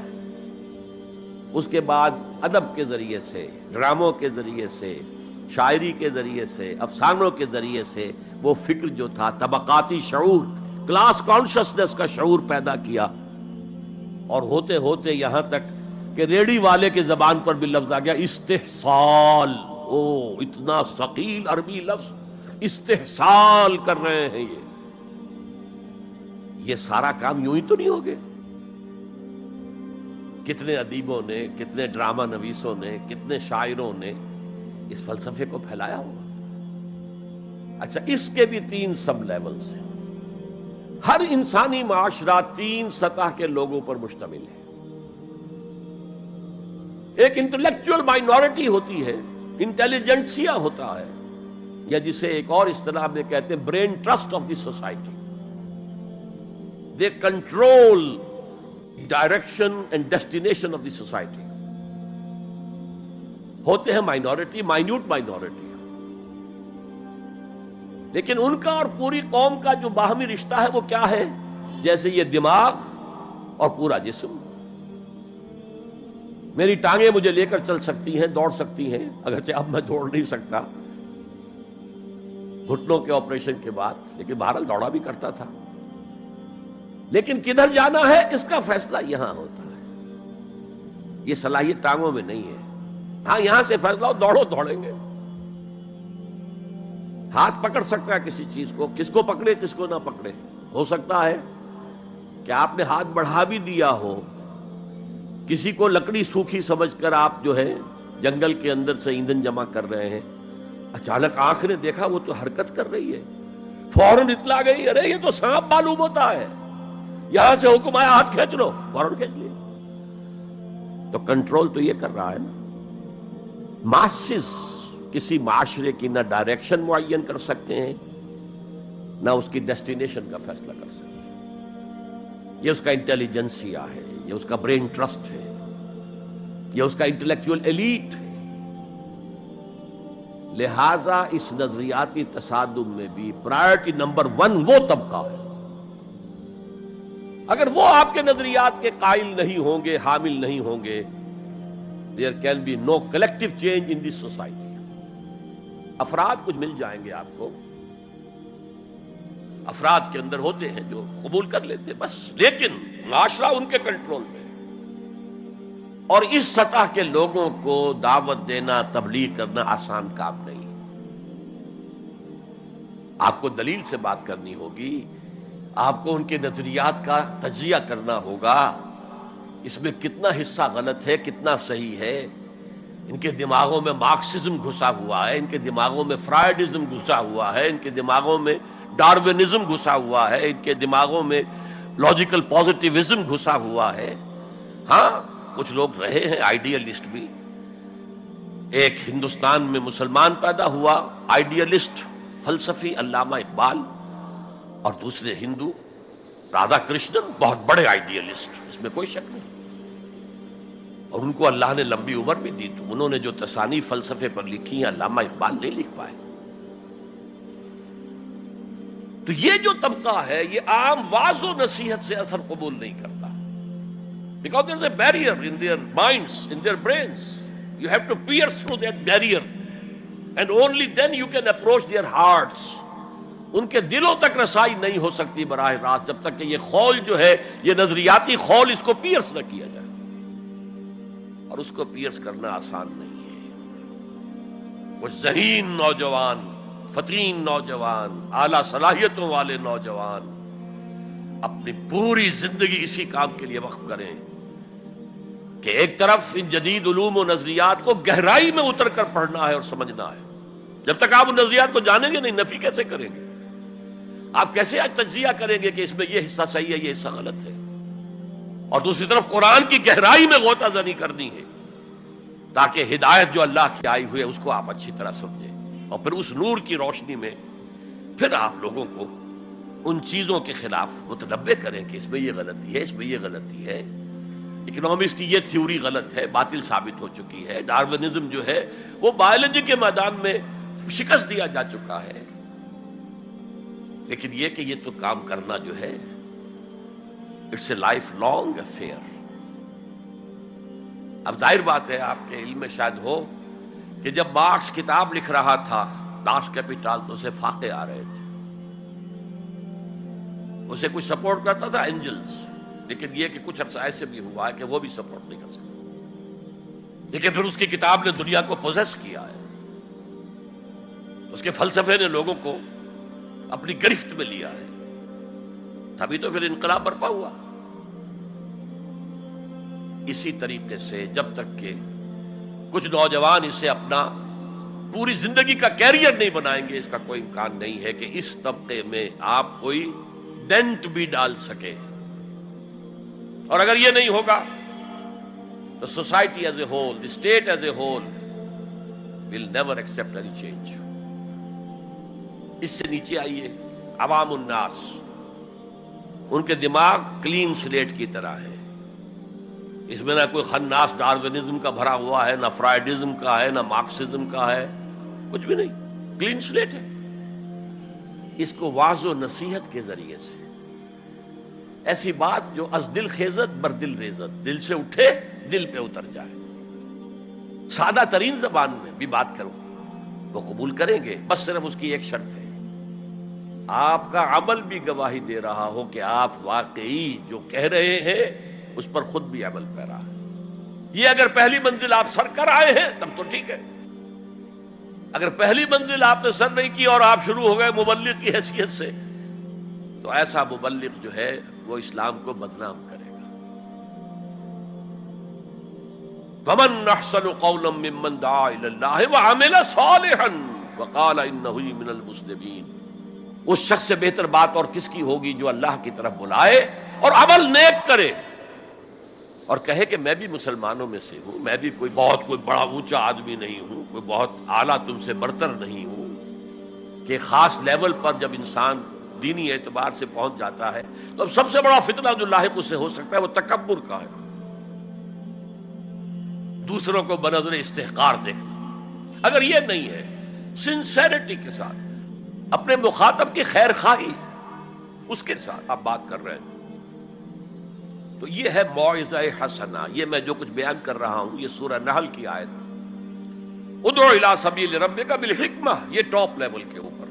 اس کے بعد ادب کے ذریعے سے، ڈراموں کے ذریعے سے، شاعری کے ذریعے سے، افسانوں کے ذریعے سے وہ فکر جو تھا طبقاتی شعور، کلاس کانشسنس کا شعور پیدا کیا. اور ہوتے ہوتے یہاں تک کہ ریڑی والے کے زبان پر بھی لفظ آ گیا استحصال. اتنا ثقیل عربی لفظ، استحصال کر رہے ہیں. یہ سارا کام یوں ہی تو نہیں ہو گیا. کتنے ادیبوں نے، کتنے ڈرامہ نویسوں نے، کتنے شاعروں نے اس فلسفے کو پھیلایا ہوا. اچھا، اس کے بھی 3 سب لیولز ہیں. ہر انسانی معاشرہ 3 سطح کے لوگوں پر مشتمل ہے. ایک انٹلیکچوئل مائنورٹی ہوتی ہے، انٹیلیجنسیا ہوتا ہے، یا جسے ایک اور اصطلاح میں کہتے ہیں brain trust of the society. They control direction and destination of the society. ہوتے ہیں مائنورٹی، مائنیوٹ مائنورٹی، لیکن ان کا اور پوری قوم کا جو باہمی رشتہ ہے وہ کیا ہے؟ جیسے یہ دماغ اور پورا جسم. میری ٹانگیں مجھے لے کر چل سکتی ہیں، دوڑ سکتی ہیں، اگرچہ اب میں دوڑ نہیں سکتا گھٹنوں کے آپریشن کے بعد، لیکن بہرحال دوڑا بھی کرتا تھا. لیکن کدھر جانا ہے اس کا فیصلہ یہاں ہوتا ہے. یہ صلاحیت ٹانگوں میں نہیں ہے. ہاں یہاں سے فیصلہ ہو دوڑو، دوڑیں گے. ہاتھ پکڑ سکتا ہے کسی چیز کو، کس کو پکڑے کس کو نہ پکڑے. ہو سکتا ہے کہ آپ نے ہاتھ بڑھا بھی دیا ہو، کسی کو لکڑی سوکھی سمجھ کر آپ جو ہے جنگل کے اندر سے ایندھن جمع کر رہے ہیں، اچانک آنکھ نے دیکھا وہ تو حرکت کر رہی ہے، فوراً اطلاع گئی ارے یہ تو سانپ معلوم ہوتا ہے، یہاں سے حکم آیا ہاتھ کھینچ لو، فوراً کھینچ لیا. تو کنٹرول تو یہ کر رہا ہے نا. ماسز کسی معاشرے کی نہ ڈائریکشن معین کر سکتے ہیں، نہ اس کی ڈیسٹینیشن کا فیصلہ کر سکتے ہیں. یہ اس کا انٹیلیجنسیا ہے، یہ اس کا برین ٹرسٹ ہے، یہ اس کا انٹلیکچوئل ایلیٹ ہے. لہذا اس نظریاتی تصادم میں بھی پرائرٹی نمبر 1 وہ طبقہ ہے. اگر وہ آپ کے نظریات کے قائل نہیں ہوں گے، حامل نہیں ہوں گے، there can be no collective change in this society. افراد کچھ مل جائیں گے آپ کو، افراد کے اندر ہوتے ہیں جو قبول کر لیتے بس، لیکن معاشرہ ان کے کنٹرول میں. اور اس سطح کے لوگوں کو دعوت دینا، تبلیغ کرنا آسان کام نہیں. آپ کو دلیل سے بات کرنی ہوگی، آپ کو ان کے نظریات کا تجزیہ کرنا ہوگا، اس میں کتنا حصہ غلط ہے، کتنا صحیح ہے. ان کے دماغوں میں مارکسزم گھسا ہوا ہے، ان کے دماغوں میں فرائیڈزم گھسا ہوا ہے، ان کے دماغوں میں ڈاروینزم گھسا ہوا ہے، ان کے دماغوں میں لاجیکل پازیٹیوزم گھسا ہوا ہے. ہاں کچھ لوگ رہے ہیں آئیڈیلسٹ بھی. ایک ہندوستان میں مسلمان پیدا ہوا آئیڈیلسٹ فلسفی علامہ اقبال، اور دوسرے ہندو رادھا کرشنن، بہت بڑے آئیڈیلسٹ، اس میں کوئی شک نہیں. اور ان کو اللہ نے لمبی عمر بھی دی، تو انہوں نے جو تصانیف فلسفے پر لکھی ہیں علامہ اقبال نہیں لکھ پائے. تو یہ جو طبقہ ہے یہ عام واعظ و نصیحت سے اثر قبول نہیں کرتا. Because there is a barrier in their minds, in their brains. You have to pierce through that barrier, and only then you can approach their hearts. ان کے دلوں تک رسائی نہیں ہو سکتی براہ راست جب تک کہ یہ خول جو ہے، یہ نظریاتی خول، اس کو پیئرس نہ کیا جائے. اور اس کو پیئرس کرنا آسان نہیں ہے. کچھ ذہین نوجوان، فطین نوجوان، اعلیٰ صلاحیتوں والے نوجوان اپنی پوری زندگی اسی کام کے لیے وقف کریں کہ ایک طرف ان جدید علوم و نظریات کو گہرائی میں اتر کر پڑھنا ہے اور سمجھنا ہے. جب تک آپ ان نظریات کو جانیں گے نہیں، نفی کیسے کریں گے؟ آپ کیسے آج تجزیہ کریں گے کہ اس میں یہ حصہ صحیح ہے یہ حصہ غلط ہے؟ اور دوسری طرف قرآن کی گہرائی میں غوطہ زنی کرنی ہے تاکہ ہدایت جو اللہ کی آئی ہوئی ہے اس کو آپ اچھی طرح سمجھیں، اور پھر اس نور کی روشنی میں پھر آپ لوگوں کو ان چیزوں کے خلاف متنبع کریں کہ اس میں یہ غلطی ہے، اس میں یہ غلطی ہے. اکنامکس کی یہ تھیوری غلط ہے، باطل ثابت ہو چکی ہے. ڈارونزم جو ہے وہ بایولوجی کے میدان میں شکست دیا جا چکا ہے. لیکن یہ کہ یہ تو کام کرنا جو ہے it's a life long affair. اب ظاہر بات ہے آپ کے علم میں شاید ہو کہ جب مارکس کتاب لکھ رہا تھا داس کیپیٹال تو اسے فاقے آ رہے تھے، اسے کچھ سپورٹ کرتا تھا اینجلز، لیکن یہ کہ کچھ عرصہ ایسے بھی ہوا ہے کہ وہ بھی سپورٹ نہیں کر سکتا. لیکن پھر اس کی کتاب نے دنیا کو پوزیس کیا ہے، اس کے فلسفے نے لوگوں کو اپنی گرفت میں لیا ہے، تبھی تو پھر انقلاب برپا ہوا. اسی طریقے سے جب تک کہ کچھ نوجوان اسے اپنا پوری زندگی کا کیریئر نہیں بنائیں گے، اس کا کوئی امکان نہیں ہے کہ اس طبقے میں آپ کوئی ڈینٹ بھی ڈال سکے. اور اگر یہ نہیں ہوگا تو society as a whole, the state as a whole will never accept any change. اس سے نیچے آئیے، عوام الناس، ان کے دماغ کلین سلیٹ کی طرح ہے. اس میں نہ کوئی خناس ڈارونزم کا بھرا ہوا ہے، نہ فرائیڈزم کا ہے، نہ مارکسزم کا ہے، کچھ بھی نہیں، کلین سلیٹ ہے. اس کو واعظ و نصیحت کے ذریعے سے ایسی بات جو از دل خیزت بر دل ریزت، دل سے اٹھے دل پہ اتر جائے، سادہ ترین زبان میں بھی بات کرو وہ قبول کریں گے. بس صرف اس کی ایک شرط ہے، آپ کا عمل بھی گواہی دے رہا ہو کہ آپ واقعی جو کہہ رہے ہیں اس پر خود بھی عمل پیرا ہے. یہ اگر پہلی منزل آپ سر کر آئے ہیں تب تو ٹھیک ہے. اگر پہلی منزل آپ نے سر نہیں کی اور آپ شروع ہو گئے مبلغ کی حیثیت سے، تو ایسا مبلغ جو ہے وہ اسلام کو بدنام کرے گا. وَمَنْ أَحْسَنُ قَوْلًا مِّمَّنْ دَعَا إِلَى اللَّهِ وَعَمِلَ صَالِحًا وَقَالَ إِنَّهُ مِنَ الْمُسْلِمِينَ. اس شخص سے بہتر بات اور کس کی ہوگی جو اللہ کی طرف بلائے اور عمل نیک کرے اور کہے کہ میں بھی مسلمانوں میں سے ہوں، میں بھی کوئی بڑا اونچا آدمی نہیں ہوں، کوئی بہت اعلیٰ تم سے برتر نہیں ہوں. کہ خاص لیول پر جب انسان دینی اعتبار سے پہنچ جاتا ہے تو اب سب سے بڑا فتنہ جو لاحق اسے ہو سکتا ہے وہ تکبر کا ہے، دوسروں کو بنظر استحقار دیکھنا. اگر یہ نہیں ہے سنسیریٹی کے ساتھ اپنے مخاطب کی خیر خواہی اس کے ساتھ آپ بات کر رہے ہیں، تو یہ ہے موعظہ حسنہ. یہ میں جو کچھ بیان کر رہا ہوں یہ سورہ نحل کی آیت، ادعو الی سبیل ربک بالحکمہ، یہ ٹاپ لیول کے اوپر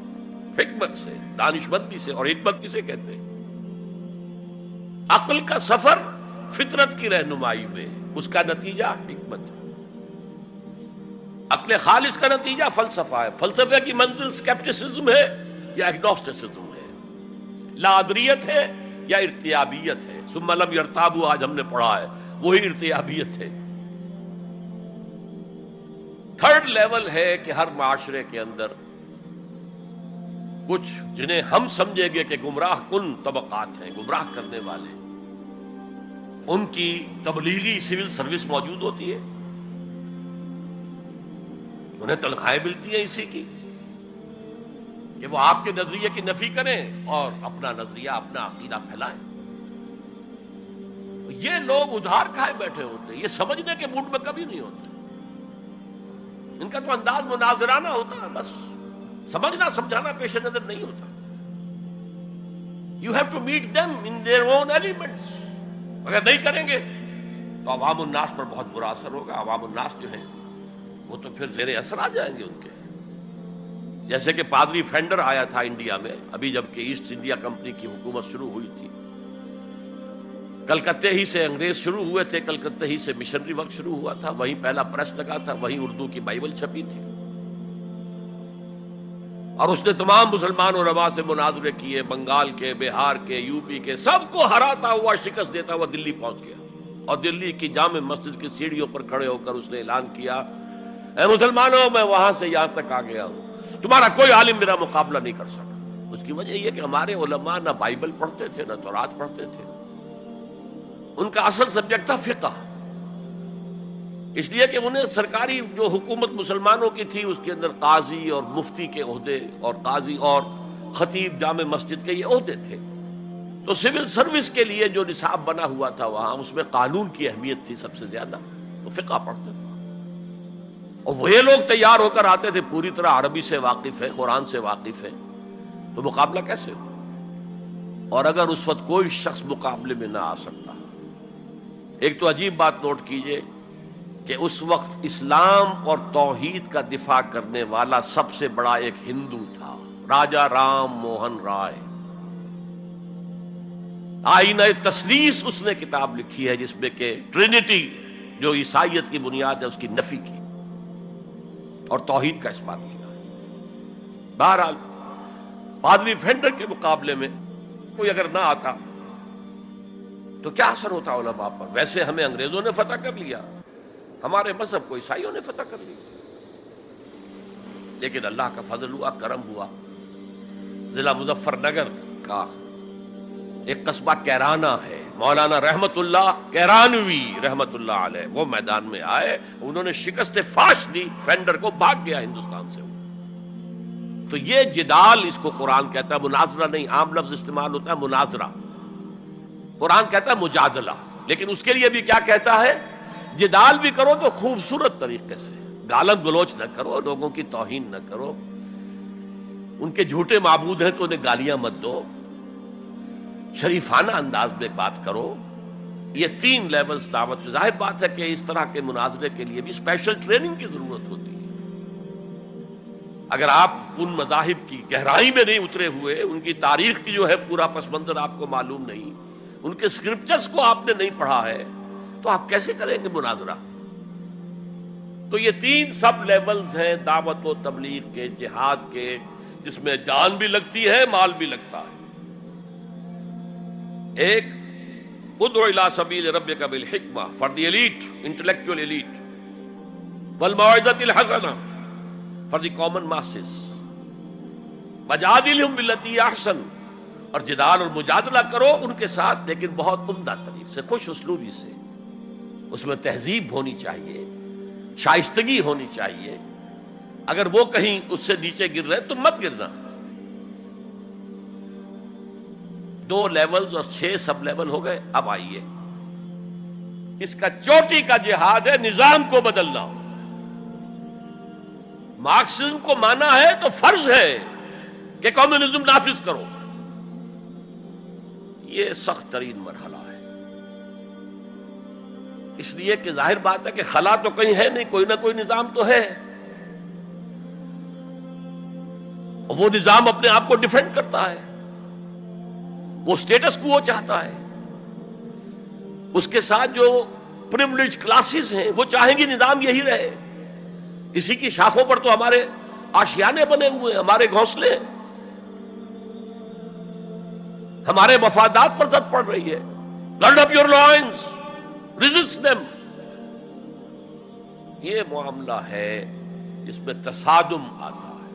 حکمت سے، دانشمندی سے. اور حکمت کسے کہتے ہیں؟ عقل کا سفر فطرت کی رہنمائی میں، اس کا نتیجہ حکمت ہے. عقل خالص کا نتیجہ فلسفہ ہے. فلسفے کی منزل سکیپٹسزم ہے یا ایگنوسٹسزم ہے، لا ادریت ہے یا ارتیابیت ہے. ثم لم یرتابوا آج ہم نے پڑھا ہے، وہی ارتیابیت ہے. تھرڈ لیول ہے کہ ہر معاشرے کے اندر کچھ جنہیں ہم سمجھیں گے کہ گمراہ کن طبقات ہیں، گمراہ کرنے والے، ان کی تبلیغی سول سروس موجود ہوتی ہے، انہیں تنخواہیں ملتی ہیں اسی کی کہ وہ آپ کے نظریے کی نفی کریں اور اپنا نظریہ، اپنا عقیدہ پھیلائیں. یہ لوگ ادھار کھائے بیٹھے ہوتے ہیں، یہ سمجھنے کے موڈ میں کبھی نہیں ہوتے. ان کا تو انداز مناظرانہ ہوتا ہے، بس سمجھنا سمجھانا پیش نظر نہیں ہوتا. You have to meet them in their own elements. اگر نہیں کریں گے تو عوام الناس پر بہت برا اثر ہوگا. عوام الناس جو ہیں وہ تو پھر زیر اثر آ جائیں گے ان کے. جیسے کہ پادری فینڈر آیا تھا انڈیا میں ابھی جب کہ ایسٹ انڈیا کمپنی کی حکومت شروع ہوئی تھی. کلکتے ہی سے انگریز شروع ہوئے تھے، کلکتے ہی سے مشنری وقت شروع ہوا تھا، وہیں پہلا پریس لگا تھا، وہیں اردو کی بائبل چھپی تھی. اور اس نے تمام مسلمان علماء سے مناظرے کیے، بنگال کے، بہار کے، یو پی کے، سب کو ہراتا ہوا، شکست دیتا ہوا دلی پہنچ گیا. اور دلی کی جامع مسجد کی سیڑھیوں پر کھڑے ہو کر اس نے اعلان کیا، اے مسلمانوں، میں وہاں سے یہاں تک آ گیا ہوں، تمہارا کوئی عالم میرا مقابلہ نہیں کر سکا۔ اس کی وجہ یہ کہ ہمارے علماء نہ بائبل پڑھتے تھے نہ تورات پڑھتے تھے، ان کا اصل سبجیکٹ تھا فقہ، اس لیے کہ انہیں سرکاری جو حکومت مسلمانوں کی تھی اس کے اندر قاضی اور مفتی کے عہدے اور قاضی اور خطیب جامع مسجد کے یہ عہدے تھے، تو سول سروس کے لیے جو نصاب بنا ہوا تھا وہاں اس میں قانون کی اہمیت تھی سب سے زیادہ، تو فقہ پڑھتے تھے، اور وہ لوگ تیار ہو کر آتے تھے پوری طرح عربی سے واقف ہے، قرآن سے واقف ہے، تو مقابلہ کیسے ہو؟ اور اگر اس وقت کوئی شخص مقابلے میں نہ آ سکتا، ایک تو عجیب بات نوٹ کیجئے کہ اس وقت اسلام اور توحید کا دفاع کرنے والا سب سے بڑا ایک ہندو تھا، راجا رام موہن رائے۔ آئینہ تثلیث اس نے کتاب لکھی ہے جس میں کہ ٹرینٹی جو عیسائیت کی بنیاد ہے اس کی نفی کی اور توحید کا اس بات کیا۔ بہرحال پادری فینڈر کے مقابلے میں کوئی اگر نہ آتا تو کیا اثر ہوتا علماء پر؟ ویسے ہمیں انگریزوں نے فتح کر لیا، ہمارے مذہب کو عیسائیوں نے فتح کر لیا، لیکن اللہ کا فضل ہوا، کرم ہوا، ضلع مظفر نگر کا ایک قصبہ کیرانہ ہے، مولانا رحمت اللہ کیرانوی رحمت اللہ علیہ، وہ میدان میں آئے، انہوں نے شکست فاش دی، فینڈر کو بھاگ گیا ہندوستان سے۔ تو یہ جدال اس کو قرآن کہتا ہے، مناظرہ نہیں، عام لفظ استعمال ہوتا ہے مناظرہ، قرآن کہتا ہے مجادلہ، لیکن اس کے لیے بھی کیا کہتا ہے؟ جدال بھی کرو تو خوبصورت طریقے سے، گالم گلوچ نہ کرو، لوگوں کی توہین نہ کرو، ان کے جھوٹے معبود ہیں تو انہیں گالیاں مت دو، شریفانہ انداز میں بات کرو۔ یہ تین لیولز دعوت۔ ظاہر بات ہے کہ اس طرح کے مناظرے کے لیے بھی اسپیشل ٹریننگ کی ضرورت ہوتی ہے۔ اگر آپ ان مذاہب کی گہرائی میں نہیں اترے ہوئے، ان کی تاریخ کی جو ہے پورا پس منظر آپ کو معلوم نہیں، ان کے اسکرپچرز کو آپ نے نہیں پڑھا ہے، تو آپ کیسے کریں گے مناظرہ؟ تو یہ تین سب لیولز ہیں دعوت و تبلیغ کے، جہاد کے، جس میں جان بھی لگتی ہے، مال بھی لگتا ہے۔ ایک ادعو الی سبیل ربک بالحکمہ for the elite, intellectual elite, والموعظۃ الحسنہ فار دی کامن ماسز، وجادلہم باللتی احسن، اور جدال اور مجادلہ کرو ان کے ساتھ، لیکن بہت عمدہ طریقے سے، خوش اسلوبی سے، اس میں تہذیب ہونی چاہیے، شائستگی ہونی چاہیے۔ اگر وہ کہیں اس سے نیچے گر رہے تو مت گرنا۔ 2 لیولز اور 6 سب لیول ہو گئے۔ اب آئیے، اس کا چوٹی کا جہاد ہے نظام کو بدلنا۔ مارکسزم کو مانا ہے تو فرض ہے کہ کمیونزم نافذ کرو، یہ سخت ترین مرحلہ ہے، اس لیے کہ ظاہر بات ہے کہ خلا تو کہیں ہے نہیں، کوئی نہ کوئی نظام تو ہے، اور وہ نظام اپنے آپ کو ڈیفینڈ کرتا ہے، وہ سٹیٹس کو وہ چاہتا ہے، اس کے ساتھ جو پریویلیج کلاسز ہیں وہ چاہیں گی نظام یہی رہے۔ اسی کی شاخوں پر تو ہمارے آشیانے بنے ہوئے، ہمارے گھونسلے، ہمارے مفادات پر زد پڑ رہی ہے۔ Grid up your lines, resist them. یہ معاملہ ہے جس میں تصادم آتا ہے،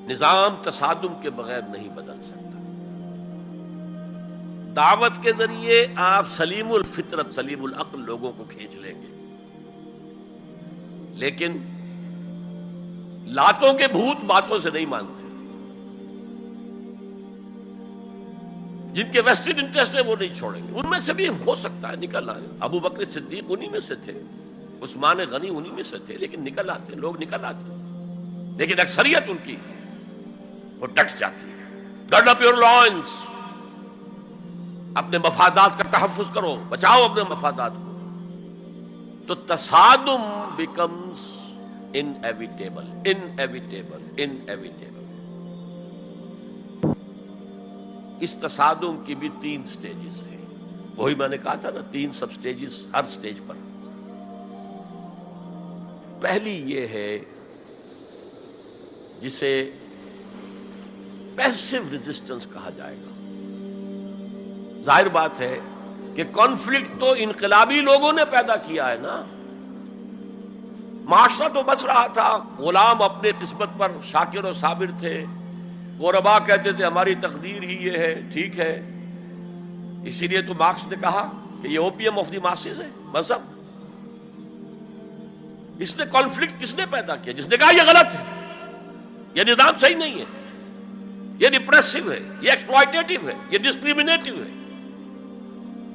نظام تصادم کے بغیر نہیں بدل سکتا۔ دعوت کے ذریعے آپ سلیم الفطرت، سلیم العقل لوگوں کو کھینچ لیں گے، لیکن لاتوں کے بھوت باتوں سے نہیں مانتے، جن کے ویسٹڈ انٹرسٹ ہے وہ نہیں چھوڑیں گے۔ ان میں سے بھی ہو سکتا ہے نکل آئے، ابو بکر صدیق انہی میں سے تھے، عثمان غنی انہی میں سے تھے، لیکن نکل آتے، لوگ نکل آتے، لیکن اکثریت ان کی وہ ڈٹ جاتی ہے۔ گرڈ اپ یور لائنز، اپنے مفادات کا تحفظ کرو، بچاؤ اپنے مفادات کو۔ تو تصادم بیکمز انیویٹیبل، انیویٹیبل، انیویٹیبل۔ اس تصادم کی بھی 3 سٹیجز ہیں، وہی میں نے کہا تھا نا، 3 سب سٹیجز ہر سٹیج پر۔ پہلی یہ ہے جسے پیسو ریزسٹنس کہا جائے گا۔ ظاہر بات ہے کہ کانفلکٹ تو انقلابی لوگوں نے پیدا کیا ہے نا. معاشرہ تو بس رہا تھا، غلام اپنے قسمت پر شاکر و صابر تھے، غربا کہتے تھے ہماری تقدیر ہی یہ ہے، ٹھیک ہے. اسی لیے تو مارکس نے کہا کہ یہ اوپیم آف دی ماسز ہے مذہب. اس نے کانفلکٹ کس نے پیدا کیا؟ جس نے کہا یہ غلط ہے، یہ نظام صحیح نہیں ہے، یہ ریپریسو ہے، یہ ایکسپلائٹیٹو ہے، یہ ڈسکریمنیٹو ہے،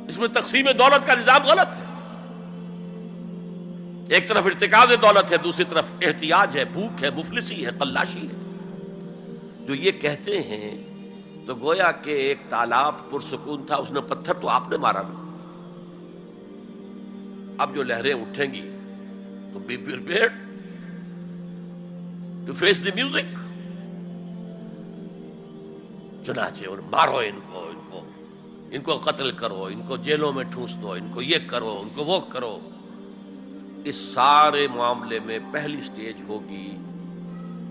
اس میں تقسیم دولت کا نظام غلط ہے. ایک طرف ارتکاز دولت ہے، دوسری طرف احتیاج ہے، بھوک ہے، مفلسی ہے، قلاشی ہے. جو یہ کہتے ہیں تو گویا کہ ایک تالاب پرسکون تھا، اس نے پتھر تو آپ نے مارا نا. اب جو لہریں اٹھیں گی تو be prepared to face the music. چنانچہ اور مارو ان کو قتل کرو، ان کو جیلوں میں ٹھونس دو، ان کو یہ کرو، ان کو وہ کرو. اس سارے معاملے میں پہلی سٹیج ہوگی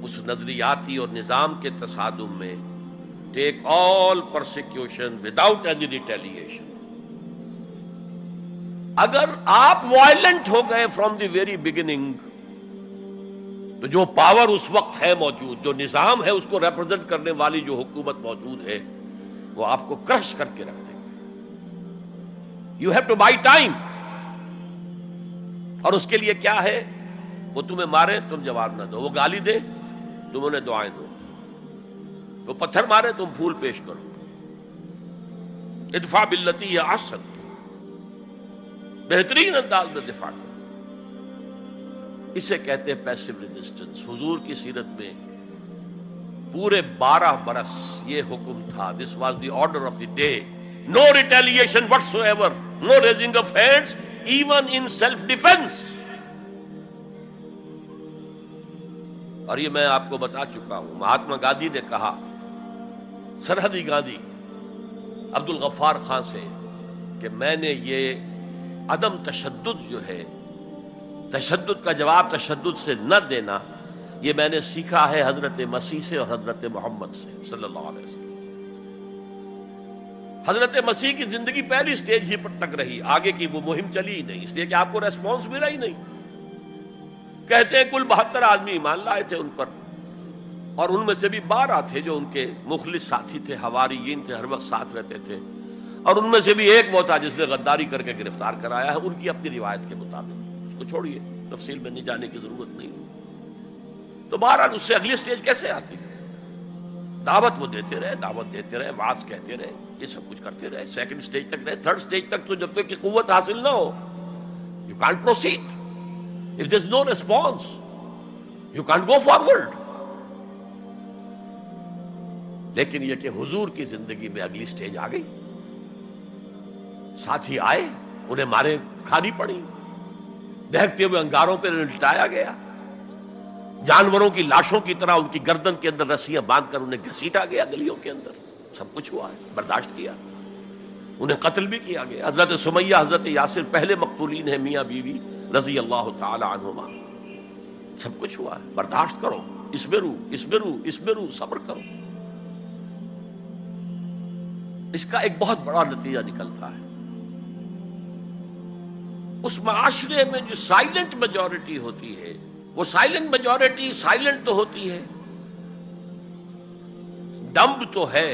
اس نظریاتی اور نظام کے تصادم میں ٹیک آل پرسیکیوشن وداؤٹ اینی ریٹیلیشن. اگر آپ وائلنٹ ہو گئے فرام دی ویری بگننگ تو جو پاور اس وقت ہے موجود، جو نظام ہے اس کو ریپرزینٹ کرنے والی جو حکومت موجود ہے، وہ آپ کو کرش کر کے رکھ دے گی. You have to buy time. اور اس کے لیے کیا ہے؟ وہ تمہیں مارے تم جواب نہ دو، وہ گالی دے تم انہیں دعائیں دو، وہ پتھر مارے تم پھول پیش کرو. ادفع باللتی ہی احسن، بہترین انداز میں دفاع کرو. اسے کہتے ہیں پیسو ریزسٹنس. حضور کی سیرت میں پورے 12 برس یہ حکم تھا. This was the order of the day. No retaliation whatsoever, no raising of hands even in self defence. اور یہ میں آپ کو بتا چکا ہوں، مہاتما گاندھی نے کہا، سرحدی گاندھی عبد الغفار خان سے، کہ میں نے یہ عدم تشدد جو ہے، تشدد کا جواب تشدد سے نہ دینا، یہ میں نے سیکھا ہے حضرت مسیح سے اور حضرت محمد سے صلی اللہ علیہ وسلم. حضرت مسیح کی زندگی پہلی سٹیج ہی پر تک رہی، آگے کی وہ مہم چلی ہی نہیں، اس لیے کہ آپ کو ریسپانس ملا ہی نہیں. کہتے ہیں کل 72 آدمی ایمان لائے تھے ان پر، اور ان میں سے بھی 12 تھے جو ان کے مخلص ساتھی تھے، حواریین تھے، ہر وقت ساتھ رہتے تھے. اور ان میں سے بھی ایک وہ تھا جس نے غداری کر کے گرفتار کرایا ہے، ان کی اپنی روایت کے مطابق. اس کو چھوڑیے، تفصیل میں نہیں جانے کی ضرورت نہیں. تو بہرحال اس سے اگلی سٹیج کیسے آتی ہے؟ دعوت وہ دیتے رہے، دعوت دیتے رہے، واز کہتے رہے، یہ سب کچھ کرتے رہے. سیکنڈ سٹیج تک رہے، تھرڈ سٹیج تک تو جب تک کہ قوت حاصل نہ ہو you can't proceed. If there is no response you can't go forward. لیکن یہ کہ حضور کی زندگی میں اگلی سٹیج آ گئی. ساتھی آئے، انہیں مارے کھانی پڑی، دہکتے ہوئے انگاروں پہ لٹایا گیا، جانوروں کی لاشوں کی طرح ان کی گردن کے اندر رسیاں باندھ کر انہیں گھسیٹا گیا گلیوں کے اندر. سب کچھ ہوا ہے، برداشت کیا. انہیں قتل بھی کیا گیا. حضرت سمیہ، حضرت یاسر پہلے مقتولین ہیں، میاں بیوی رضی اللہ تعالی عنہما. سب کچھ ہوا ہے، برداشت کرو، اسبرو، صبر کرو. اس کا ایک بہت بڑا نتیجہ نکلتا ہے. اس معاشرے میں جو سائلنٹ میجورٹی ہوتی ہے، وہ سائلنٹ میجورٹی سائلنٹ تو ہوتی ہے، ڈمب تو ہے،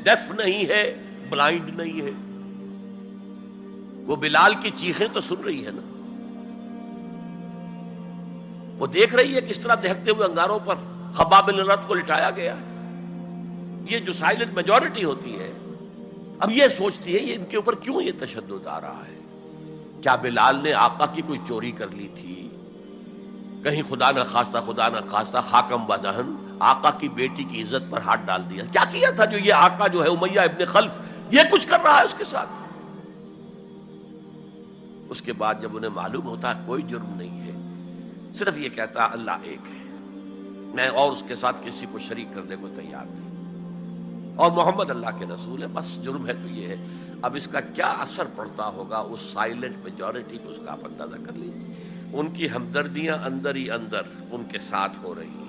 ڈیف نہیں ہے، بلائنڈ نہیں ہے. وہ بلال کی چیخیں تو سن رہی ہے نا، وہ دیکھ رہی ہے کس طرح دہکتے ہوئے انگاروں پر خباب بن الارت کو لٹایا گیا. یہ جو سائلنٹ میجورٹی ہوتی ہے، اب یہ سوچتی ہے یہ ان کے اوپر کیوں یہ تشدد آ رہا ہے. کیا بلال نے آقا کی کوئی چوری کر لی تھی؟ کہیں خدا نہ خواستہ خاکم و دہن آقا کی بیٹی کی عزت پر ہاتھ ڈال دیا؟ کیا کیا تھا جو یہ آقا جو ہے امیہ ابن خلف یہ کچھ کر رہا ہے اس کے ساتھ؟ اس کے بعد جب انہیں معلوم ہوتا ہے کوئی جرم نہیں ہے، صرف یہ کہتا ہے اللہ ایک ہے، میں اور اس کے ساتھ کسی کو شریک کرنے کو تیار نہیں، اور محمد اللہ کے رسول ہے، بس جرم ہے تو یہ ہے. اب اس کا کیا اثر پڑتا ہوگا اس سائلنٹ میجورٹی پہ، اس کا آپ اندازہ کر لیجیے. ان کی ہمدردیاں اندر ہی اندر ان کے ساتھ ہو رہی ہیں.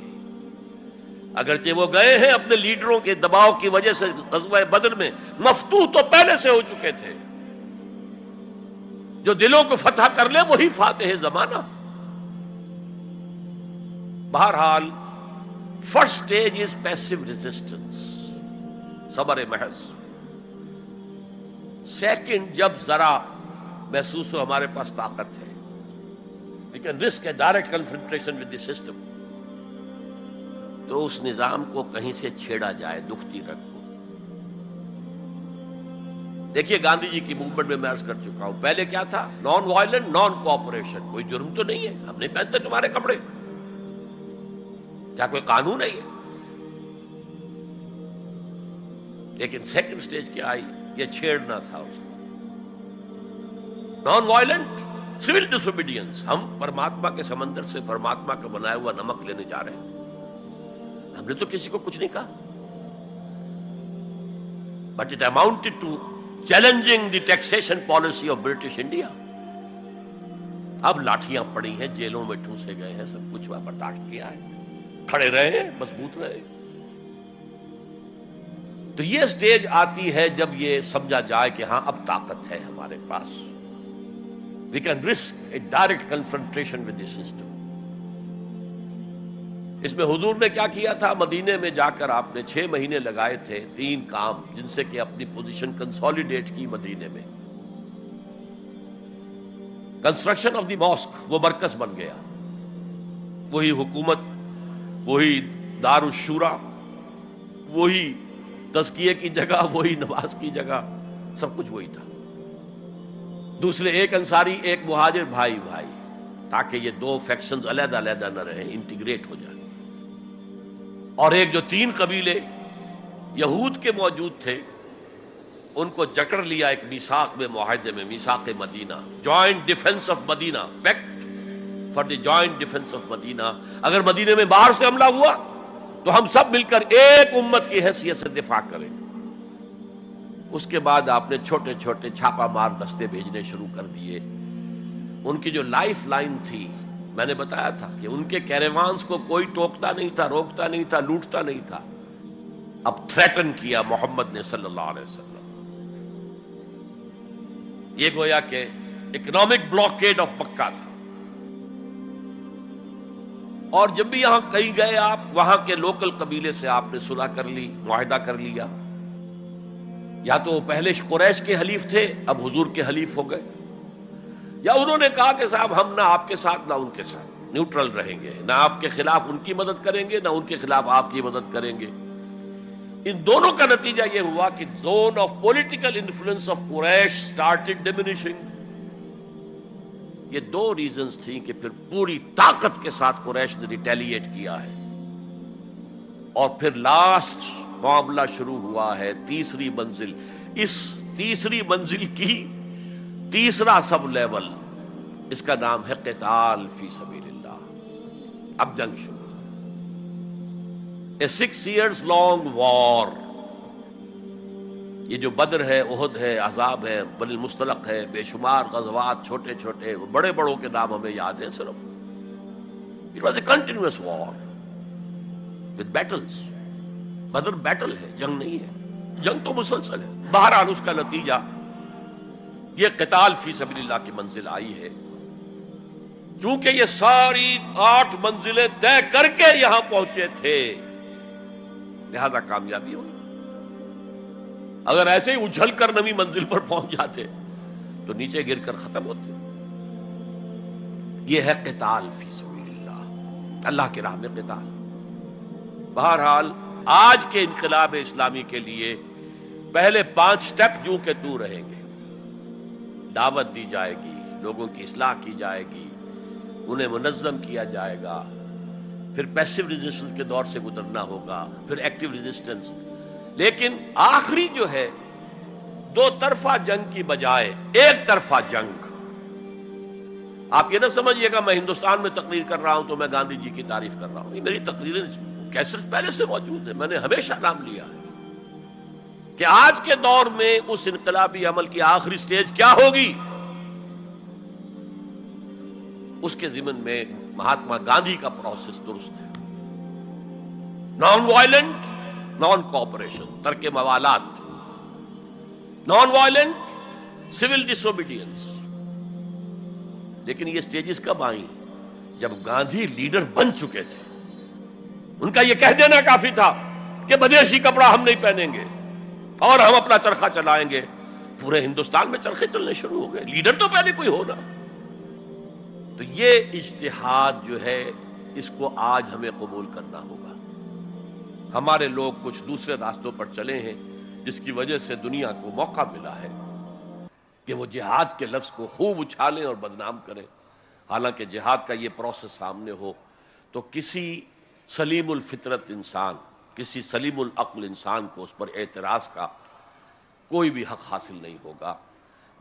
اگرچہ وہ گئے ہیں اپنے لیڈروں کے دباؤ کی وجہ سے غزوہ بدر میں، مفتوح تو پہلے سے ہو چکے تھے، جو دلوں کو فتح کر لے وہی فاتح زمانہ. بہرحال first stage is passive resistance, صبر محض. سیکنڈ، جب ذرا محسوس ہو ہمارے پاس طاقت ہے، we can risk a direct confrontation with the system، تو اس نظام کو کہیں سے چھیڑا جائے دکھتی رگ کو. دیکھیے گاندھی جی کی موومنٹ میں عرض کر چکا ہوں، پہلے کیا تھا؟ Non violent, naan cooperation. کوئی جرم تو نہیں ہے، ہم نہیں پہنتے تمہارے کپڑے، کیا کوئی قانون ہے یہ؟ لیکن سیکنڈ سٹیج کیا آئی؟ یہ چھیڑنا تھا اس کو. Non violent civil disobedience. ہم پرماتما کے سمندر سے پرماتما کا بنایا ہوا نمک لینے جا رہے ہیں، ہم نے تو کسی کو کچھ نہیں کہا، but it amounted to challenging the taxation policy of British India. اب لاٹھیاں پڑی ہیں، جیلوں میں ٹھوسے گئے ہیں، سب کچھ برداشت کیا ہے، کھڑے رہے ہیں، مضبوط رہے. تو یہ سٹیج آتی ہے جب یہ سمجھا جائے کہ ہاں اب طاقت ہے ہمارے پاس. We can risk a direct confrontation with the system. اس میں حضور نے کیا کیا تھا؟ مدینے میں جا کر آپ نے 6 مہینے لگائے تھے، 3 کام جن سے کہ اپنی پوزیشن کنسالیڈیٹ کی مدینے میں. کنسٹرکشن آف دی ماسک، وہ مرکز بن گیا، وہی حکومت، وہی دار الشورا، وہی تزکیے کی جگہ، وہی نماز کی جگہ، سب کچھ وہی تھا. دوسرے، ایک انصاری ایک مہاجر، بھائی بھائی، تاکہ یہ 2 فیکشنز علیحدہ علیحدہ نہ رہیں، انٹیگریٹ ہو جائیں. اور ایک جو 3 قبیلے یہود کے موجود تھے ان کو جکڑ لیا ایک میثاق میں، معاہدے میں، میثاق Medina, joint defence of Medina, pact for the joint defence of Medina. اگر مدینے میں باہر سے حملہ ہوا تو ہم سب مل کر ایک امت کی حیثیت سے دفاع کریں گے. اس کے بعد آپ نے چھوٹے چھوٹے چھاپا مار دستے بھیجنے شروع کر دیے. ان کی جو لائف لائن تھی، میں نے بتایا تھا کہ ان کے کیریوانز کو کوئی ٹوکتا نہیں تھا، روکتا نہیں تھا، لوٹتا نہیں تھا. اب تھریٹن کیا محمد نے صلی اللہ علیہ وسلم. یہ گویا کہ اکنامک بلاکیڈ آف مکہ تھا. اور جب بھی یہاں کہیں گئے آپ، وہاں کے لوکل قبیلے سے آپ نے صلح کر لی، معاہدہ کر لیا. یا تو وہ پہلے قریش کے حلیف تھے، اب حضور کے حلیف ہو گئے، یا انہوں نے کہا کہ صاحب ہم نہ آپ کے ساتھ نہ ان کے ساتھ، نیوٹرل رہیں گے، نہ آپ کے خلاف ان کی مدد کریں گے، نہ ان کے خلاف آپ کی مدد کریں گے. ان دونوں کا نتیجہ یہ ہوا کہ zone of political influence of Quraysh started diminishing. یہ 2 ریزنز تھیں کہ پھر پوری طاقت کے ساتھ قریش نے ریٹیلیٹ کیا ہے. اور پھر لاسٹ معاملہ شروع ہوا ہے، تیسری منزل. اس تیسری منزل کی تیسرا سب لیول، اس کا نام ہے قتال فی سبیل اللہ. اب جنگ شروع، اے 6 years long وار. یہ جو بدر ہے، احد ہے، احزاب ہے، بنی المصطلق ہے، بے شمار غزوات، چھوٹے چھوٹے، بڑے بڑوں کے نام ہمیں یاد ہیں صرف. It was a continuous war with battles. Badr battle ہے، جنگ نہیں ہے، جنگ تو مسلسل ہے. بہرحال اس کا نتیجہ یہ قتال فی سبیل اللہ کی منزل آئی ہے. چونکہ یہ ساری 8 منزلیں طے کر کے یہاں پہنچے تھے، لہذا کامیابی ہوئی. اگر ایسے ہی اچھل کر نویں منزل پر پہنچ جاتے تو نیچے گر کر ختم ہوتے. یہ ہے قتال فی سبیل اللہ، اللہ کی راہ میں قتال. بہرحال آج کے انقلاب اسلامی کے لیے پہلے 5 سٹیپ جو کہ تو رہیں گے. دعوت دی جائے گی، لوگوں کی اصلاح کی جائے گی، انہیں منظم کیا جائے گا، پھر پیسو ریزسٹنس کے دور سے گزرنا ہوگا، پھر ایکٹیو ریزسٹنس. لیکن آخری جو ہے 2 طرفہ جنگ کی بجائے ایک طرفہ جنگ. آپ یہ نہ سمجھیے گا میں ہندوستان میں تقریر کر رہا ہوں تو میں گاندھی جی کی تعریف کر رہا ہوں. یہ میری تقریریں کیسٹ پہلے سے موجود ہے، میں نے ہمیشہ نام لیا ہے کہ آج کے دور میں اس انقلابی عمل کی آخری سٹیج کیا ہوگی. اس کے ضمن میں مہاتما گاندھی کا پروسیس درست ہے. نان وائلنٹ، نان کوآپریشن، ترک موالات. نان وائلنٹ، سول ڈس اوبیڈینس. لیکن یہ سٹیجز کب آئیں؟ جب گاندھی لیڈر بن چکے تھے. ان کا یہ کہہ دینا کافی تھا کہ بدیشی کپڑا ہم نہیں پہنیں گے اور ہم اپنا چرخہ چلائیں گے. پورے ہندوستان میں چرخے چلنے شروع ہو گئے. لیڈر تو پہلے کوئی ہونا. تو یہ اجتہاد جو ہے اس کو آج ہمیں قبول کرنا ہوگا. ہمارے لوگ کچھ دوسرے راستوں پر چلے ہیں جس کی وجہ سے دنیا کو موقع ملا ہے کہ وہ جہاد کے لفظ کو خوب اچھالیں اور بدنام کریں. حالانکہ جہاد کا یہ پروسیس سامنے ہو تو کسی سلیم الفطرت انسان، کسی سلیم العقل انسان کو اس پر اعتراض کا کوئی بھی حق حاصل نہیں ہوگا.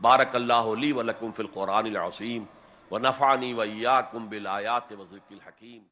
بارک اللہ لی ولکم فی القرآن العظیم ونفعنی وإیاکم بالآیات والذکر الحکیم.